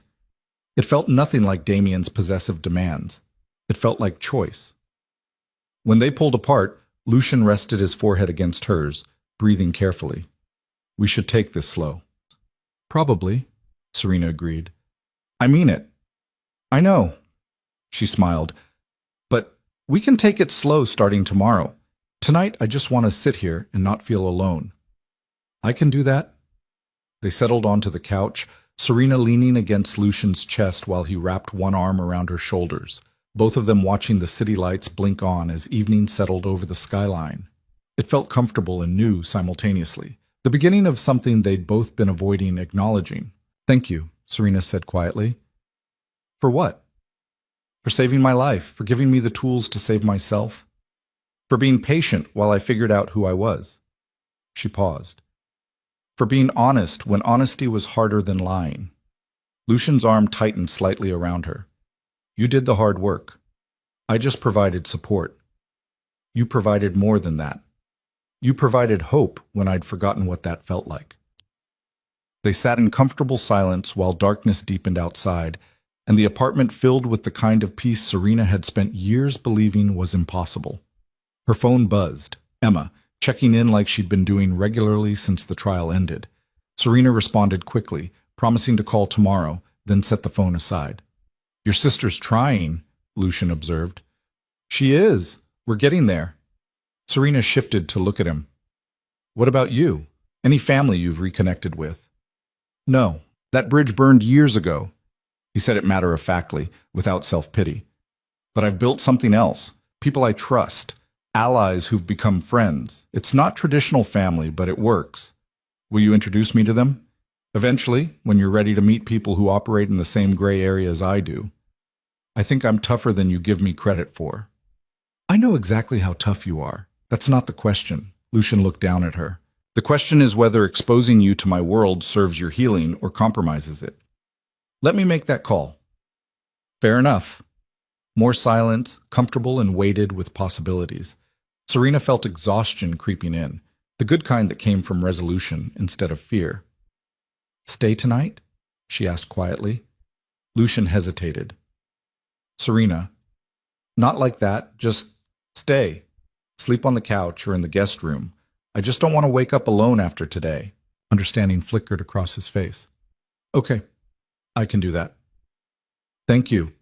It felt nothing like Damien's possessive demands. It felt like choice. When they pulled apart, Lucian rested his forehead against hers, breathing carefully. "We should take this slow." "Probably," Serena agreed. "I mean it." "I know," she smiled. "But we can take it slow starting tomorrow. Tonight, I just want to sit here and not feel alone." "I can do that." They settled onto the couch, Serena leaning against Lucian's chest while he wrapped one arm around her shoulders, both of them watching the city lights blink on as evening settled over the skyline. It felt comfortable and new simultaneously, the beginning of something they'd both been avoiding acknowledging. "Thank you," Serena said quietly. "For what?" "For saving my life, for giving me the tools to save myself. For being patient while I figured out who I was." She paused. "For being honest when honesty was harder than lying." Lucian's arm tightened slightly around her. "You did the hard work. I just provided support." You provided more than that. You provided hope when I'd forgotten what that felt like. They sat in comfortable silence while darkness deepened outside, and the apartment filled with the kind of peace Serena had spent years believing was impossible. Her phone buzzed. Emma, checking in like she'd been doing regularly since the trial ended. Serena responded quickly, promising to call tomorrow, then set the phone aside. Your sister's trying, Lucian observed. She is. We're getting there. Serena shifted to look at him. What about you? Any family you've reconnected with? No. That bridge burned years ago. He said it matter-of-factly, without self-pity. But I've built something else. People I trust. Allies who've become friends. It's not traditional family, but it works. Will you introduce me to them? Eventually, when you're ready to meet people who operate in the same gray area as I do. I think I'm tougher than you give me credit for. I know exactly how tough you are. That's not the question. Lucian looked down at her. The question is whether exposing you to my world serves your healing or compromises it. Let me make that call. Fair enough. More silent, comfortable and weighted with possibilities. Serena felt exhaustion creeping in, the good kind that came from resolution instead of fear. Stay tonight? She asked quietly. Lucian hesitated. Serena, not like that, just stay. Sleep on the couch or in the guest room. I just don't want to wake up alone after today. Understanding flickered across his face. Okay, I can do that. Thank you.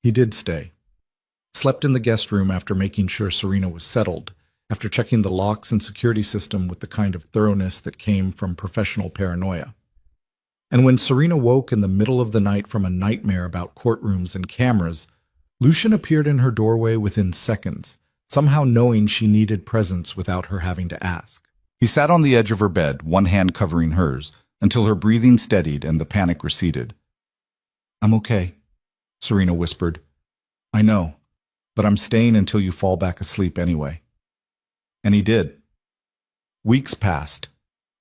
He did stay. Slept in the guest room after making sure Serena was settled, after checking the locks and security system with the kind of thoroughness that came from professional paranoia. And when Serena woke in the middle of the night from a nightmare about courtrooms and cameras, Lucian appeared in her doorway within seconds, somehow knowing she needed presence without her having to ask. He sat on the edge of her bed, one hand covering hers, until her breathing steadied and the panic receded. I'm okay, Serena whispered. I know, but I'm staying until you fall back asleep anyway. And he did. Weeks passed,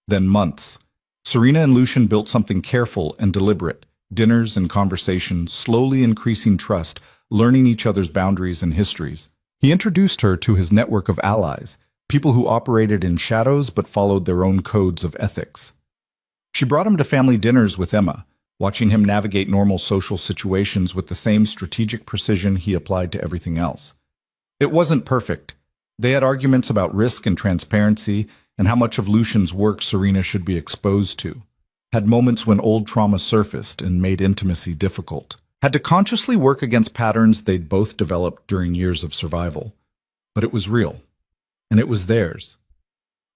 then months. Serena and Lucian built something careful and deliberate, dinners and conversations, slowly increasing trust, learning each other's boundaries and histories. He introduced her to his network of allies, people who operated in shadows but followed their own codes of ethics. She brought him to family dinners with Emma, watching him navigate normal social situations with the same strategic precision he applied to everything else. It wasn't perfect. They had arguments about risk and transparency and how much of Lucian's work Serena should be exposed to. Had moments when old trauma surfaced and made intimacy difficult. Had to consciously work against patterns they'd both developed during years of survival. But it was real. And it was theirs.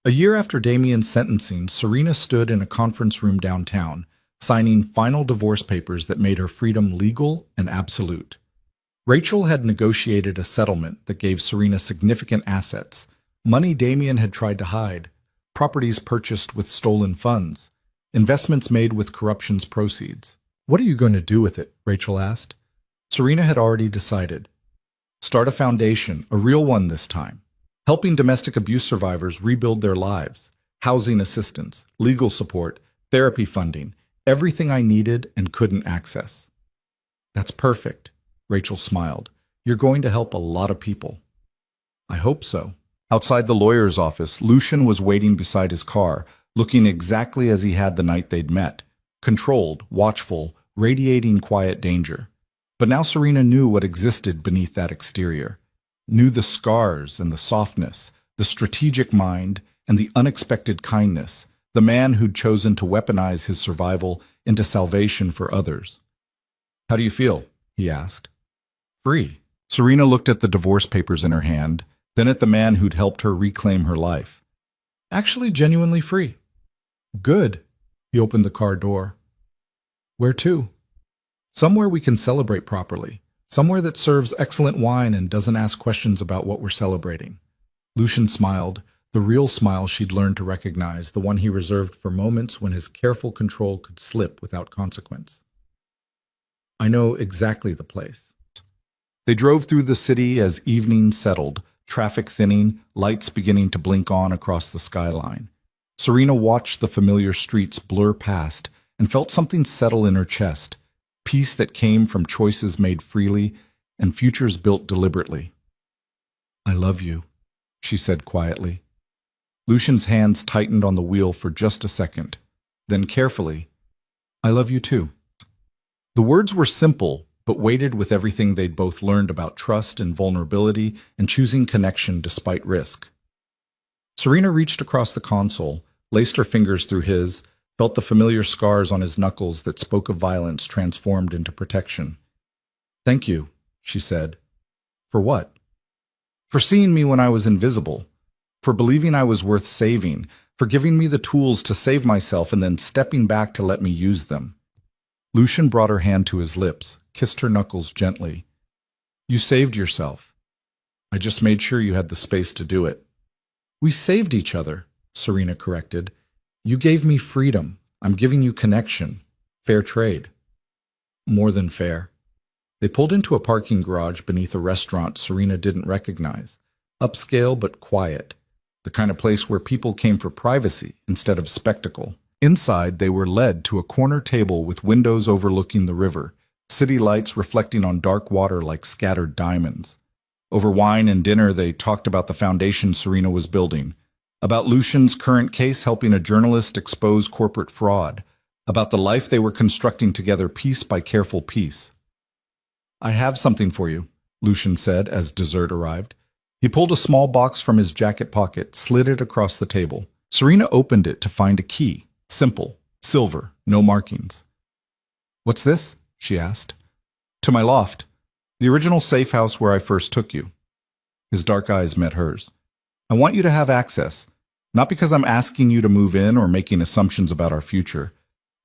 A year after Damien's sentencing, Serena stood in a conference room downtown, signing final divorce papers that made her freedom legal and absolute. Rachel had negotiated a settlement that gave Serena significant assets, money Damien had tried to hide, properties purchased with stolen funds, investments made with corruption's proceeds. What are you going to do with it? Rachel asked. Serena had already decided. Start a foundation, a real one this time, helping domestic abuse survivors rebuild their lives, housing assistance, legal support, therapy funding, everything I needed and couldn't access. That's perfect, Rachel smiled. You're going to help a lot of people. I hope so. Outside the lawyer's office, Lucian was waiting beside his car, looking exactly as he had the night they'd met. Controlled, watchful, radiating quiet danger. But now Serena knew what existed beneath that exterior. Knew the scars and the softness, the strategic mind and the unexpected kindness, the man who'd chosen to weaponize his survival into salvation for others. How do you feel? He asked. Free. Serena looked at the divorce papers in her hand, then at the man who'd helped her reclaim her life. Actually genuinely free. Good. He opened the car door. Where to? Somewhere we can celebrate properly. Somewhere that serves excellent wine and doesn't ask questions about what we're celebrating. Lucian smiled, the real smile she'd learned to recognize, the one he reserved for moments when his careful control could slip without consequence. I know exactly the place. They drove through the city as evening settled, traffic thinning, lights beginning to blink on across the skyline. Serena watched the familiar streets blur past and felt something settle in her chest, peace that came from choices made freely and futures built deliberately. I love you, she said quietly. Lucian's hands tightened on the wheel for just a second. Then carefully, I love you too. The words were simple, but weighted with everything they'd both learned about trust and vulnerability and choosing connection despite risk. Serena reached across the console, laced her fingers through his, felt the familiar scars on his knuckles that spoke of violence transformed into protection. Thank you, she said. For what? For seeing me when I was invisible. For believing I was worth saving. For giving me the tools to save myself and then stepping back to let me use them. Lucian brought her hand to his lips, kissed her knuckles gently. You saved yourself. I just made sure you had the space to do it. We saved each other, Serena corrected. You gave me freedom. I'm giving you connection. Fair trade. More than fair. They pulled into a parking garage beneath a restaurant Serena didn't recognize. Upscale but quiet. The kind of place where people came for privacy instead of spectacle. Inside, they were led to a corner table with windows overlooking the river, city lights reflecting on dark water like scattered diamonds. Over wine and dinner, they talked about the foundation Serena was building, about Lucian's current case helping a journalist expose corporate fraud, about the life they were constructing together piece by careful piece. I have something for you, Lucian said as dessert arrived. He pulled a small box from his jacket pocket, slid it across the table. Serena opened it to find a key. Simple, silver, no markings. What's this? She asked. To my loft, the original safe house where I first took you. His dark eyes met hers. I want you to have access, not because I'm asking you to move in or making assumptions about our future,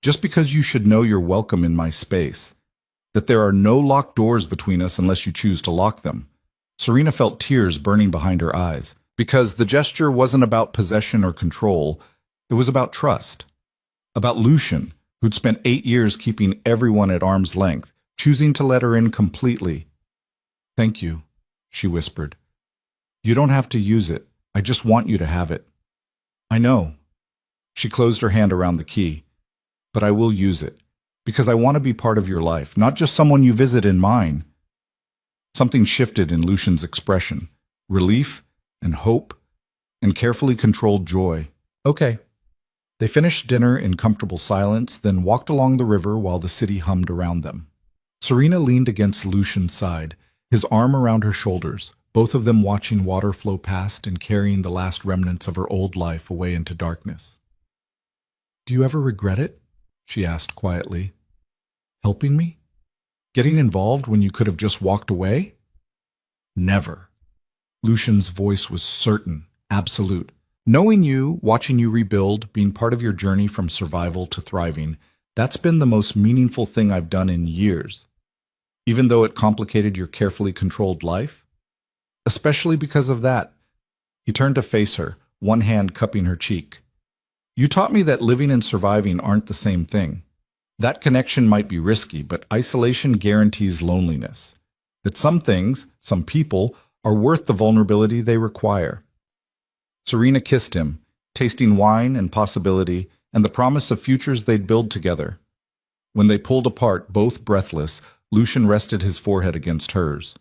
just because you should know you're welcome in my space, that there are no locked doors between us unless you choose to lock them. Serena felt tears burning behind her eyes, because the gesture wasn't about possession or control, it was about trust. About Lucian, who'd spent 8 years keeping everyone at arm's length, choosing to let her in completely. Thank you, she whispered. You don't have to use it. I just want you to have it. I know. She closed her hand around the key. But I will use it, because I want to be part of your life, not just someone you visit in mine. Something shifted in Lucian's expression, relief and hope and carefully controlled joy. Okay. They finished dinner in comfortable silence, then walked along the river while the city hummed around them. Serena leaned against Lucian's side, his arm around her shoulders, both of them watching water flow past and carrying the last remnants of her old life away into darkness. Do you ever regret it? She asked quietly. Helping me? Getting involved when you could have just walked away? Never. Lucian's voice was certain, absolute. Knowing you, watching you rebuild, being part of your journey from survival to thriving, that's been the most meaningful thing I've done in years. Even though it complicated your carefully controlled life? Especially because of that. He turned to face her, one hand cupping her cheek. You taught me that living and surviving aren't the same thing. That connection might be risky, but isolation guarantees loneliness. That some things, some people, are worth the vulnerability they require. Serena kissed him, tasting wine and possibility and the promise of futures they'd build together. When they pulled apart, both breathless, Lucian rested his forehead against hers.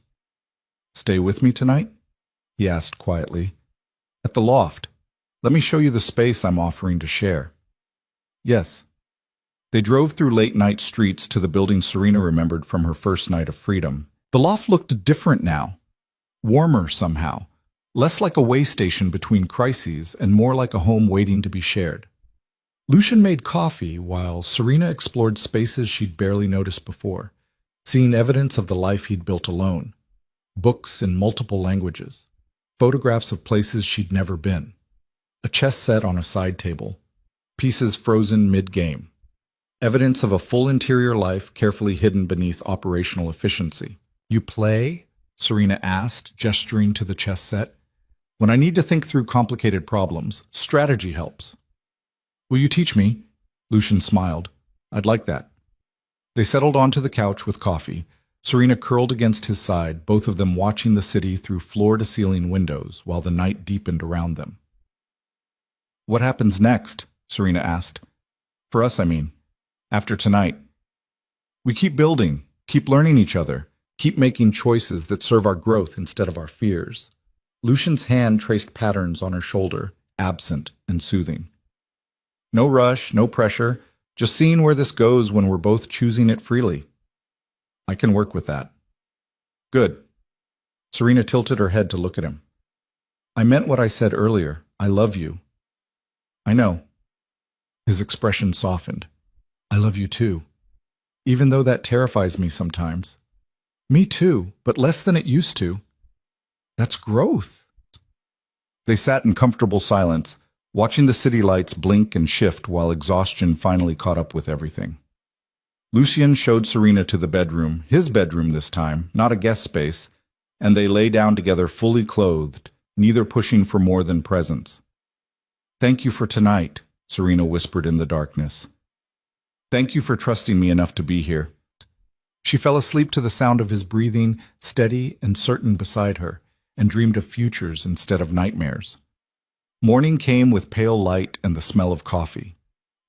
Stay with me tonight? He asked quietly. At the loft. Let me show you the space I'm offering to share. Yes. They drove through late-night streets to the building Serena remembered from her first night of freedom. The loft looked different now. Warmer somehow. Less like a way station between crises and more like a home waiting to be shared. Lucian made coffee while Serena explored spaces she'd barely noticed before, seeing evidence of the life he'd built alone. Books in multiple languages. Photographs of places she'd never been. A chess set on a side table. Pieces frozen mid-game. Evidence of a full interior life carefully hidden beneath operational efficiency. You play? Serena asked, gesturing to the chess set. When I need to think through complicated problems, strategy helps. Will you teach me? Lucian smiled. I'd like that. They settled onto the couch with coffee, Serena curled against his side, both of them watching the city through floor-to-ceiling windows while the night deepened around them. What happens next? Serena asked. For us, I mean. After tonight. We keep building, keep learning each other, keep making choices that serve our growth instead of our fears. Lucian's hand traced patterns on her shoulder, absent and soothing. No rush, no pressure, just seeing where this goes when we're both choosing it freely. I can work with that. Good. Serena tilted her head to look at him. I meant what I said earlier. I love you. I know. His expression softened. I love you too. Even though that terrifies me sometimes. Me too, but less than it used to. That's growth. They sat in comfortable silence, watching the city lights blink and shift while exhaustion finally caught up with everything. Lucian showed Serena to the bedroom, his bedroom this time, not a guest space, and they lay down together fully clothed, neither pushing for more than presence. Thank you for tonight, Serena whispered in the darkness. Thank you for trusting me enough to be here. She fell asleep to the sound of his breathing, steady and certain beside her, and dreamed of futures instead of nightmares. Morning came with pale light and the smell of coffee.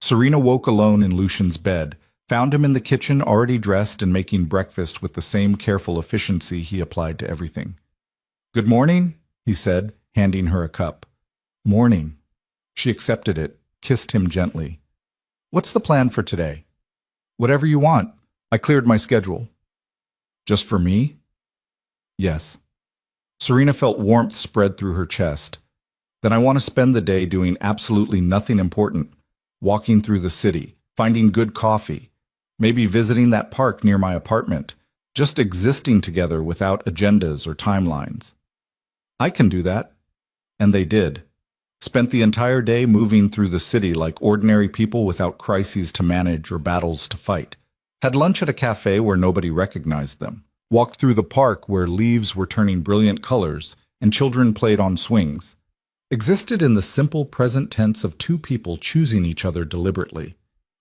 Serena woke alone in Lucian's bed, found him in the kitchen already dressed and making breakfast with the same careful efficiency he applied to everything. Good morning, he said, handing her a cup. Morning. She accepted it, kissed him gently. What's the plan for today? Whatever you want. I cleared my schedule. Just for me? Yes. Serena felt warmth spread through her chest. Then I want to spend the day doing absolutely nothing important, walking through the city, finding good coffee, maybe visiting that park near my apartment, just existing together without agendas or timelines. I can do that. And they did. Spent the entire day moving through the city like ordinary people without crises to manage or battles to fight. Had lunch at a cafe where nobody recognized them. Walked through the park where leaves were turning brilliant colors and children played on swings. Existed in the simple present tense of two people choosing each other deliberately.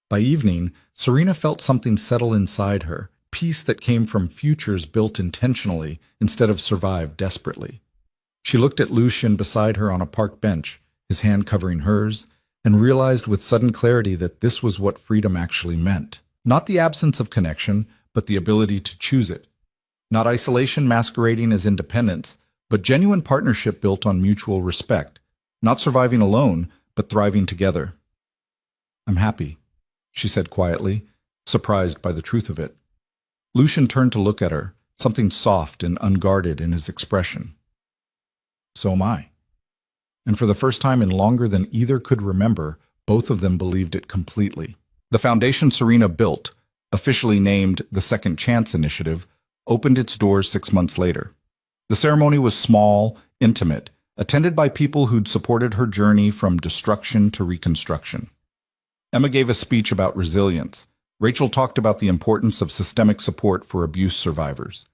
By evening, Serena felt something settle inside her, peace that came from futures built intentionally instead of survived desperately. She looked at Lucian beside her on a park bench, his hand covering hers, and realized with sudden clarity that this was what freedom actually meant. Not the absence of connection, but the ability to choose it. Not isolation masquerading as independence, but genuine partnership built on mutual respect. Not surviving alone, but thriving together. I'm happy, she said quietly, surprised by the truth of it. Lucian turned to look at her, something soft and unguarded in his expression. So am I. And for the first time in longer than either could remember, both of them believed it completely. The foundation Serena built, officially named the Second Chance Initiative, opened its doors 6 months later. The ceremony was small, intimate, attended by people who'd supported her journey from destruction to reconstruction. Emma gave a speech about resilience. Rachel talked about the importance of systemic support for abuse survivors.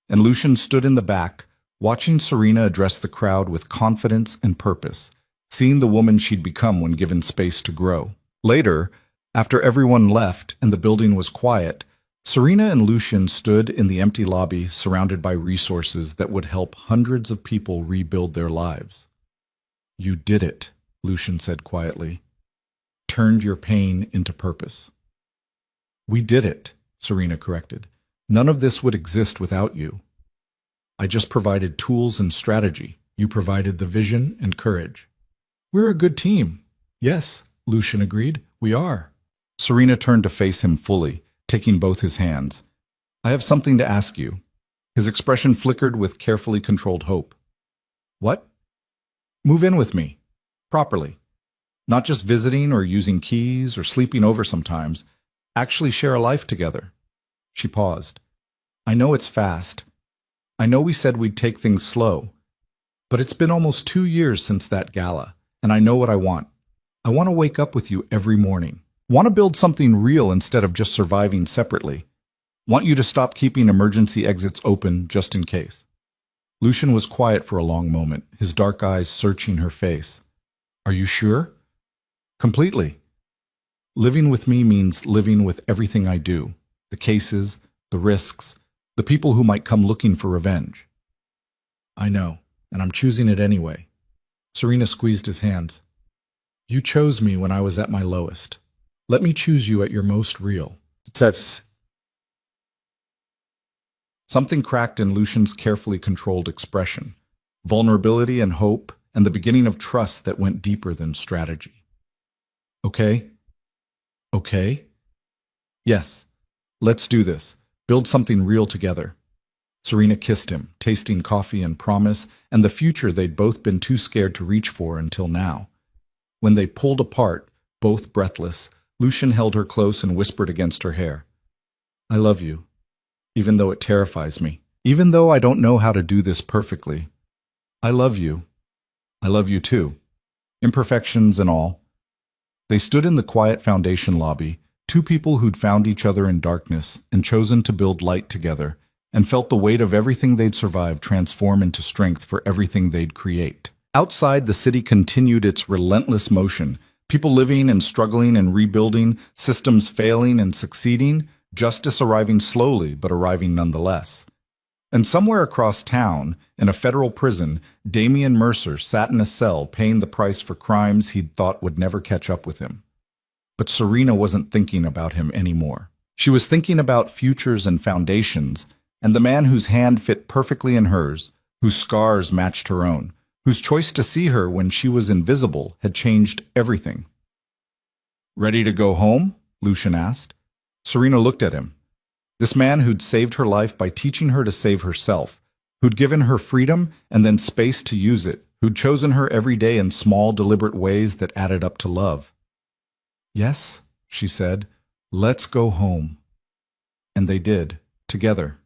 And Lucian stood in the back, watching Serena address the crowd with confidence and purpose, seeing the woman she'd become when given space to grow. Later, after everyone left and the building was quiet, Serena and Lucian stood in the empty lobby surrounded by resources that would help hundreds of people rebuild their lives. You did it, Lucian said quietly. Turned your pain into purpose. We did it, Serena corrected. None of this would exist without you. I just provided tools and strategy. You provided the vision and courage. We're a good team. Yes, Lucian agreed. We are. Serena turned to face him fully, taking both his hands. I have something to ask you. His expression flickered with carefully controlled hope. What? Move in with me. Properly. Not just visiting or using keys or sleeping over sometimes. Actually share a life together. She paused. I know it's fast. I know we said we'd take things slow. But it's been almost 2 years since that gala, and I know what I want. I want to wake up with you every morning. Want to build something real instead of just surviving separately. Want you to stop keeping emergency exits open just in case. Lucian was quiet for a long moment, his dark eyes searching her face. Are you sure? Completely. Living with me means living with everything I do. The cases, the risks, the people who might come looking for revenge. I know, and I'm choosing it anyway. Serena squeezed his hands. You chose me when I was at my lowest. Let me choose you at your most real. Something cracked in Lucian's carefully controlled expression. vulnerability and hope, and the beginning of trust that went deeper than strategy. Okay? Okay? Yes. Let's do this. Build something real together. Serena kissed him, tasting coffee and promise, and the future they'd both been too scared to reach for until now. When they pulled apart, both breathless, Lucian held her close and whispered against her hair, I love you, even though it terrifies me. Even though I don't know how to do this perfectly. I love you. I love you too. Imperfections and all. They stood in the quiet foundation lobby, two people who'd found each other in darkness and chosen to build light together, and felt the weight of everything they'd survived transform into strength for everything they'd create. Outside, the city continued its relentless motion, people living and struggling and rebuilding, systems failing and succeeding, justice arriving slowly but arriving nonetheless. And somewhere across town, in a federal prison, Damian Mercer sat in a cell paying the price for crimes he'd thought would never catch up with him. But Serena wasn't thinking about him anymore. She was thinking about futures and foundations, and the man whose hand fit perfectly in hers, whose scars matched her own, whose choice to see her when she was invisible had changed everything. Ready to go home? Lucian asked. Serena looked at him. This man who'd saved her life by teaching her to save herself, who'd given her freedom and then space to use it, who'd chosen her every day in small, deliberate ways that added up to love. Yes, she said, let's go home. And they did, together.